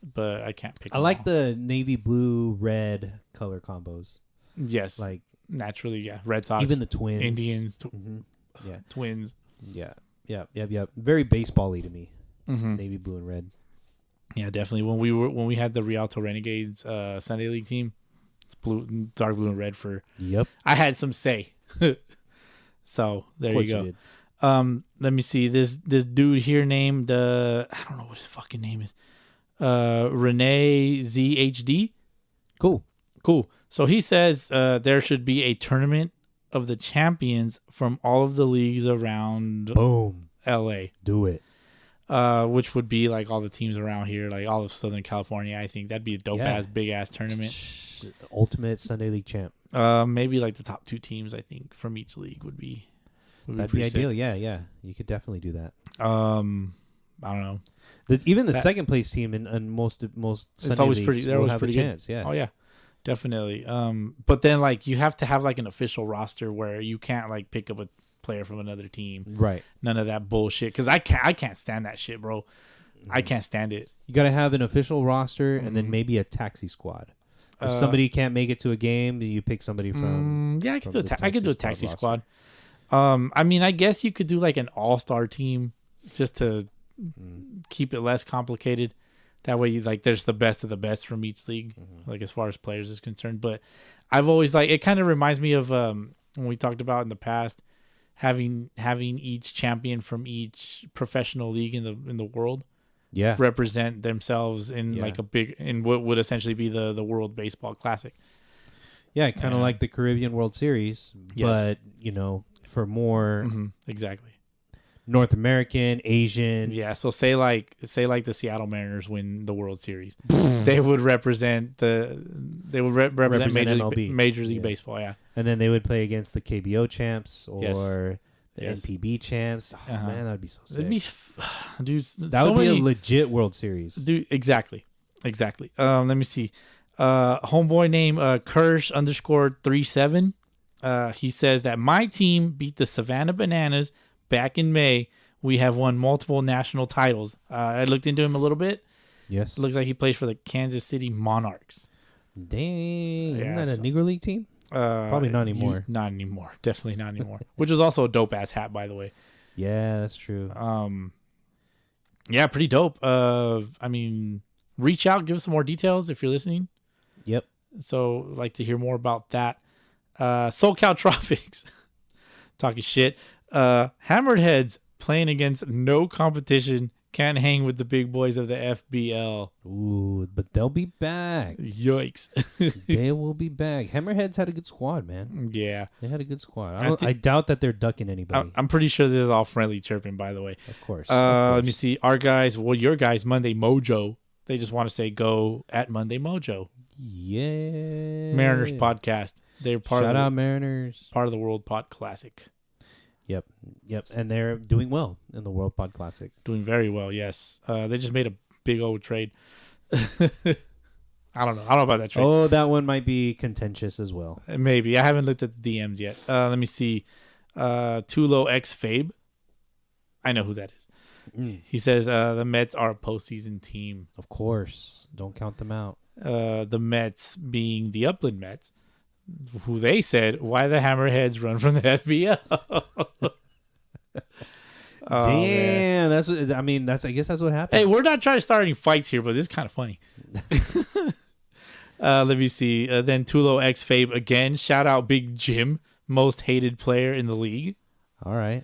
But I can't pick. I like the navy blue red color combos. Yes. Like naturally, yeah. Red Sox. Even the Twins. Indians. Yeah. Twins. Yeah. Very baseball-y to me. Navy blue and red. Yeah, definitely. When we had the Rialto Renegades Sunday League team, it's dark blue and red for. Yep. I had some say. So there you go. Did. Let me see this dude here named I don't know what his fucking name is. Renee ZHD. Cool. So he says there should be a tournament of the champions from all of the leagues around Boom. LA. Do it. Which would be like all the teams around here, like all of Southern California. I think that'd be a dope ass, big ass tournament. Ultimate Sunday League champ. Maybe like the top 2 teams, I think, from each league would be. That'd be ideal. Sick. Yeah. You could definitely do that. I don't know. Even the second place team in most Sunday it's always leagues pretty. They're always pretty good. Chance, yeah. Oh yeah, definitely. But then like you have to have like an official roster where you can't like pick up a player from another team. Right. None of that bullshit. Because I can't stand that shit, bro. I can't stand it. You got to have an official roster and then maybe a taxi squad. If somebody can't make it to a game, you pick somebody from. Yeah, I could do a taxi squad. I mean, I guess you could do like an all-star team just to keep it less complicated. That way, there's the best of the best from each league, like as far as players is concerned. But I've always it kind of reminds me of when we talked about in the past having each champion from each professional league in the world, represent themselves in like in what would essentially be the World Baseball Classic. Yeah, kind of like the Caribbean World Series, but for more exactly. North American, Asian. Yeah, so say like the Seattle Mariners win the World Series. They would represent represent Major League Baseball, yeah. And then they would play against the KBO champs or the NPB champs. Oh, man, that would be so sick. Dude, that would be a legit World Series. Dude, exactly. Let me see. Homeboy named Kirsch _37. He says that my team beat the Savannah Bananas back in May. We have won multiple national titles. I looked into him a little bit. Yes. It looks like he plays for the Kansas City Monarchs. Dang. Isn't that a Negro League team? Probably not anymore. Not anymore. Definitely not anymore. Which was also a dope-ass hat, by the way. Yeah, that's true. Yeah, pretty dope. I mean, reach out. Give us some more details if you're listening. Yep. So, I'd like to hear more about that. SoCal Tropics. Talking shit. Hammered Heads playing against no competition. Can't hang with the big boys of the FBL. Ooh, but they'll be back. Yikes. They will be back. Hammerheads had a good squad, man. Yeah. They had a good squad. I doubt that they're ducking anybody. I'm pretty sure this is all friendly chirping, by the way. Of course. Let me see. Our guys, your guys, Monday Mojo. They just want to say go at Monday Mojo. Yeah. Mariners podcast. They're Shout out Mariners. Part of the World Pod Classic. Yep. And they're doing well in the World Pod Classic. Doing very well, yes. They just made a big old trade. I don't know about that trade. Oh, that one might be contentious as well. Maybe. I haven't looked at the DMs yet. Let me see. Tulo X Fabe. I know who that is. He says the Mets are a postseason team. Of course. Don't count them out. The Mets being the Upland Mets, who they said, why the Hammerheads run from the FBL? Damn, that's what I mean. I guess that's what happens. Hey, we're not trying to start any fights here, but this is kind of funny. Let me see. Then Tulo X Fabe again. Shout out Big Jim, most hated player in the league. All right.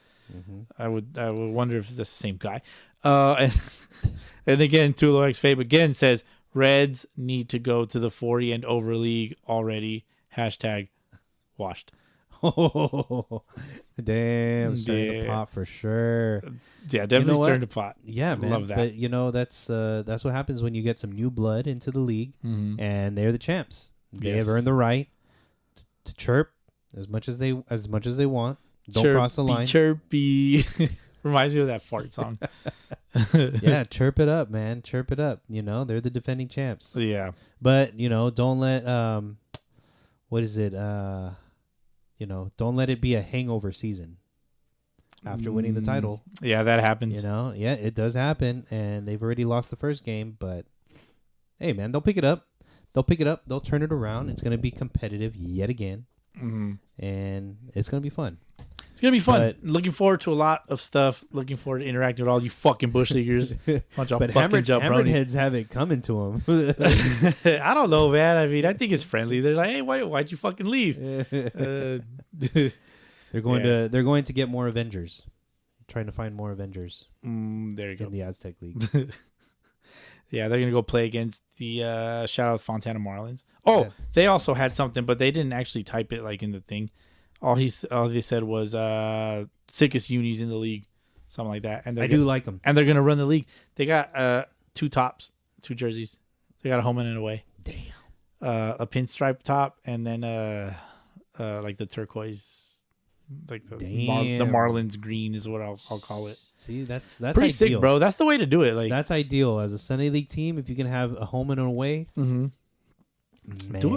I would wonder if it's the same guy. And again, Tulo X Fabe again says Reds need to go to the 40 and over league already. # washed. Oh, damn, stirring the pot for sure. Yeah, definitely stirring the pot. Yeah, man. Love that. But that's what happens when you get some new blood into the league, and they're the champs. They have earned the right to chirp as much as they want. Don't cross the line. Chirpy. Reminds me of that fart song. Yeah, chirp it up, man. Chirp it up. They're the defending champs. Yeah. But, don't let what is it? Don't let it be a hangover season after winning the title. Yeah, that happens. Yeah, it does happen, and they've already lost the first game, but hey, man, they'll pick it up. They'll turn it around. It's going to be competitive yet again. And it's going to be fun. It's going to be fun. But, looking forward to a lot of stuff. Looking forward to interacting with all you fucking Bush Leaguers. Bunch of fucking jabronis. Heads have it coming to them. I don't know, man. I mean, I think it's friendly. They're like, hey, why'd you fucking leave? They're going to get more Avengers. Trying to find more Avengers. There you go. In the Aztec League. Yeah, they're going to go play against the shout out Fontana Marlins. Oh, yeah. They also had something, but they didn't actually type it like in the thing. All they said was sickest unis in the league, something like that. And I do like them. And they're going to run the league. They got 2 tops, 2 jerseys. They got a home and an away. Damn. A pinstripe top, and then like the turquoise, like the Marlins green is what I'll call it. See, that's pretty ideal. sick, bro. That's the way to do it. Like that's ideal as a Sunday League team. If you can have a home and an away, do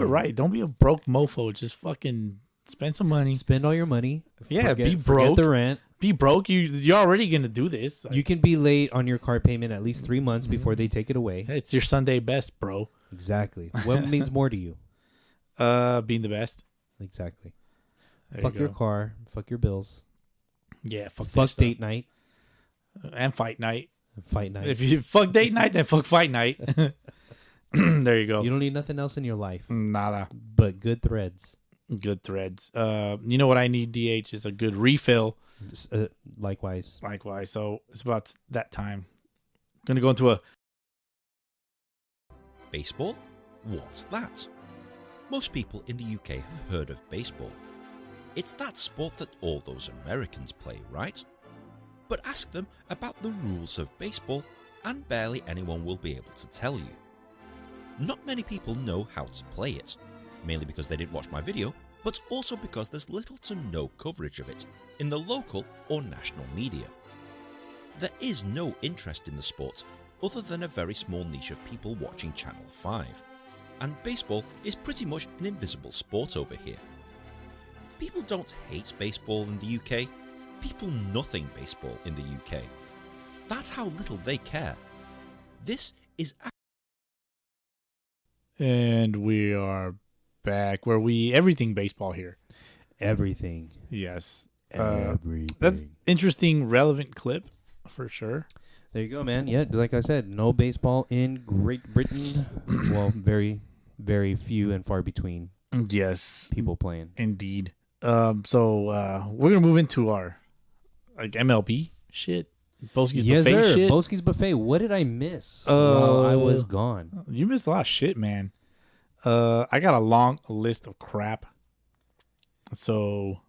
it right. Don't be a broke mofo. Just fucking spend some money. Spend all your money. Yeah, be broke. Forget the rent. Be broke. You're already gonna do this. Like, you can be late on your car payment at least 3 months before they take it away. It's your Sunday best, bro. Exactly. What means more to you? Being the best. Exactly. Fuck your car. Fuck your bills. Yeah. Fuck date night. And fight night. Fight night. If you fuck date night, then fuck fight night. There you go. You don't need nothing else in your life. Nada. But good threads. Good threads. You know what I need, DH, is a good refill. Likewise. So it's about that time. Going to go into a... Baseball? What's that? Most people in the UK have heard of baseball. It's that sport that all those Americans play, right? But ask them about the rules of baseball and barely anyone will be able to tell you. Not many people know how to play it, mainly because they didn't watch my video, but also because there's little to no coverage of it in the local or national media. There is no interest in the sport other than a very small niche of people watching Channel 5, and baseball is pretty much an invisible sport over here. People don't hate baseball in the UK, people nothing baseball in the UK. That's how little they care. This is... And we are back where everything baseball here. Everything. Yes. Everything. That's interesting, relevant clip for sure. There you go, man. Yeah, like I said, no baseball in Great Britain. Well, very, very few and far between. Yes. People playing. Indeed. So we're gonna move into our like MLB shit. Boski's buffet shit. Boski's buffet. What did I miss while I was gone? You missed a lot of shit, man. I got a long list of crap. So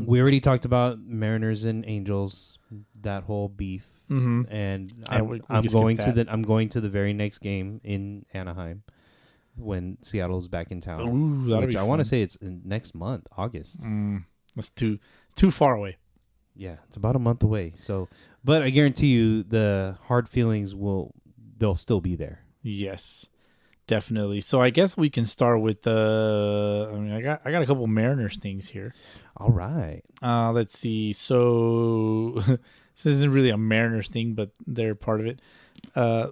we already talked about Mariners and Angels, that whole beef, and I'm going to the very next game in Anaheim when Seattle's back in town. Ooh, which I want to say it's next month, August. That's too far away. Yeah, it's about a month away. So, but I guarantee you, the hard feelings they'll still be there. Yes, definitely. So I guess we can start with I got a couple Mariners things here. All right. Let's see. So this isn't really a Mariners thing, but they're part of it.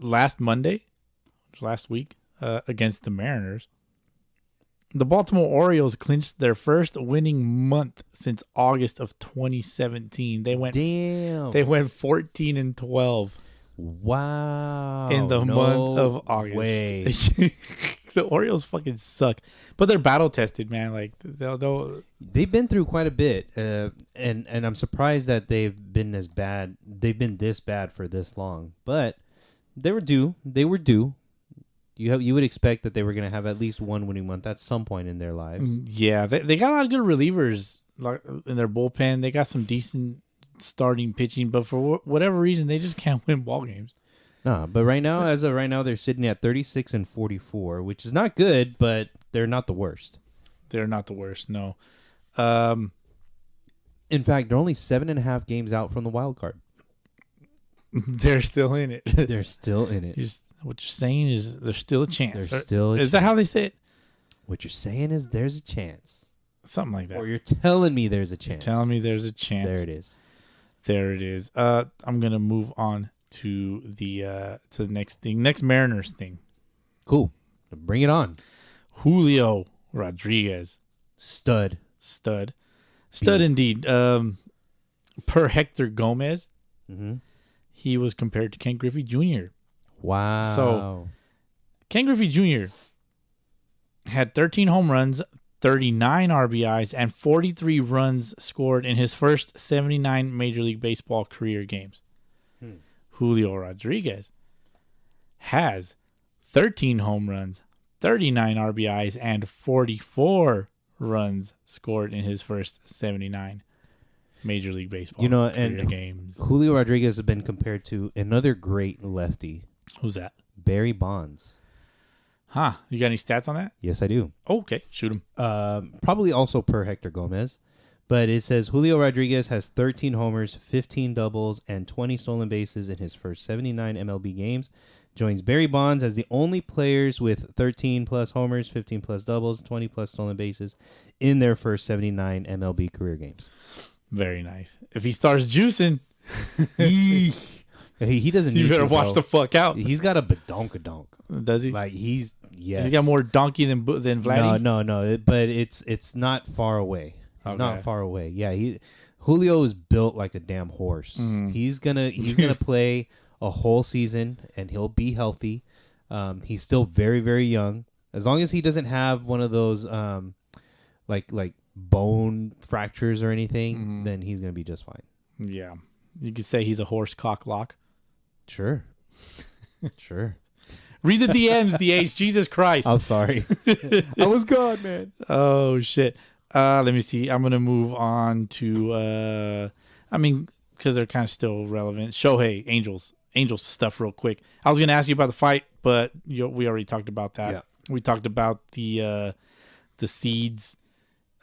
Last week, against the Mariners, the Baltimore Orioles clinched their first winning month since August of 2017. They went 14-12. Wow. In the month of August. Way. The Orioles fucking suck. But they're battle tested, man. Like they've been through quite a bit. And I'm surprised that they've been this bad for this long. But they were due. You would expect that they were going to have at least one winning month at some point in their lives. Yeah, they got a lot of good relievers like in their bullpen. They got some decent starting pitching, but for whatever reason, they just can't win ball games. No, but as of right now, they're sitting at 36-44, which is not good, but they're not the worst. They're not the worst, no. In fact, they're only 7.5 games out from the wild card. They're still in it. They're still in it. What you're saying is there's still a chance. There's still a Is that how they say it? What you're saying is there's a chance. Something like that. Or you're telling me there's a chance. Telling me there's a chance. There it is. There it is. I'm gonna move on to the next thing. Next Mariners thing. Cool. Bring it on. Julio Rodriguez. Stud Beast. Indeed. Per Hector Gomez, he was compared to Ken Griffey Jr. Wow. So Ken Griffey Jr. had 13 home runs, 39 RBIs, and 43 runs scored in his first 79 Major League Baseball career games. Julio Rodriguez has 13 home runs, 39 RBIs, and 44 runs scored in his first 79 Major League Baseball career games. Julio Rodriguez has been compared to another great lefty. Who's that? Barry Bonds. Huh. You got any stats on that? Yes, I do. Oh, okay. Shoot him. Probably also per Hector Gomez. But it says Julio Rodriguez has 13 homers, 15 doubles, and 20 stolen bases in his first 79 MLB games. Joins Barry Bonds as the only players with 13-plus homers, 15-plus doubles, 20-plus stolen bases in their first 79 MLB career games. Very nice. If he starts juicing, he doesn't need you better to, watch the fuck out. He's got a badonkadonk. Does he? Like, yes. He got more donkey than Vladdy? No. But it's not far away. It's not far away. Yeah, Julio is built like a damn horse. He's gonna play a whole season and he'll be healthy. He's still very, very young. As long as he doesn't have one of those like bone fractures or anything, then he's gonna be just fine. Yeah, you could say he's a horse cock lock. Sure. Read the DMs, DH. Jesus Christ. I'm sorry. I was gone, man. Oh shit. Let me see. I'm gonna move on to because they're kind of still relevant. Shohei, Angels stuff real quick. I was gonna ask you about the fight, but we already talked about that. Yeah. We talked about the seeds.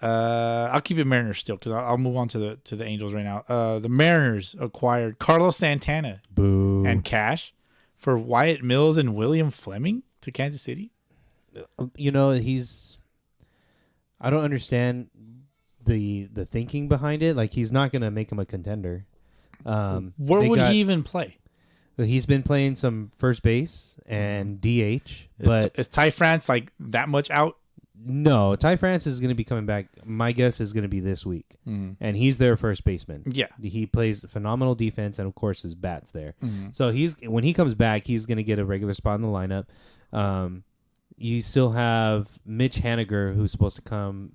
I'll keep it Mariners still because I'll move on to the Angels right now. The Mariners acquired Carlos Santana and cash for Wyatt Mills and William Fleming to Kansas City. I don't understand the thinking behind it. Like, he's not gonna make him a contender. Where would he even play? He's been playing some first base and DH. Is Ty France like that much out? No, Ty France is going to be coming back. My guess is going to be this week. And he's their first baseman. Yeah. He plays phenomenal defense, and, of course, his bat's there. So when he comes back, he's going to get a regular spot in the lineup. You still have Mitch Haniger, who's supposed to come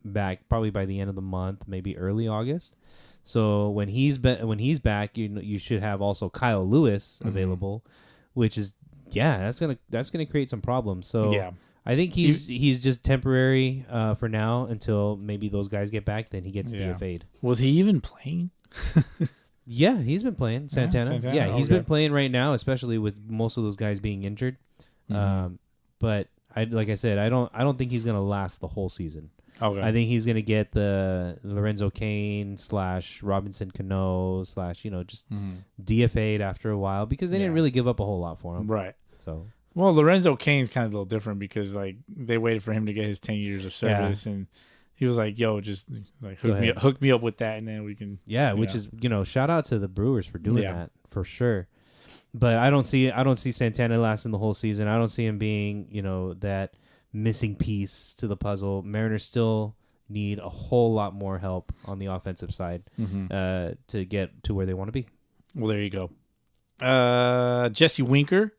back probably by the end of the month, maybe early August. So when he's back, you should have also Kyle Lewis available, which is that's gonna create some problems. So yeah. I think he's just temporary for now until maybe those guys get back. Then he gets DFA'd. Was he even playing? Yeah, he's been playing Santana. Yeah, he's been playing right now, especially with most of those guys being injured. But like I said, I don't think he's gonna last the whole season. Okay. I think he's gonna get the Lorenzo Cain / Robinson Cano / just DFA'd after a while because they didn't really give up a whole lot for him. Right. So. Well, Lorenzo Cain's kind of a little different because like they waited for him to get his 10 years of service and he was like, "Yo, just like hook me up with that, and then we can." Yeah, which is shout out to the Brewers for doing that for sure. But I don't see Santana lasting the whole season. I don't see him being that missing piece to the puzzle. Mariners still need a whole lot more help on the offensive side to get to where they want to be. Well, there you go. Jesse Winker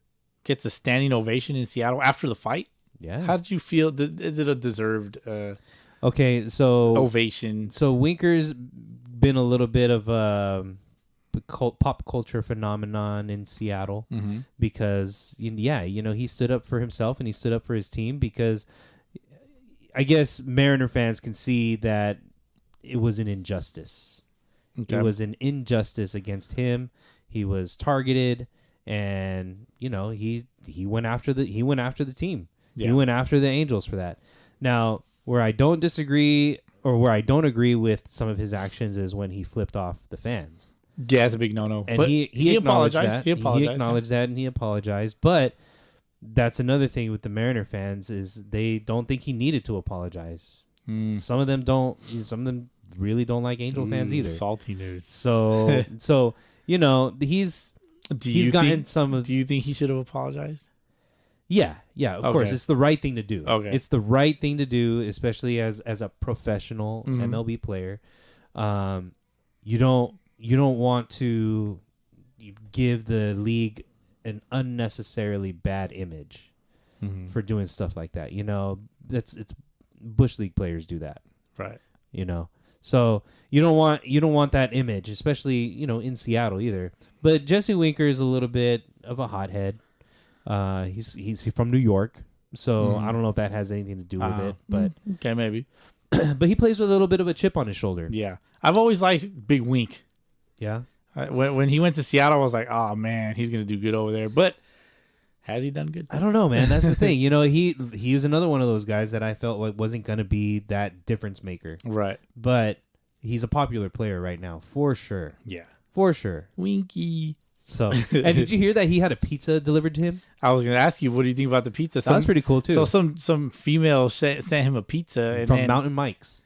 gets a standing ovation in Seattle after the fight. Yeah. How did you feel? Is it a deserved ovation? So Winker's been a little bit of a pop culture phenomenon in Seattle because he stood up for himself and he stood up for his team because I guess Mariner fans can see that it was an injustice. Okay. It was an injustice against him. He was targeted, and he went after the team. Yeah. He went after the Angels for that. Now, where I don't disagree or where I don't agree with some of his actions is when he flipped off the fans. Yeah, it's a big no-no. And but he apologized. that. He apologized. He acknowledged that, and he apologized. But that's another thing with the Mariner fans is they don't think he needed to apologize. Some of them don't. Some of them really don't like Angel fans either. Salty news. So he's gotten some of. Do you think he should have apologized? Yeah, of course, it's the right thing to do. Okay, it's the right thing to do, especially as a professional MLB player. You don't want to give the league an unnecessarily bad image for doing stuff like that. It's Bush League players do that, right? So you don't want that image, especially in Seattle either. But Jesse Winker is a little bit of a hothead. He's from New York, so I don't know if that has anything to do with it. But okay, maybe. But he plays with a little bit of a chip on his shoulder. Yeah, I've always liked Big Wink. Yeah. When he went to Seattle, I was like, oh man, he's gonna do good over there. But has he done good? I don't know, man. That's the thing. He is another one of those guys that I felt like wasn't gonna be that difference maker. Right. But he's a popular player right now, for sure. Yeah. For sure. Winky. So, and did you hear that he had a pizza delivered to him? I was going to ask you, what do you think about the pizza? That was pretty cool too. So some female sent him a pizza from Mountain Mike's.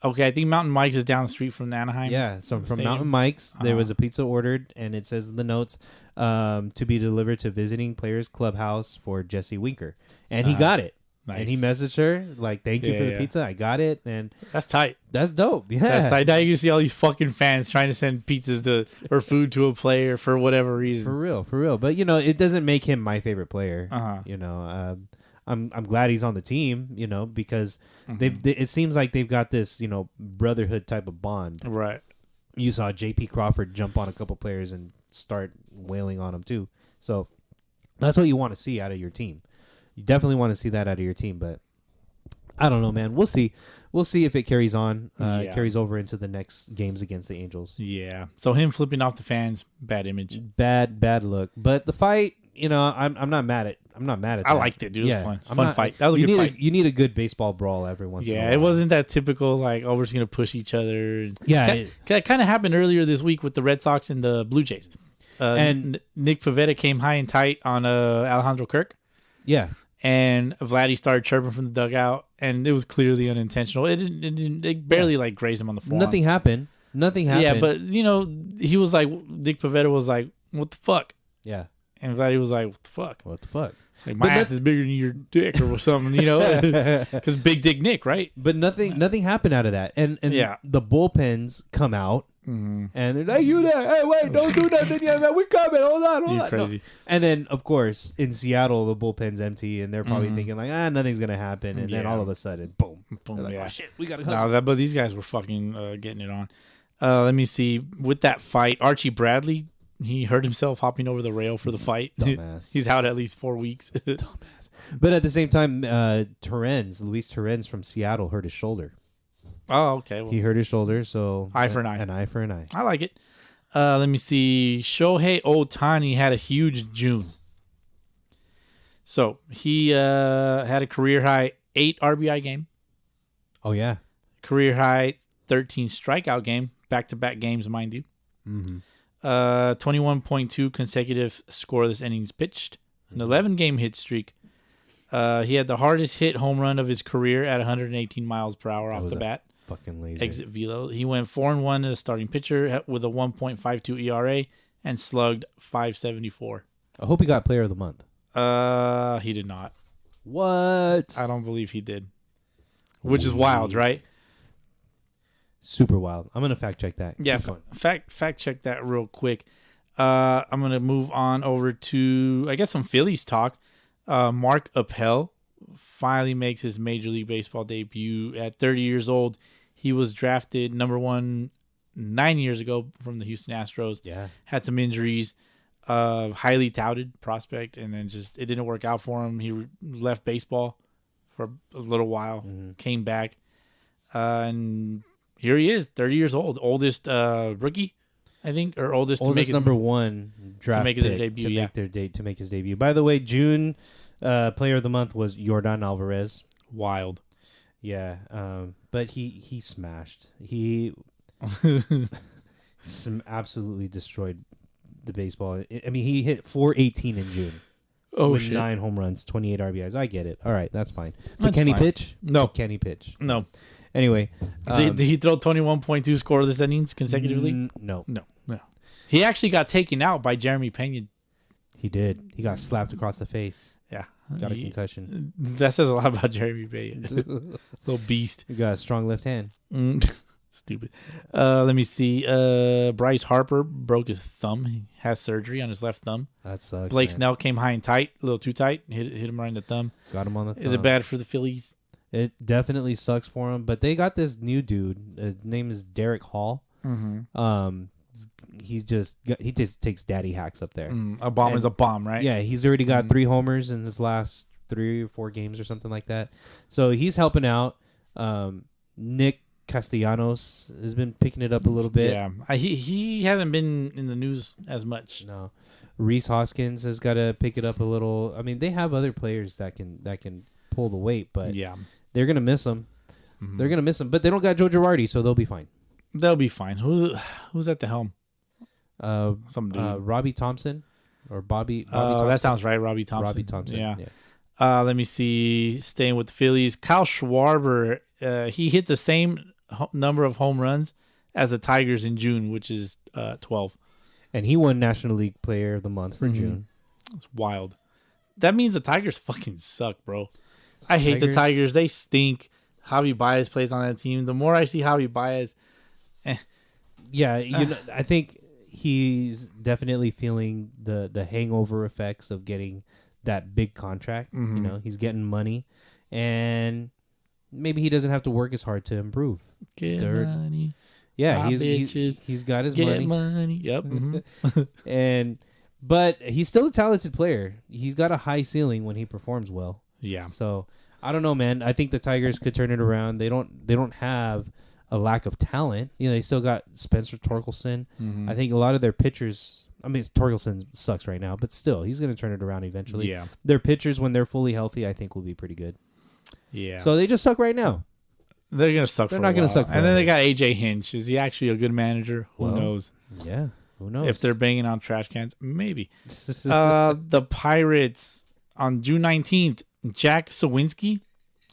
Okay, I think Mountain Mike's is down the street from Anaheim. Yeah, so from Mountain Mike's, there was a pizza ordered, and it says in the notes to be delivered to visiting players clubhouse for Jesse Winker, and he got it. Nice. And he messaged her like, "Thank you for the pizza. I got it." And that's tight. That's dope. Yeah, that's tight. Now you see all these fucking fans trying to send pizzas or food to a player for whatever reason. For real. But it doesn't make him my favorite player. I'm glad he's on the team. Because it seems like they've got this brotherhood type of bond. Right. You saw J.P. Crawford jump on a couple players and start wailing on them too. So that's what you want to see out of your team. You definitely want to see that out of your team, but I don't know, man. We'll see. We'll see if it carries on, carries over into the next games against the Angels. Yeah. So him flipping off the fans, bad image, bad look. But the fight, I'm not mad at. I'm not mad at. I liked it, dude. It was fun. Fun fight. That was a good fight. You need a good baseball brawl every once in a while. Yeah, it wasn't that typical like, we're just gonna push each other. Yeah, it kind of happened earlier this week with the Red Sox and the Blue Jays. And Nick Pivetta came high and tight on Alejandro Kirk. Yeah. And Vladdy started chirping from the dugout, and it was clearly unintentional. It barely grazed him on the forearm. Nothing happened. Yeah, but he was like, Nick Pivetta was like, "What the fuck?" Yeah. And Vladdy was like, "What the fuck? What the fuck? Like, my ass is bigger than your dick or something, because Big Dick Nick, right?" But nothing happened out of that. And the bullpens come out. And they're like, "You there? Hey, wait! Don't do nothing yet, man. We coming. Hold on. Crazy. No. And then, of course, in Seattle, the bullpen's empty, and they're probably thinking like, nothing's gonna happen. And then all of a sudden, boom, like, oh shit, we gotta hustle. But these guys were fucking getting it on. Let me see. With that fight, Archie Bradley, he hurt himself hopping over the rail for the fight. Dumbass. He's out at least 4 weeks. Dumbass. But at the same time, Luis Torrens from Seattle hurt his shoulder. Oh, okay. Well, he hurt his shoulder, so eye for an eye. An eye for an eye. I like it. Let me see. Shohei Ohtani had a huge June. So he had a career high 8 RBI game. Oh yeah, career high 13 strikeout game, back-to-back games, mind you. 21.2 consecutive scoreless innings pitched, an 11-game hit streak. He had the hardest hit home run of his career at 118 miles per hour off the bat. Fucking lazy. Exit velo. He went 4-1 as a starting pitcher with a 1.52 ERA and slugged .574. I hope he got Player of the Month. He did not. What? I don't believe he did. Which is wild, right? Super wild. I'm gonna fact check that. Yeah, fact check that real quick. I'm gonna move on over to some Phillies talk. Mark Appel finally makes his Major League Baseball debut at 30 years old. He was drafted number 1 9 years ago from the Houston Astros. Yeah, had some injuries. Highly touted prospect, and then just it didn't work out for him. He left baseball for a little while, came back, and here he is, 30 years old, oldest rookie, I think, or oldest to make his number one draft to make his debut. To make his debut. By the way, June player of the month was Yordan Alvarez. Wild. Yeah, but he smashed. He absolutely destroyed the baseball. I mean, he hit 418 in June. Oh, with shit. 9 home runs, 28 RBIs. I get it. All right, that's fine. But That's can he fine. pitch? No. Can he pitch? No. Anyway. Did he throw 21.2 scoreless innings consecutively? No. No. He actually got taken out by Jeremy Pena. He did. He got slapped across the face. Yeah. Got a concussion. That says a lot about Jeremy Pena. Little beast. He got a strong left hand. Stupid. Let me see. Bryce Harper broke his thumb. He has surgery on his left thumb. That sucks. Blake man. Snell came high and tight, a little too tight. Hit him right in the thumb. Got him on the thumb. Is it bad for the Phillies? It definitely sucks for him. But they got this new dude. His name is Derek Hall. Mm-hmm. He just takes daddy hacks up there. A bomb is a bomb, right? Yeah, he's already got 3 homers in his last 3 or 4 games or something like that. So he's helping out. Nick Castellanos has been picking it up a little bit. Yeah, he hasn't been in the news as much. No, Reese Hoskins has got to pick it up a little. I mean, they have other players that can pull the weight, but Yeah, they're gonna miss him. Mhm. They're gonna miss him, but they don't got Joe Girardi, so they'll be fine. they'll be fine. Who's at the helm? Some dude. Robbie Thompson or Bobby. Thompson. That sounds right. Robbie Thompson. Robbie Thompson. Yeah. Yeah. Let me see. Staying with the Phillies, Kyle Schwarber. He hit the same number of home runs as the Tigers in June, which is 12. And he won National League Player of the Month for June. It's wild. That means the Tigers fucking suck, bro. I hate the Tigers? Tigers. They stink. Javi Baez plays on that team. The more I see Javi Baez, Yeah, I think he's definitely feeling the hangover effects of getting that big contract. Mhm. You know, he's getting money, and maybe he doesn't have to work as hard to improve. get Third. money. Yeah, My he's bitches got his Get money, money. Yep. Mhm. but he's still a talented player. He's got a high ceiling when he performs well. Yeah. So I don't know, man. I think the Tigers could turn it around. They don't have a lack of talent. You know, they still got Spencer Torkelson. Mhm. I think a lot of their pitchers. I mean, Torkelson sucks right now, but still, he's going to turn it around eventually. Yeah. Their pitchers, when they're fully healthy, I think will be pretty good. Yeah. So they just suck right now. They're gonna suck. They're for not a gonna while. suck And then they forever. got AJ Hinch. Is he actually a good manager? Who Well, knows? Yeah, who knows? If they're banging on trash cans, maybe. The Pirates on June 19th, Jack Sawinski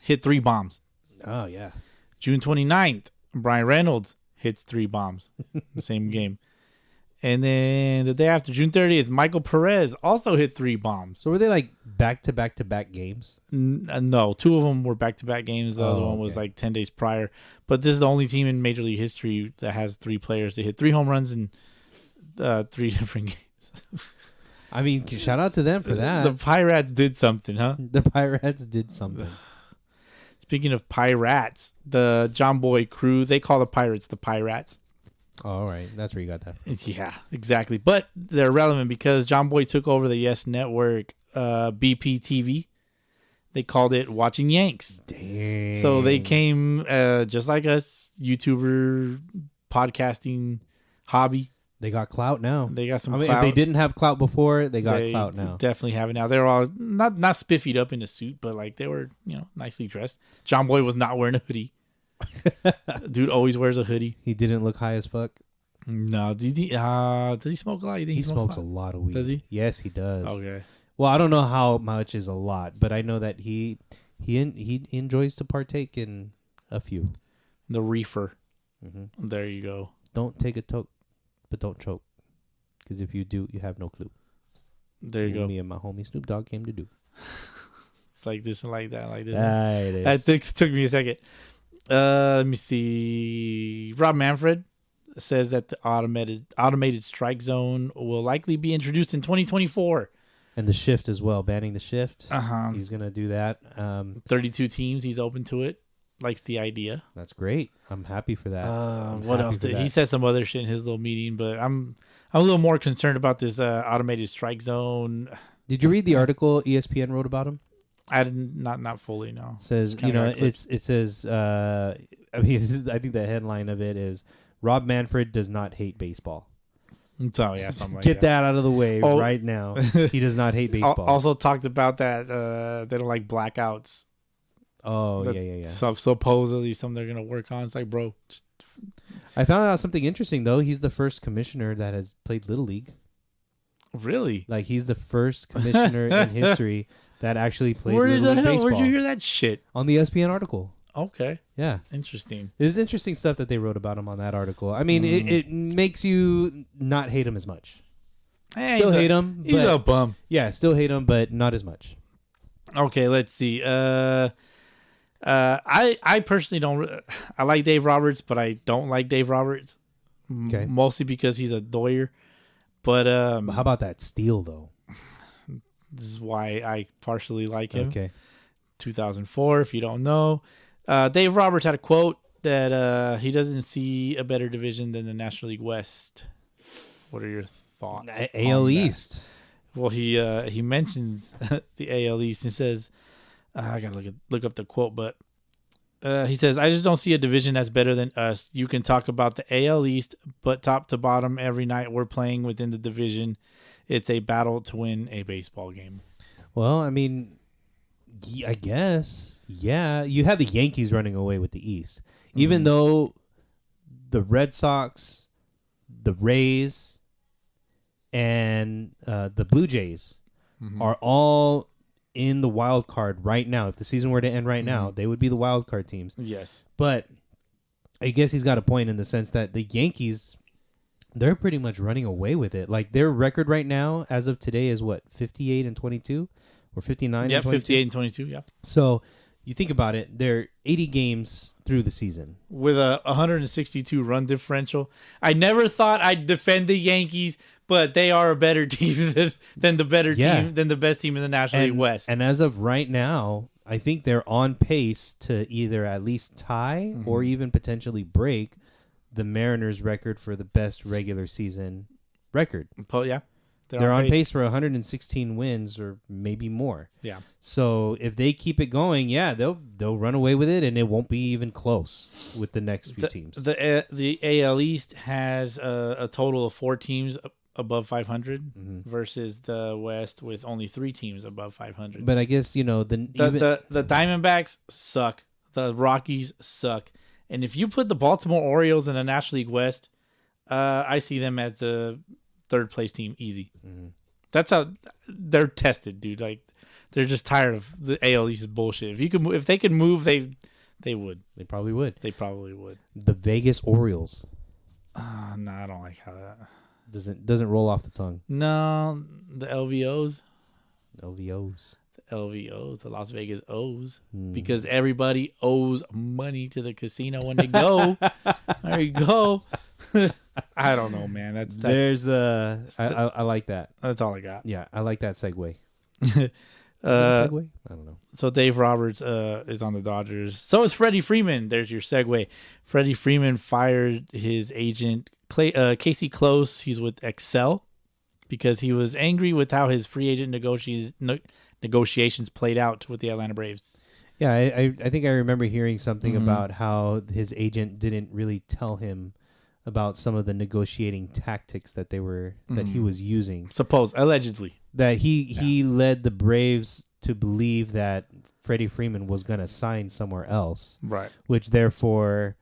hit 3 bombs. Oh yeah. June 29th, Brian Reynolds hits 3 bombs. The same game. And then the day after, June 30th, Michael Perez also hit 3 bombs. So were they like back-to-back games? No, 2 of them were back-to-back games. The other one was okay. like 10 days prior. But this is the only team in Major League history that has 3 players that hit 3 home runs in 3 different games. I mean, shout out to them for that. The Pirates did something, huh? The Pirates did something. Speaking of Pirates, the John Boy crew, they call the Pirates the Pirates. Oh, all right, that's where you got that from. Yeah, exactly. But they're relevant because John Boy took over the Yes Network BP TV. They called it Watching Yanks. Dang. So they came just like us, YouTuber, podcasting hobby. They got clout now. They got some I mean, clout. if they didn't have clout before, they got clout now. Definitely have it now. They were all not spiffied up in a suit, but like they were, nicely dressed. John Boy was not wearing a hoodie. Dude always wears a hoodie. He didn't look high as fuck. No, does he smoke a lot? You think He smokes a lot of weed. Does he? Yes, he does. Okay. Well, I don't know how much is a lot, but I know that he enjoys to partake in a few. The reefer. Mm-hmm. There you go. Don't take a toke, but don't choke. Because if you do, you have no clue. There you What go. Me and my homie Snoop Dogg came to do. It's like this and like that, like this. It is. I think it took me a second. Let me see. Rob Manfred says that the automated strike zone will likely be introduced in 2024. And the shift as well, banning the shift. Uh-huh. He's going to do that. 32 teams. He's open to it. Likes the idea. That's great. I'm happy for that. What else? He said some other shit in his little meeting, but I'm a little more concerned about this automated strike zone. Did you read the article ESPN wrote about him? I didn't not fully know. Says it says I mean I think the headline of it is Rob Manfred does not hate baseball. So yeah, something like Get that out of the way Oh. right now. He does not hate baseball. Also talked about that they don't like blackouts. Oh yeah. So supposedly something they're gonna work on. It's like, bro. I found out something interesting though. He's the first commissioner that has played Little League. Really? Like he's the first commissioner in history that actually played Where Little League baseball. Where'd you hear that shit? On the ESPN article. Okay. Yeah. Interesting. It's interesting stuff that they wrote about him on that article. I mean, it makes you not hate him as much. Hey, Still hate him. He's a bum. Yeah, still hate him, but not as much. Okay, let's see. I personally don't. I like Dave Roberts, but I don't like Dave Roberts. Okay. Mostly because he's a doyer. But How about that Steele though? this is why I partially like him. Okay. 2004, if you don't know. Dave Roberts had a quote that he doesn't see a better division than the National League West. What are your thoughts? AL on East. that? Well, he mentions the AL East and says, I gotta look up the quote, but he says, I just don't see a division that's better than us. You can talk about the AL East, but top to bottom, every night we're playing within the division. It's a battle to win a baseball game. Well, I mean, I guess. Yeah, you have the Yankees running away with the East. Even though the Red Sox, the Rays, and the Blue Jays are all in the wild card right now. If the season were to end right now, they would be the wild card teams. Yes. But I guess he's got a point in the sense that the Yankees, they're pretty much running away with it. Like their record right now, as of today, is what, 58-22 or 59? Yeah, and 22? 58 and 22. Yeah. So you think about it, they're 80 games through the season with a 162 run differential. I never thought I'd defend the Yankees, but they are a better team than the team than the best team in the National League West. And as of right now, I think they're on pace to either at least tie or even potentially break the Mariners' record for the best regular season record. Yeah. They're on pace for 116 wins or maybe more. Yeah. So if they keep it going, they'll run away with it, and it won't be even close with the next few teams. The AL East has a total of 4 teams above 500 versus the West with only 3 teams above 500. But I guess the Diamondbacks suck. The Rockies suck. And if you put the Baltimore Orioles in the National League West, I see them as the 3rd place team easy. That's how they're tested, dude. Like they're just tired of the AL East's bullshit. If they could move, they would. They probably would. The Vegas Orioles. No, I don't like how that doesn't roll off the tongue. No, the LVOs. LVOs, the Las Vegas O's, because everybody owes money to the casino when they go. There you go. I don't know, man. I like that. That's all I got. Yeah, I like that segue. Is it a segue? I don't know. So Dave Roberts is on the Dodgers. So is Freddie Freeman. There's your segue. Freddie Freeman fired his agent, Casey Close. He's with Excel because he was angry with how his free agent negotiations played out with the Atlanta Braves. Yeah, I think I remember hearing something about how his agent didn't really tell him about some of the negotiating tactics that he was using. Allegedly. That he led the Braves to believe that Freddie Freeman was going to sign somewhere else. Right. Which therefore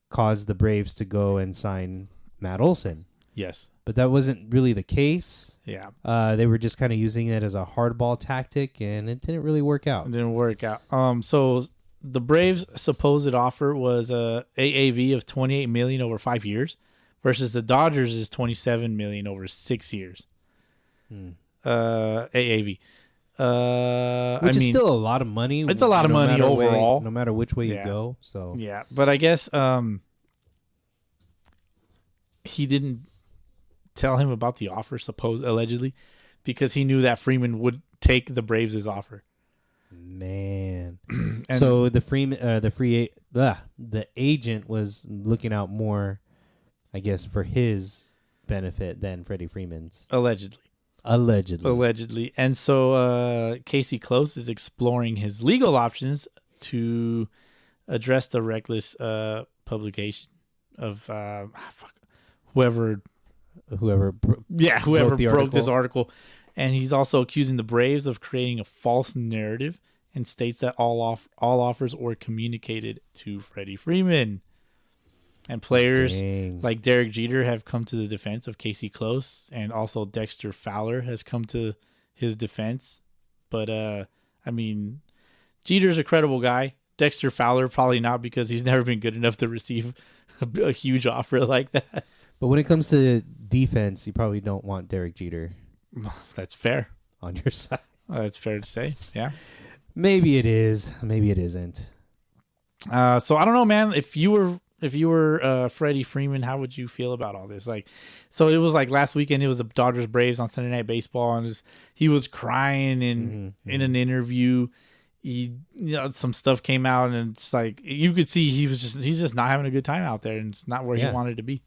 caused the Braves to go and sign Matt Olson. Yes. But that wasn't really the case. Yeah. They were just kind of using it as a hardball tactic, and it didn't really work out. So the Braves' supposed offer was a AAV of $28 million over 5 years, versus the Dodgers is $27 million over 6 years. AAV. Which is still a lot of money. It's a lot of money overall, no matter which way you go. So yeah, but I guess he didn't tell him about the offer, allegedly, because he knew that Freeman would take the Braves' offer. Man, so the agent was looking out more, I guess, for his benefit than Freddie Freeman's. Allegedly. Allegedly. And so Casey Close is exploring his legal options to address the reckless publication of whoever broke this article. And he's also accusing the Braves of creating a false narrative and states that all offers were communicated to Freddie Freeman. And players like Derek Jeter have come to the defense of Casey Close, and also Dexter Fowler has come to his defense. But, I mean, Jeter's a credible guy. Dexter Fowler, probably not, because he's never been good enough to receive a huge offer like that. But when it comes to defense, you probably don't want Derek Jeter. That's fair. On your side. That's fair to say, yeah. Maybe it is. Maybe it isn't. So I don't know, man. If you were Freddie Freeman, how would you feel about all this? Like, so it was like last weekend. It was the Dodgers Braves on Sunday Night Baseball, and he was crying in an interview. Some stuff came out, and it's like you could see he's just not having a good time out there, and it's not where he wanted to be.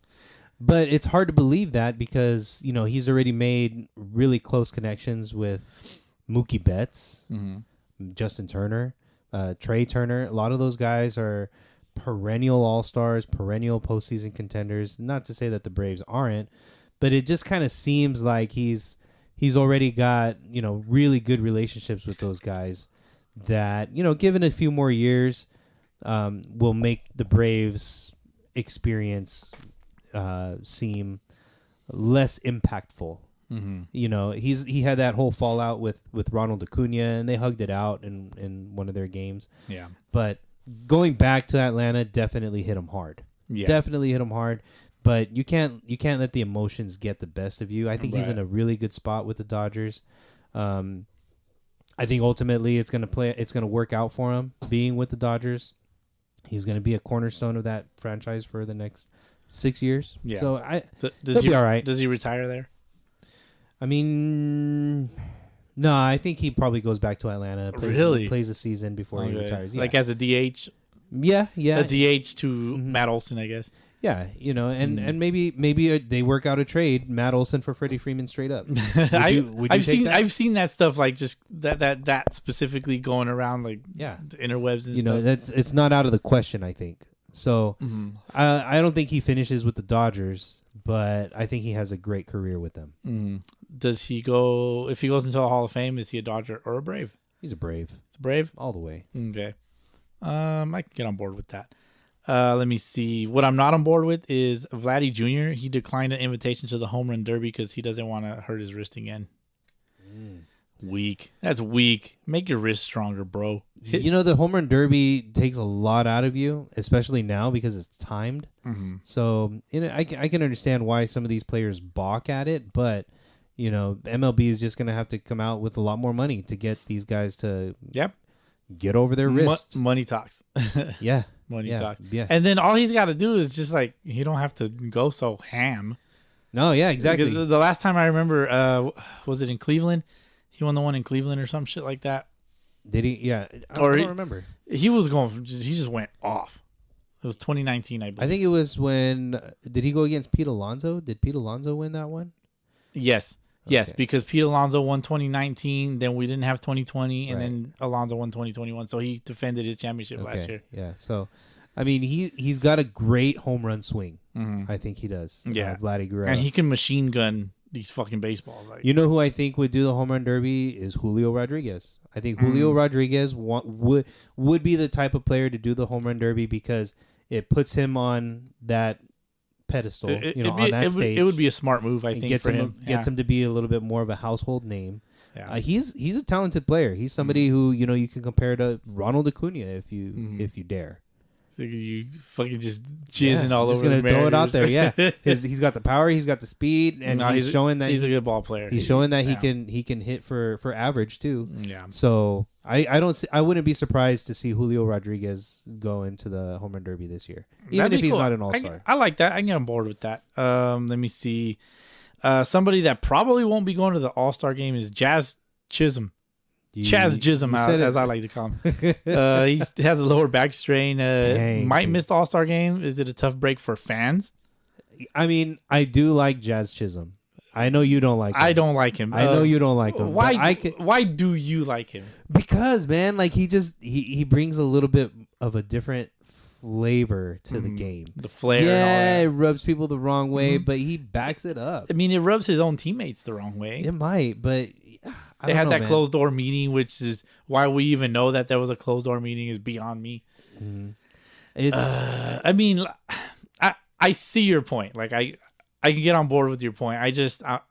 But it's hard to believe that because he's already made really close connections with Mookie Betts, Justin Turner, Trey Turner. A lot of those guys are perennial all-stars, perennial postseason contenders. Not to say that the Braves aren't, but it just kind of seems like he's already got, really good relationships with those guys that, given a few more years, will make the Braves experience seem less impactful. He had that whole fallout with Ronald Acuna, and they hugged it out in one of their games. Yeah. But going back to Atlanta definitely hit him hard. Yeah. Definitely hit him hard. But you can't let the emotions get the best of you. I think he's in a really good spot with the Dodgers. I think ultimately it's gonna work out for him being with the Dodgers. He's gonna be a cornerstone of that franchise for the next 6 years. Yeah. So he'll be all right. Does he retire there? I mean, no, I think he probably goes back to Atlanta. Plays a season before he retires. Yeah. Like as a DH? Yeah. A DH to Matt Olson, I guess. Yeah, and maybe they work out a trade, Matt Olson for Freddie Freeman straight up. I've seen that stuff, like just that specifically going around, like the interwebs and stuff. It's not out of the question, I think. So I don't think he finishes with the Dodgers, but I think he has a great career with them. Does he go, if he goes into the Hall of Fame, is he a Dodger or a Brave? He's a Brave. It's a Brave? All the way. Okay. I can get on board with that. Let me see. What I'm not on board with is Vladdy Jr. He declined an invitation to the Home Run Derby because he doesn't want to hurt his wrist again. Weak. That's weak. Make your wrist stronger, bro. The Home Run Derby takes a lot out of you, especially now because it's timed. So I can understand why some of these players balk at it, but MLB is just going to have to come out with a lot more money to get these guys to get over their wrists. Money talks. Yeah. Money talks. Yeah. And then all he's got to do is just like, you don't have to go so ham. No, yeah, exactly. Because the last time I remember, was it in Cleveland? He won the one in Cleveland or some shit like that. Did he? Yeah. I don't remember. He just went off. It was 2019, I believe. I think it was when, did he go against Pete Alonso? Did Pete Alonso win that one? Yes. Yes, because Pete Alonso won 2019, then we didn't have 2020, and then Alonso won 2021, so he defended his championship last year. Yeah, so, I mean, he's got a great home run swing. I think he does. Yeah. Vladdy Guerrero. And he can machine gun these fucking baseballs. You know who I think would do the home run derby is Julio Rodriguez. I think Julio Rodriguez would be the type of player to do the home run derby because it puts him on that pedestal, on that stage. It would be a smart move, I think, for him. Gets him to be a little bit more of a household name. Yeah. He's a talented player. He's somebody who you can compare to Ronald Acuna if you dare. So you fucking just jizzing all over. He's gonna throw it out there. Yeah, he's got the power. He's got the speed, and he's showing that he's a good ball player. He's showing that he can hit for average too. Yeah. So I wouldn't be surprised to see Julio Rodriguez go into the home run derby this year, even if he's not an all-star. I like that. I can get on board with that. Let me see. Somebody that probably won't be going to the All-Star game is Jazz Chisholm. Chaz Chisholm, as I like to call him. He has a lower back strain. Might miss the All-Star game. Is it a tough break for fans? I mean, I do like Jazz Chisholm. I know you don't like him. I don't like him. I know you don't like him. Why do you like him? Because, man, like he brings a little bit of a different flavor to the game. The flair. Yeah, and it all that. rubs people the wrong way, but he backs it up. I mean, it rubs his own teammates the wrong way. It might, but They had that closed door meeting, which is why we even know that there was a closed door meeting is beyond me. It's I mean, I see your point. Like I can get on board with your point.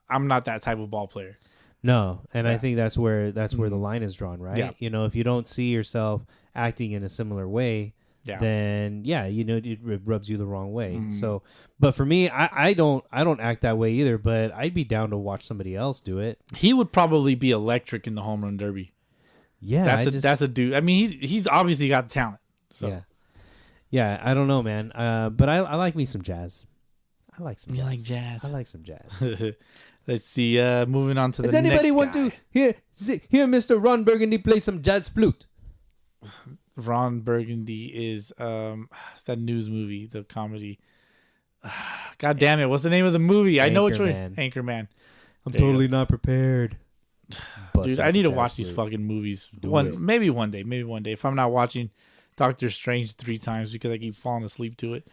I'm not that type of ball player. no, and I think that's where the line is drawn, right? Yeah. You know, if you don't see yourself acting in a similar way, then it rubs you the wrong way. So, but for me, I don't act that way either. But I'd be down to watch somebody else do it. He would probably be electric in the home run derby. Yeah, that's a dude. I mean, he's obviously got talent. So. Yeah. I don't know, man. But I like me some jazz. I like some. You jazz. like jazz? I like some jazz. Let's see. Moving on to the Does anybody next want guy. to hear Mr. Ron Burgundy play some jazz flute? Ron Burgundy is that news movie, the comedy. God damn it! What's the name of the movie? I know which one. Anchorman. I'm totally not prepared. Dude, I need to watch these fucking movies. Maybe one day. If I'm not watching Doctor Strange 3 times because I keep falling asleep to it.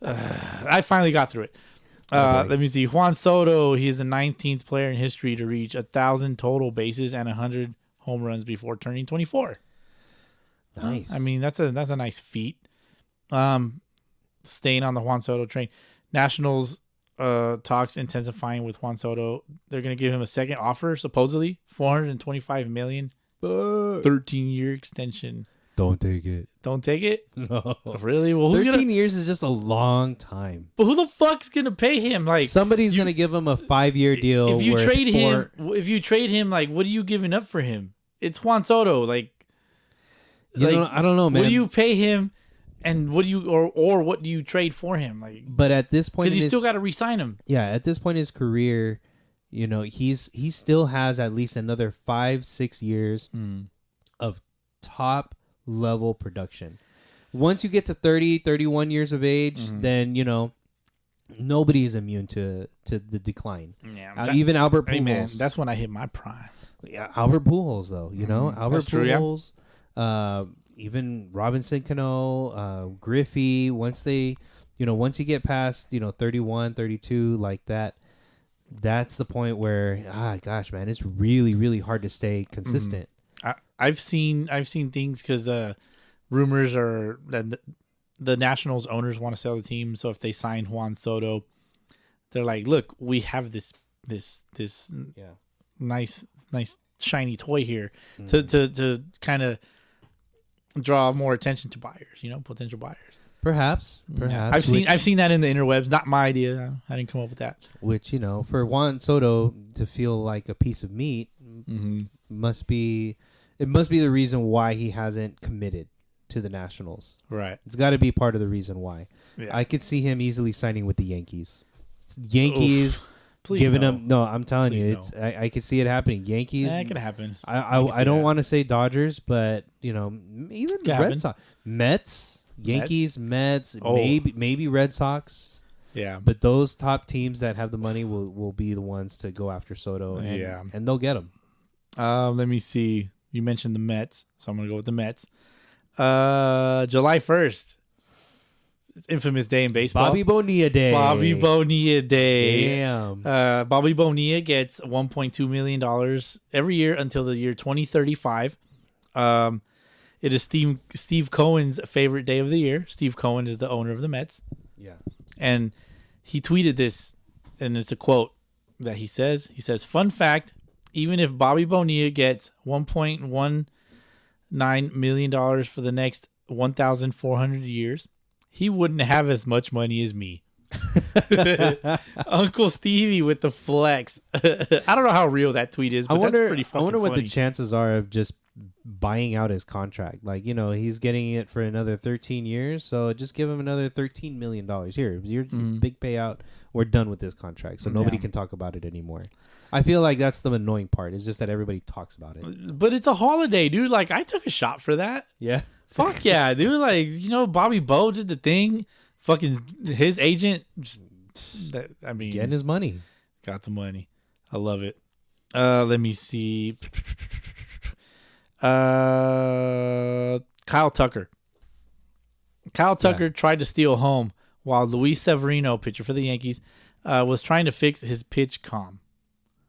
I finally got through it. Let me see. Juan Soto, he's the 19th player in history to reach 1,000 total bases and 100 home runs before turning 24. Nice. I mean, that's a nice feat. Staying on the Juan Soto train. Nationals talks intensifying with Juan Soto. They're going to give him a second offer, supposedly $425 million, 13-year extension. Don't take it. Don't take it? No. Really? Well, 13 years is just a long time. But who the fuck's going to pay him? Like somebody's going to give him a 5-year deal. If you trade him, like, what are you giving up for him? It's Juan Soto. Like, I don't know, man. What do you pay him? And what do you or what do you trade for him? Like, but at this point, because you still got to re-sign him. Yeah, at this point in his career, he still has at least another 5-6 years of top level production. Once you get to 30, 31 years of age, then nobody is immune to the decline. Yeah, even Albert Pujols. Hey man, that's when I hit my prime. Yeah, Albert Pujols though, Albert Pujols. Yeah. Even Robinson Cano, Griffey, once you get past, 31, 32, like that, that's the point where, gosh, man, it's really, really hard to stay consistent. I've seen things because rumors are that the Nationals owners want to sell the team. So if they sign Juan Soto, they're like, look, we have this nice shiny toy here to kind of draw more attention to buyers, potential buyers. Perhaps. I've seen that in the interwebs. Not my idea. I didn't come up with that. Which, for Juan Soto to feel like a piece of meat must be the reason why he hasn't committed to the Nationals. Right. It's got to be part of the reason why. Yeah. I could see him easily signing with the Yankees. Yankees giving him. No, I'm telling you, I could see it happening. Yankees. It could happen. I don't want to say Dodgers, but even Red Sox, Mets, Yankees, Mets, maybe Red Sox. Yeah. But those top teams that have the money will be the ones to go after Soto, and they'll get him. Let me see. You mentioned the Mets, so I'm gonna go with the Mets. July 1st. It's infamous day in baseball. Bobby Bonilla Day. Damn. Bobby Bonilla gets $1.2 million every year until the year 2035. It is Steve Cohen's favorite day of the year. Steve Cohen is the owner of the Mets. Yeah. And he tweeted this, and it's a quote that he says. He says, "Fun fact, even if Bobby Bonilla gets $1.19 million for the next 1,400 years, he wouldn't have as much money as me." Uncle Stevie with the flex. I don't know how real that tweet is, but that's pretty fucking funny. I wonder what the chances are of just buying out his contract. Like, he's getting it for another 13 years, so just give him another $13 million. Here, your big payout. We're done with this contract, so nobody can talk about it anymore. I feel like that's the annoying part. It's just that everybody talks about it. But it's a holiday, dude. Like, I took a shot for that. Yeah. Fuck yeah, dude. Like, Bobby Bo did the thing. Fucking his agent. Getting his money. Got the money. I love it. Let me see. Kyle Tucker. Kyle Tucker tried to steal home while Luis Severino, pitcher for the Yankees, was trying to fix his pitch comm.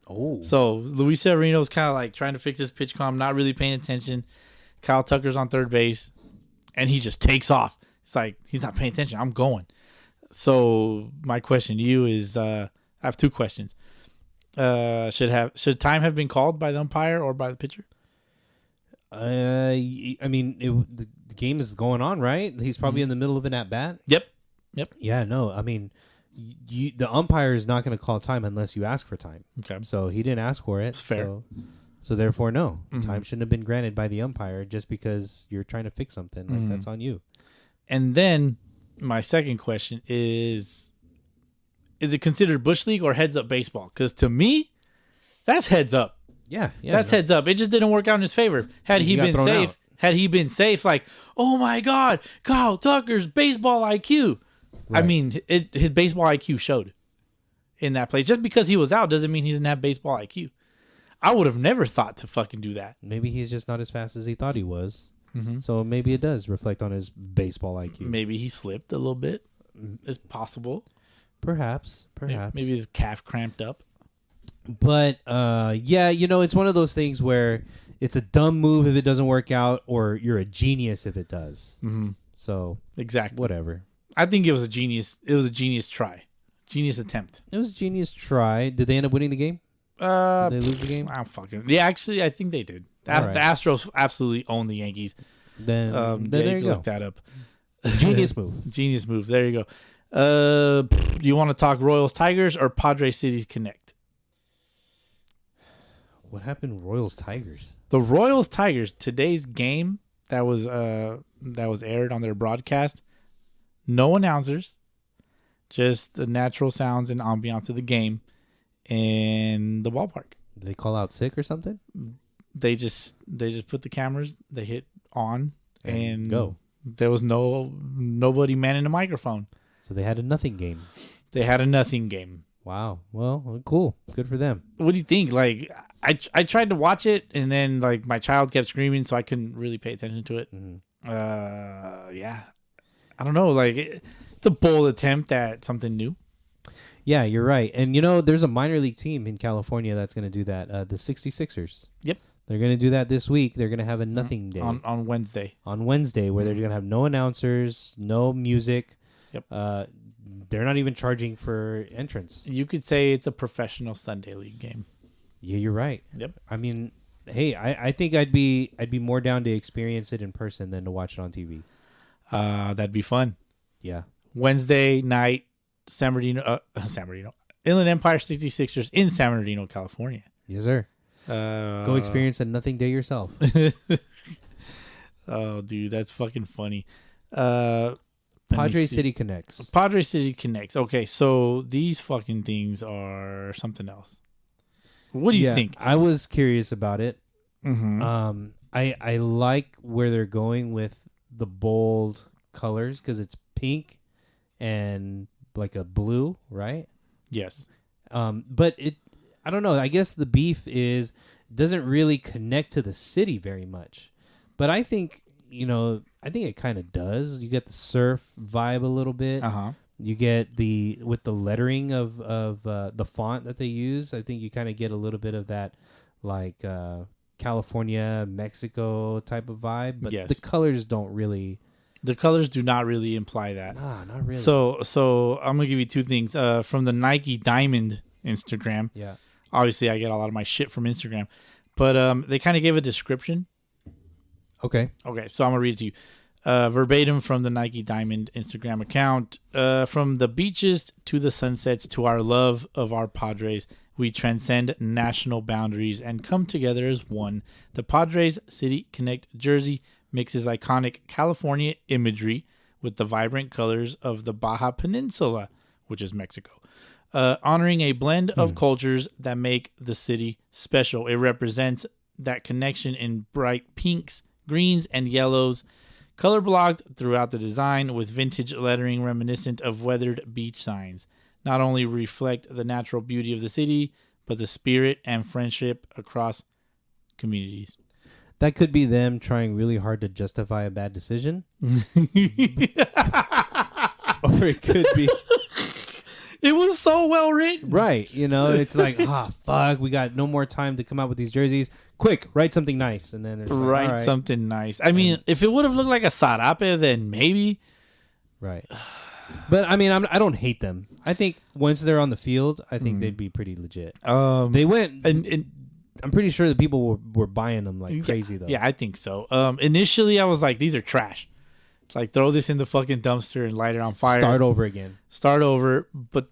Oh. So Luis Severino was kind of like trying to fix his pitch comm, not really paying attention. Kyle Tucker's on third base, and he just takes off. It's like, he's not paying attention. I'm going. So my question to you is, I have two questions. Should time have been called by the umpire or by the pitcher? I mean, the game is going on, right? He's probably in the middle of an at bat. Yep. Yeah, no, I mean, the umpire is not going to call time unless you ask for time. Okay. So he didn't ask for it. That's fair. So therefore, no. Time shouldn't have been granted by the umpire just because you're trying to fix something. Like, that's on you. And then my second question is it considered Bush League or heads up baseball? Because to me, that's heads up. Yeah. That's heads up. It just didn't work out in his favor. Had he been safe, like, oh my God, Kyle Tucker's baseball IQ. Right. I mean, his baseball IQ showed in that play. Just because he was out doesn't mean he doesn't have baseball IQ. I would have never thought to fucking do that. Maybe he's just not as fast as he thought he was. So maybe it does reflect on his baseball IQ. Maybe he slipped a little bit. It's possible. Perhaps. Maybe his calf cramped up. But, yeah, it's one of those things where it's a dumb move if it doesn't work out, or you're a genius if it does. So, exactly. Whatever. I think it was a genius. It was a genius try. Genius attempt. It was a genius try. Did they end up winning the game? Did they lose the game? I'm fucking. Yeah, actually, I think they did. The Astros absolutely own the Yankees. Then there you go. Look that up. Genius move. Genius move. There you go. Do you want to talk Royals Tigers or Padres Cities Connect? What happened to Royals Tigers? The Royals Tigers, today's game that was aired on their broadcast. No announcers, just the natural sounds and ambiance of the game in the ballpark. Did they call out sick or something? They just put the cameras, they hit on and go. There was nobody manning the microphone. So they had a nothing game. They had a nothing game. Wow. Well, cool. Good for them. What do you think? Like, I tried to watch it, and then like my child kept screaming, so I couldn't really pay attention to it. Yeah. I don't know. Like, it's a bold attempt at something new. Yeah, you're right. And, there's a minor league team in California that's going to do that. The 66ers. Yep. They're going to do that this week. They're going to have a nothing day. On Wednesday. On Wednesday, where they're going to have no announcers, no music. Yep. They're not even charging for entrance. You could say it's a professional Sunday league game. Yeah, you're right. Yep. I mean, hey, I think I'd be more down to experience it in person than to watch it on TV. That'd be fun. Yeah. Wednesday night, San Bernardino, Inland Empire 66ers in San Bernardino, California. Yes, sir. Go experience a nothing day yourself. Oh, dude, that's fucking funny. Padres City Connects. Padres City Connects. Okay, so these fucking things are something else. What do you think? I was curious about it. I like where they're going with the bold colors because it's pink and like a blue, right? Yes. But I don't know. I guess the beef doesn't really connect to the city very much. But I think, I think it kind of does. You get the surf vibe a little bit. You get with the lettering of the font that they use. I think you kind of get a little bit of that like California, Mexico type of vibe. But the colors don't really. The colors do not really imply that. Nah, not really. So I'm gonna give you two things. From the Nike Diamond Instagram. Yeah. Obviously, I get a lot of my shit from Instagram, but they kind of gave a description. Okay. So I'm gonna read it to you. Verbatim from the Nike Diamond Instagram account. From the beaches to the sunsets to our love of our Padres, we transcend national boundaries and come together as one. The Padres City Connect jersey mixes iconic California imagery with the vibrant colors of the Baja Peninsula, which is Mexico, honoring a blend of cultures that make the city special. It represents that connection in bright pinks, greens, and yellows, color blocked throughout the design with vintage lettering reminiscent of weathered beach signs. not only reflect the natural beauty of the city, but the spirit and friendship across communities. That could be them trying really hard to justify a bad decision. Or it could be... It was so well written. Right. You know, it's like, fuck, we got no more time to come out with these jerseys. Quick, write something nice. And then write something nice. I mean, if it would have looked like a Sarape, then maybe. Right. But, I mean, I don't hate them. I think once they're on the field, I think they'd be pretty legit. They went... and I'm pretty sure the people were buying them like crazy, though. Yeah, I think so. Initially, I was like, these are trash. Like, throw this in the fucking dumpster and light it on fire. Start over again. But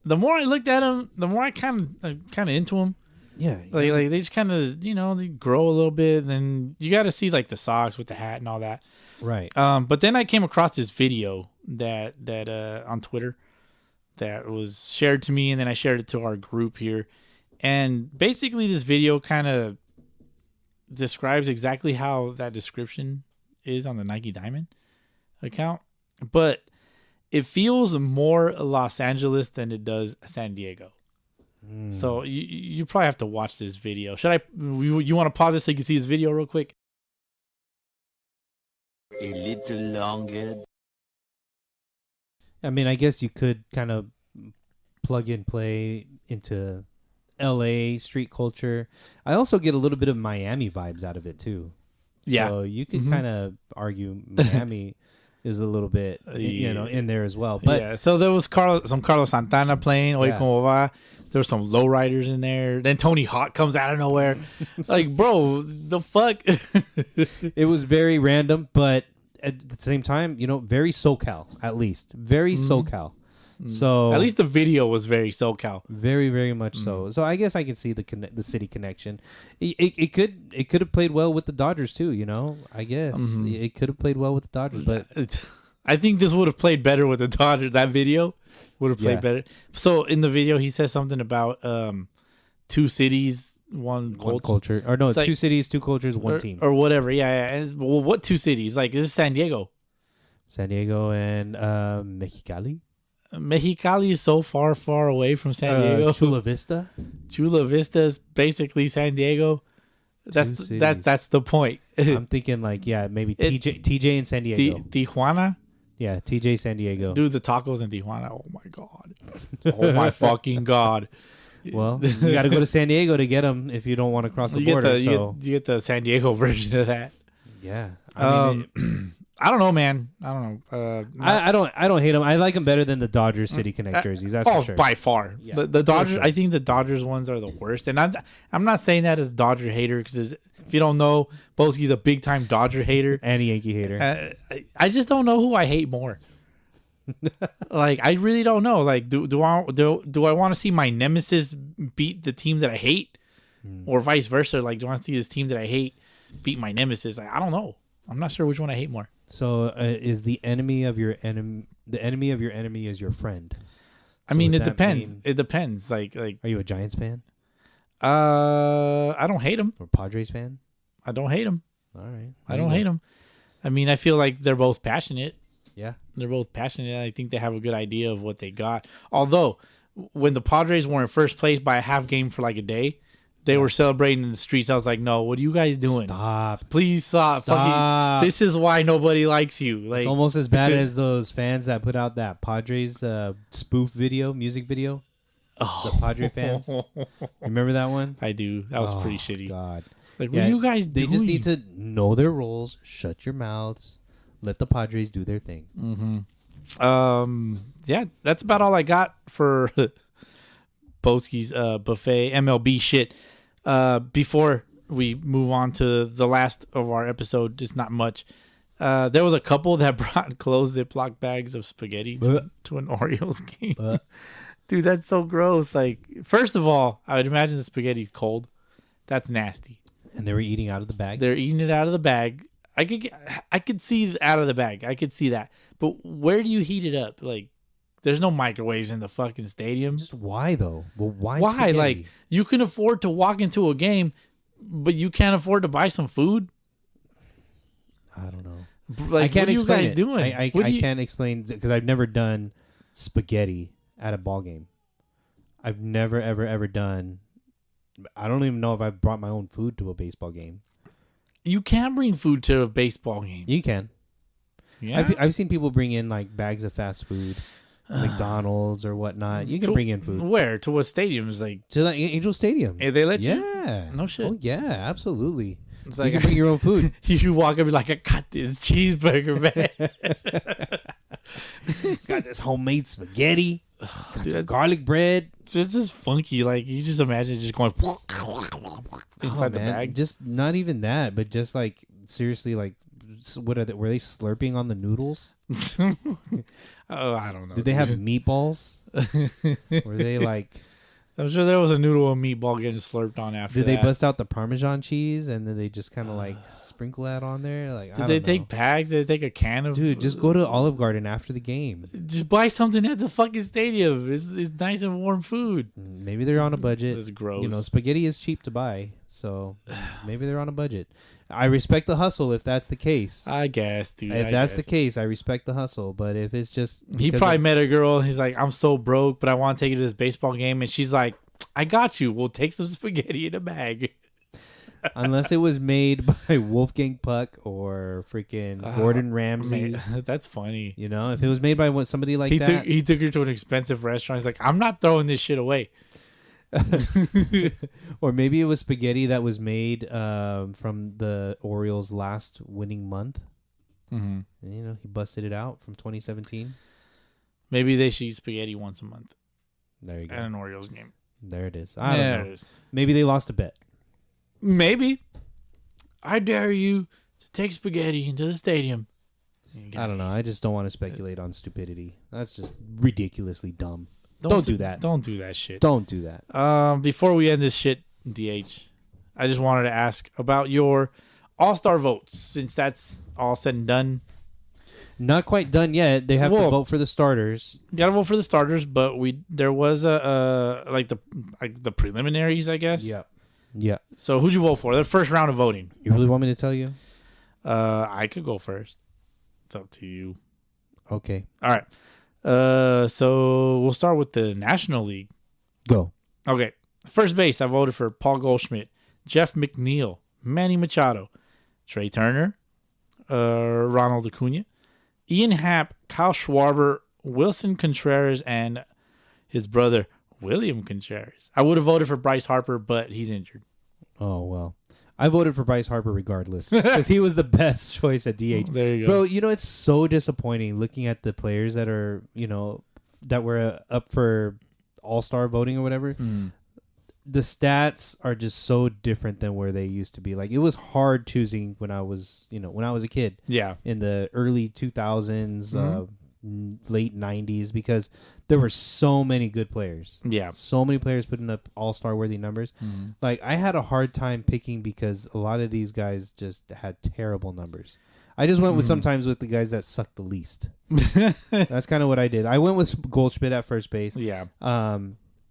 the more I looked at them, the more I kind of into them. Yeah. Like they just kind of, they grow a little bit. And then you got to see, like, the socks with the hat and all that. Right. But then I came across this video that on Twitter that was shared to me, and then I shared it to our group here. And basically, this video kind of describes exactly how that description is on the Nike Diamond account, but it feels more Los Angeles than it does San Diego. So you probably have to watch this video. You want to pause it so you can see this video real quick? A little longer. I mean, I guess you could kind of plug and play into LA street culture. I also get a little bit of Miami vibes out of it too. Yeah. So you could kind of argue Miami is a little bit, in there as well. But yeah. So there was some Carlos Santana playing. Oye, como va? There were some lowriders in there. Then Tony Hawk comes out of nowhere. Like, bro, the fuck? It was very random, but at the same time, very SoCal, at least. Very SoCal. So at least the video was very SoCal. Very, very much so. So I guess I can see the city connection. It could have played well with the Dodgers too. I guess it could have played well with the Dodgers, but I think this would have played better with the Dodgers. That video would have played better. So in the video, he says something about two cities, one culture, or no, it's two like, cities, two cultures, one team, or whatever. Yeah. And, well, what two cities? Like, this is San Diego and Mexicali. Mexicali is so far away from San Diego. Chula Vista. Chula Vista is basically San Diego. That's the point. I'm thinking like maybe TJ in San Diego. Tijuana. Yeah, TJ San Diego. Do the tacos in Tijuana. Oh my god. Oh my fucking god. Well, you got to go to San Diego to get them if you don't want to cross the border. You get the San Diego version of that. Yeah. I don't know, man. I don't know. I don't hate them. I like them better than the Dodgers City Connect jerseys. That's for sure. By far. Yeah, the Dodgers. Sure. I think the Dodgers ones are the worst, and I'm not saying that as a Dodger hater because if you don't know, Boski's a big time Dodger hater and a Yankee hater. I just don't know who I hate more. Like, I really don't know. Like, do I want to see my nemesis beat the team that I hate, or vice versa? Like, do I want to see this team that I hate beat my nemesis? Like, I don't know. I'm not sure which one I hate more. So is the enemy of your enemy is your friend? I mean, it depends. It depends. Like, are you a Giants fan? I don't hate them. Or Padres fan? I don't hate them. All right. I don't hate them. I mean, I feel like they're both passionate. Yeah. They're both passionate. I think they have a good idea of what they got. Although, when the Padres were in first place by a half game for like a day, they were celebrating in the streets. I was like, no, what are you guys doing? Stop. Please stop. Fucking, this is why nobody likes you. Like, it's almost as bad as those fans that put out that Padres spoof music video. The Padre fans. Remember that one? I do. That was pretty shitty. God. Like, what are you guys doing? They just need to know their roles, shut your mouths, let the Padres do their thing. Mm-hmm. Yeah, that's about all I got for Boski's buffet MLB shit. Before we move on to the last of our episode, just not much. There was a couple that brought closed Ziploc bags of spaghetti to an Orioles game. Dude, that's so gross. Like, first of all, I would imagine the spaghetti's cold. That's nasty. And they were eating out of the bag? They're eating it out of the bag. I could see out of the bag. I could see that. But where do you heat it up? Like, there's no microwaves in the fucking stadium. Just why, though? Well, why? Why? Like, you can afford to walk into a game, but you can't afford to buy some food? I don't know. Like, I can't what are you explain guys doing? I can't explain because I've never done spaghetti at a ball game. I've never, ever done. I don't even know if I've brought my own food to a baseball game. You can bring food to a baseball game. You can. Yeah. I've seen people bring in like bags of fast food, McDonald's or whatnot. You can bring in food. Where? To what stadiums? Like To like Angel Stadium. they let you? Yeah. No shit. Oh yeah, absolutely. It's You like can bring your own food. you walk up and be like, I got this cheeseburger, man. Got this homemade spaghetti. Got Dude, some that's garlic bread. just funky. Like you just imagine just going inside the man. bag. Just not even that, but just like seriously, like what are they? Were they slurping on the noodles? Oh, I don't know. Did they have meatballs? Were they like? I'm sure there was a noodle and meatball getting slurped on after. Did they that. bust out the Parmesan cheese and then they just kind of like sprinkle that on there? Like, I Did they don't take know. bags? Did they take a can of? Dude, just go to Olive Garden after the game. Just buy something at the fucking stadium. It's nice and warm food. Maybe they're on a budget. That's gross. You know, spaghetti is cheap to buy, so maybe they're on a budget. I respect the hustle if that's the case. I guess, dude. If I that's guess. the case, I respect the hustle. But if it's just He because probably of- met a girl. And he's like, I'm so broke, but I want to take you to this baseball game. And she's like, I got you. We'll take some spaghetti in a bag. unless it was made by Wolfgang Puck or freaking Gordon Ramsay. Man, that's funny. You know, if it was made by somebody like He that, took her to an expensive restaurant. He's like, I'm not throwing this shit away. or maybe it was spaghetti that was made from the Orioles' last winning month. Mm-hmm. And, you know, he busted it out from 2017. Maybe they should eat spaghetti once a month There you go. at an Orioles game. There it is. I don't There know. it is. Maybe they lost a bet. Maybe. I dare you to take spaghetti into the stadium. I don't know. I just don't want to speculate on stupidity. That's just ridiculously dumb. Don't do that. Don't do that shit. Don't do that. Before we end this shit, DH, I just wanted to ask about your All-Star votes, since that's all said and done. Not quite done yet. They have to Well- vote for the starters. You gotta vote for the starters, but there was the preliminaries, I guess. Yeah. So who'd you vote for? The first round of voting. You really want me to tell you? I could go first. It's up to you. Okay. All right. So we'll start with the National League. Go. Okay. First base, I voted for Paul Goldschmidt, Jeff McNeil, Manny Machado, Trey Turner, Ronald Acuna, Ian Happ, Kyle Schwarber, Wilson Contreras, and his brother, William Contreras. I would have voted for Bryce Harper, but he's injured. Oh, well. I voted for Bryce Harper regardless because he was the best choice at DH. There you go. Bro, you know, it's so disappointing looking at the players that are, you know, that were up for all-star voting or whatever. The stats are just so different than where they used to be. Like, it was hard choosing when I was a kid. Yeah. In the early 2000s, late 90s, because there were so many good players. Yeah. So many players putting up all-star worthy numbers. Like, I had a hard time picking because a lot of these guys just had terrible numbers. I just went with sometimes with the guys that sucked the least. That's kind of what I did. I went with Goldschmidt at first base. Yeah.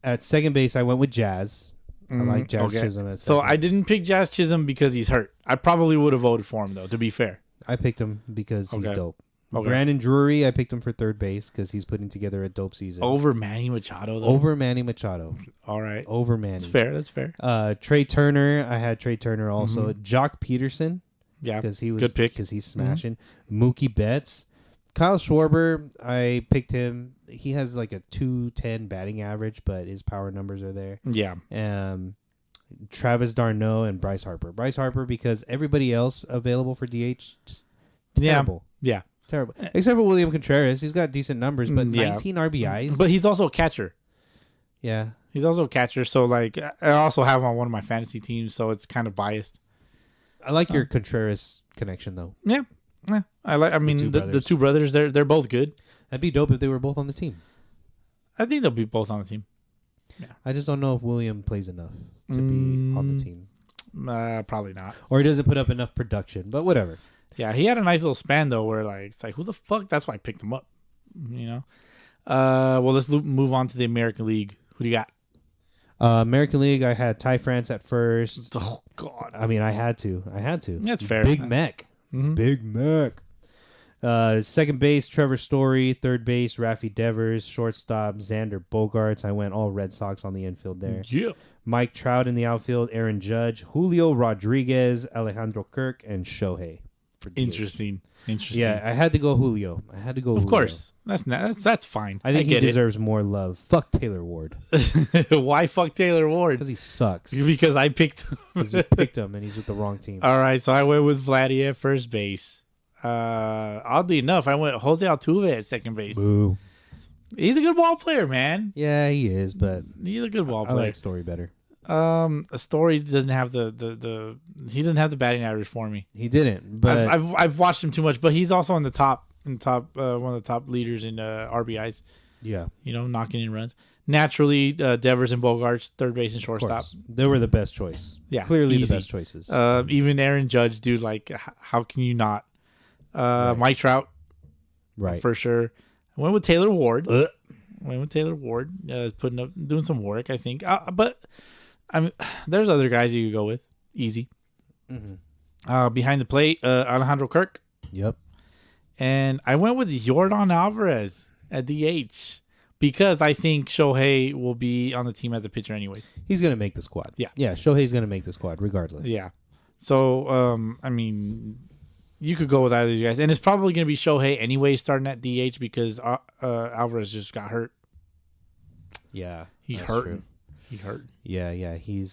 At second base, I went with Jazz. I like Jazz Chisholm. At So second. I didn't pick Jazz Chisholm because he's hurt. I probably would have voted for him, though, to be fair. I picked him because he's Okay. dope. Okay. Brandon Drury, I picked him for third base because he's putting together a dope season. Over Manny Machado, though? Over Manny Machado. All right. Over Manny. That's fair. That's fair. Trey Turner, I had Trey Turner also. Jock Peterson, Yeah. because he was Good pick. because he's smashing. Mookie Betts, Kyle Schwarber, I picked him. He has like a 210 batting average, but his power numbers are there. Yeah. Travis d'Arnaud and Bryce Harper. Bryce Harper because everybody else available for DH just terrible. Yeah. Terrible. Except for William Contreras. He's got decent numbers, but Yeah. 19 RBIs. But he's also a catcher. Yeah. He's also a catcher. So, like, I also have him on one of my fantasy teams, so it's kind of biased. I like your Contreras connection, though. Yeah. I mean, two the brothers. two brothers, they're both good. That'd be dope if they were both on the team. I think they'll be both on the team. I just don't know if William plays enough to be on the team. Probably not. Or he doesn't put up enough production, but whatever. Yeah, he had a nice little span, though, where, like, it's like, who the fuck? That's why I picked him up, you know? Well, let's move on to the American League. Who do you got? American League, I had Ty France at first. Oh, God. I mean, I had to. That's fair. Big Mac. Big Mac. Second base, Trevor Story. Third base, Rafi Devers. Shortstop, Xander Bogaerts. I went all Red Sox on the infield there. Yeah. Mike Trout in the outfield. Aaron Judge, Julio Rodriguez, Alejandro Kirk, and Shohei. Interesting. Yeah, I had to go Julio. Of course. That's fine. I think he deserves more love. Fuck Taylor Ward. Why fuck Taylor Ward? Because he sucks. Because I picked him. Because you picked him and he's with the wrong team. All right, so I went with Vladdy at first base. Oddly enough, I went Jose Altuve at second base. Boo. He's a good ball player, man. Yeah, he is, but He's a good ball I player. like Story better. A Story doesn't have the he doesn't have the batting average for me. He didn't, but I've watched him too much, but he's also in the top one of the top leaders in RBIs. yeah, Knocking in runs. Naturally, Devers and Bogarts, third base and of shortstop. course. They were the best choice. Yeah, Clearly easy. the best choices. Even Aaron Judge, dude, like how can you not? Mike Trout, right. for sure. I went with Taylor Ward. Doing some work, I think. But there's other guys you could go with. Easy. Mm-hmm. Behind the plate, Alejandro Kirk. Yep. And I went with Yordan Alvarez at DH because I think Shohei will be on the team as a pitcher anyways. He's going to make the squad. Yeah. Yeah, Shohei's going to make the squad regardless. Yeah. So, you could go with either of these guys. And it's probably going to be Shohei anyway starting at DH because Alvarez just got hurt. Yeah. He's that's hurting. true. He's hurt. Yeah, he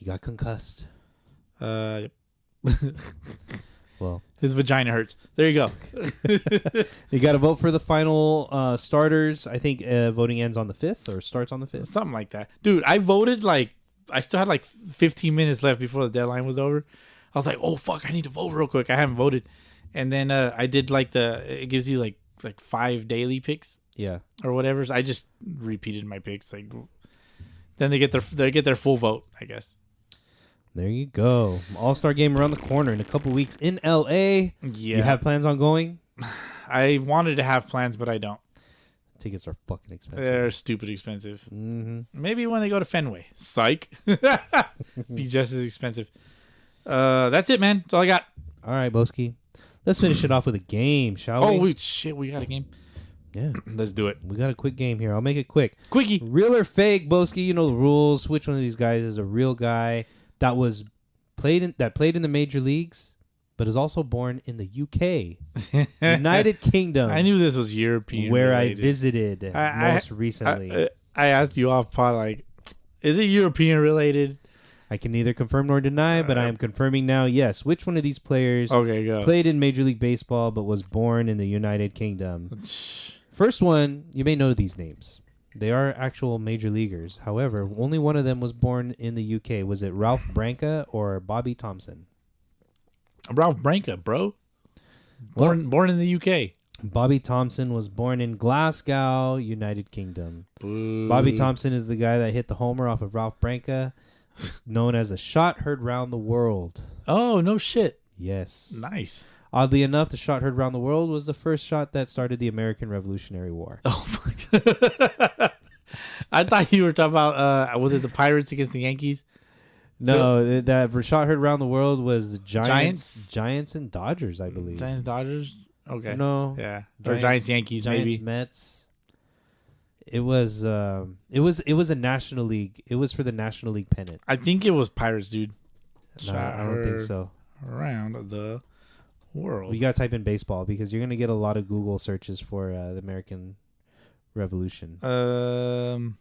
got concussed. Well, his vagina hurts. There you go. you got to vote for the final starters. I think voting ends on the 5th or starts on the 5th. Something like that. Dude, I voted I still had 15 minutes left before the deadline was over. I was like, oh, fuck, I need to vote real quick. I haven't voted. And then I did it gives you like 5 daily picks. Yeah. Or whatever. So I just repeated my picks. Then they get their full vote, I guess. There you go. All-Star game around the corner in a couple weeks in LA. Yeah. You have plans on going? I wanted to have plans, but I don't. Tickets are fucking expensive. They're stupid expensive. Mm-hmm. Maybe when they go to Fenway. Psych. Be just as expensive. That's it, man. That's all I got. All right, Boski. Let's finish it off with a game, shall we? Oh, shit. We got a game. Yeah. Let's do it. We got a quick game here. I'll make it quick. Quickie. Real or fake, Boski? You know the rules. Which one of these guys is a real guy that played in the major leagues, but is also born in the UK, United Kingdom? I knew this was European, where related. I visited most recently. I asked you off pod, is it European related? I can neither confirm nor deny, but I am confirming now. Yes. Which one of these players played in Major League Baseball but was born in the United Kingdom? First one, you may know these names. They are actual major leaguers. However, only one of them was born in the UK. Was it Ralph Branca or Bobby Thompson? Ralph Branca, bro. Born in the UK. Bobby Thompson was born in Glasgow, United Kingdom. Boo. Bobby Thompson is the guy that hit the homer off of Ralph Branca, known as a shot heard round the world. Oh, no shit. Yes. Nice. Oddly enough, the shot heard round the world was the first shot that started the American Revolutionary War. Oh, my God. I thought you were talking about, was it the Pirates against the Yankees? No, that shot heard around the world was the Giants and Dodgers, I believe. Giants, Dodgers? Okay. No. Yeah. Or Giants, Yankees, Giants, maybe. Mets. It was a National League. It was for the National League pennant. I think it was Pirates, dude. No, I don't think so. Around the world. You got to type in baseball because you're going to get a lot of Google searches for the American Revolution. Well,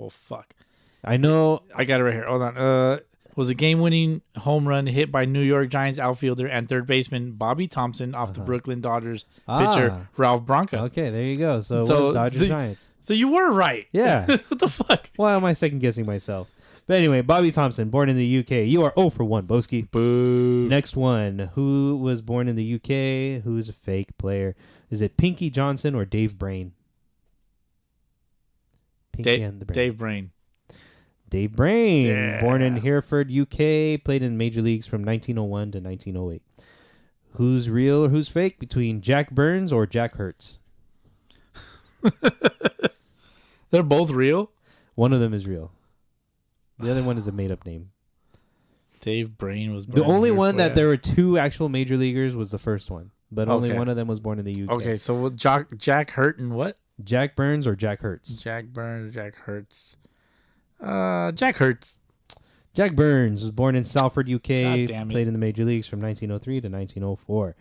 fuck. I know. I got it right here. Hold on. Was a game-winning home run hit by New York Giants outfielder and third baseman Bobby Thompson off the Brooklyn Dodgers pitcher Ralph Branca. Okay, there you go. So it was Dodgers Giants. So you were right. Yeah. What the fuck? Why am I second guessing myself? But anyway, Bobby Thompson, born in the UK. You are 0 for 1, Boski. Boo. Next one. Who was born in the UK? Who's a fake player? Is it Pinky Johnson or Dave Brain? Pinky and the Brain. Dave Brain. Dave Brain, Yeah. born in Hereford, UK, played in the major leagues from 1901 to 1908. Who's real or who's fake between Jack Burns or Jack Hurts? They're both real? One of them is real. The other one is a made-up name. Dave Brain was born The only in one that Hereford. there were two actual major leaguers was the first one. but only one of them was born in the UK. Okay, so Jack Hurt and what? Jack Burns or Jack Hurts? Jack Burns, Jack Hurts. Jack Hurts. Jack Burns was born in Salford, UK. God damn it. Played in the major leagues from 1903 to 1904.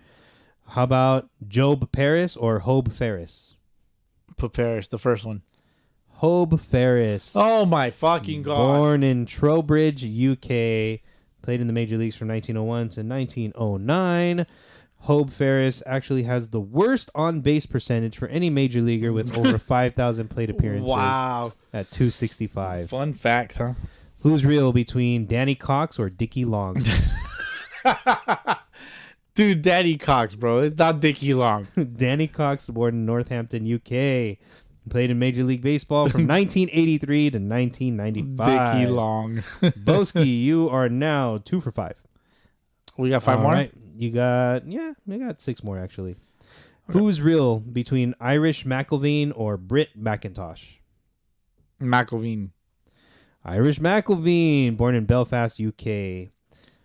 How about Job Ferris or Hobe Ferris? Paris, the first one. Hobe Ferris. Oh my fucking god! Born in Trowbridge, UK. Played in the major leagues from 1901 to 1909. Hobe Ferris actually has the worst on-base percentage for any major leaguer with over 5,000 plate appearances. Wow. At 265. Fun facts, huh? Who's real between Danny Cox or Dickie Long? Dude, Daddy Cox, bro. It's not Dickie Long. Danny Cox, born in Northampton, UK. Played in Major League Baseball from 1983 to 1995. Dickie Long. Boski, you are now 2 for 5. We got 5 more? Right. We got 6 more, actually. Okay. Who's real between Irish McIlveen or Britt McIntosh? McIlveen. Irish McIlveen, born in Belfast, UK.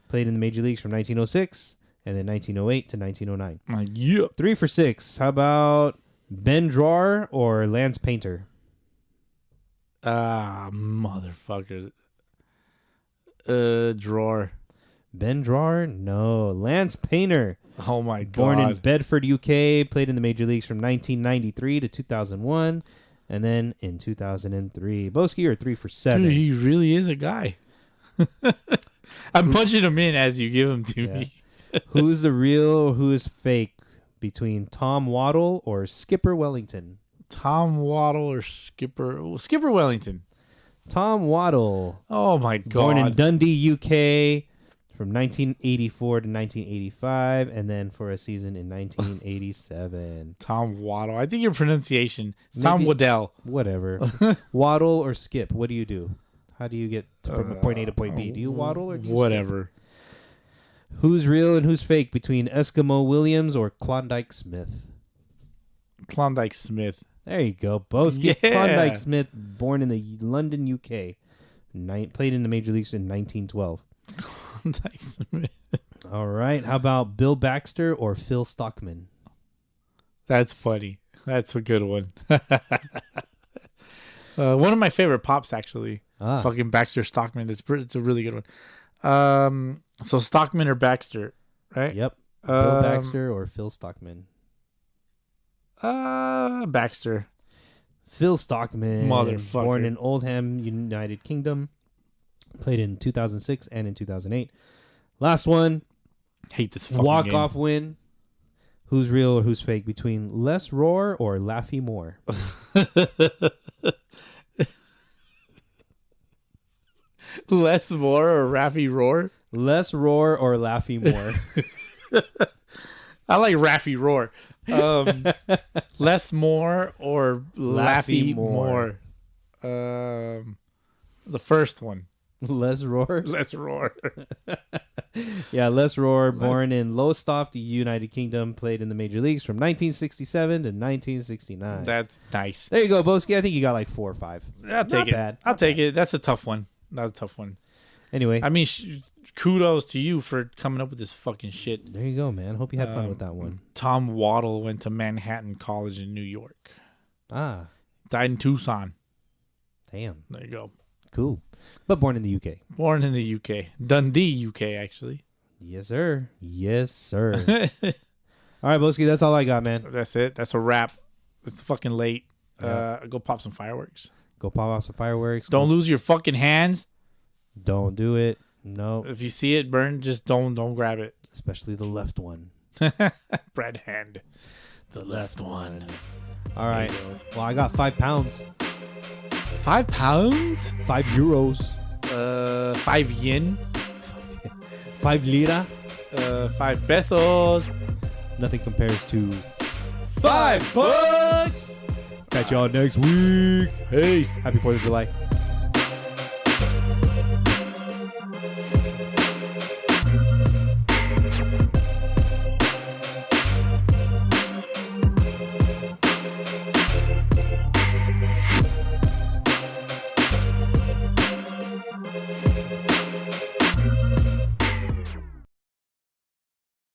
Played in the Major Leagues from 1906 and then 1908 to 1909. Yeah. 3 for 6. How about Ben Drawer or Lance Painter? Motherfuckers. Drawer. Ben Drawer? No. Lance Painter. Oh my god. Born in Bedford, UK. Played in the major leagues from 1993 to 2001. And then in 2003. Boski, you're 3 for 7. Dude, he really is a guy. I'm punching him in as you give him to me. Who's the real, who is fake between Tom Waddle or Skipper Wellington? Tom Waddle or Skipper Wellington. Tom Waddle. Oh my god. Born in Dundee, UK from 1984 to 1985 and then for a season in 1987. Tom Waddle. I think your pronunciation is Tom Waddell. Whatever. Waddle or skip? What do you do? How do you get from point A to point B? Do you waddle or do you whatever? Skip? Who's real and who's fake between Eskimo Williams or Klondike Smith? Klondike Smith. There you go. Both Klondike Smith, born in the London, UK. Played in the major leagues in 1912. Klondike Smith. All right. How about Bill Baxter or Phil Stockman? That's funny. That's a good one. One of my favorite pops, actually. Fucking Baxter Stockman. It's a really good one. So Stockman or Baxter, right? Yep. Bill Baxter or Phil Stockman? Baxter. Phil Stockman. Motherfucker. Born in Oldham, United Kingdom. Played in 2006 and in 2008. Last one. Hate this fucking walk-off win. Who's real or who's fake between Les Roar or Laffy Moore? Les Moore or Raffy Roar? Les Roar or Laffy Moore? I like Raffy Roar. Les Moore or Laffy Moore? The first one. Les Roar? Les Roar. Yeah, Les Roar, born in Lowestoft, United Kingdom, played in the major leagues from 1967 to 1969. That's nice. There you go, Boski. I think you got like 4 or 5. I'll take it. Bad. I'll take it. That's a tough one. That's a tough one. Anyway. I mean, kudos to you for coming up with this fucking shit. There you go, man. Hope you had fun with that one. Tom Waddle went to Manhattan College in New York. Ah. Died in Tucson. Damn. There you go. Cool. But born in the UK. Born in the UK. Dundee, UK, actually. Yes, sir. Yes, sir. All right, Boski, that's all I got, man. That's it. That's a wrap. It's fucking late. Yeah. Go pop some fireworks. Go pop off some fireworks. Don't lose your fucking hands. Don't do it. No. If you see it burn, just don't grab it. Especially the left one. Bread hand. The left one. All right. Well, I got 5 pounds. 5 pounds? 5 euros. 5 yen. 5 lira. 5 pesos. Nothing compares to $5. Catch y'all next week. Peace. Happy 4th of July.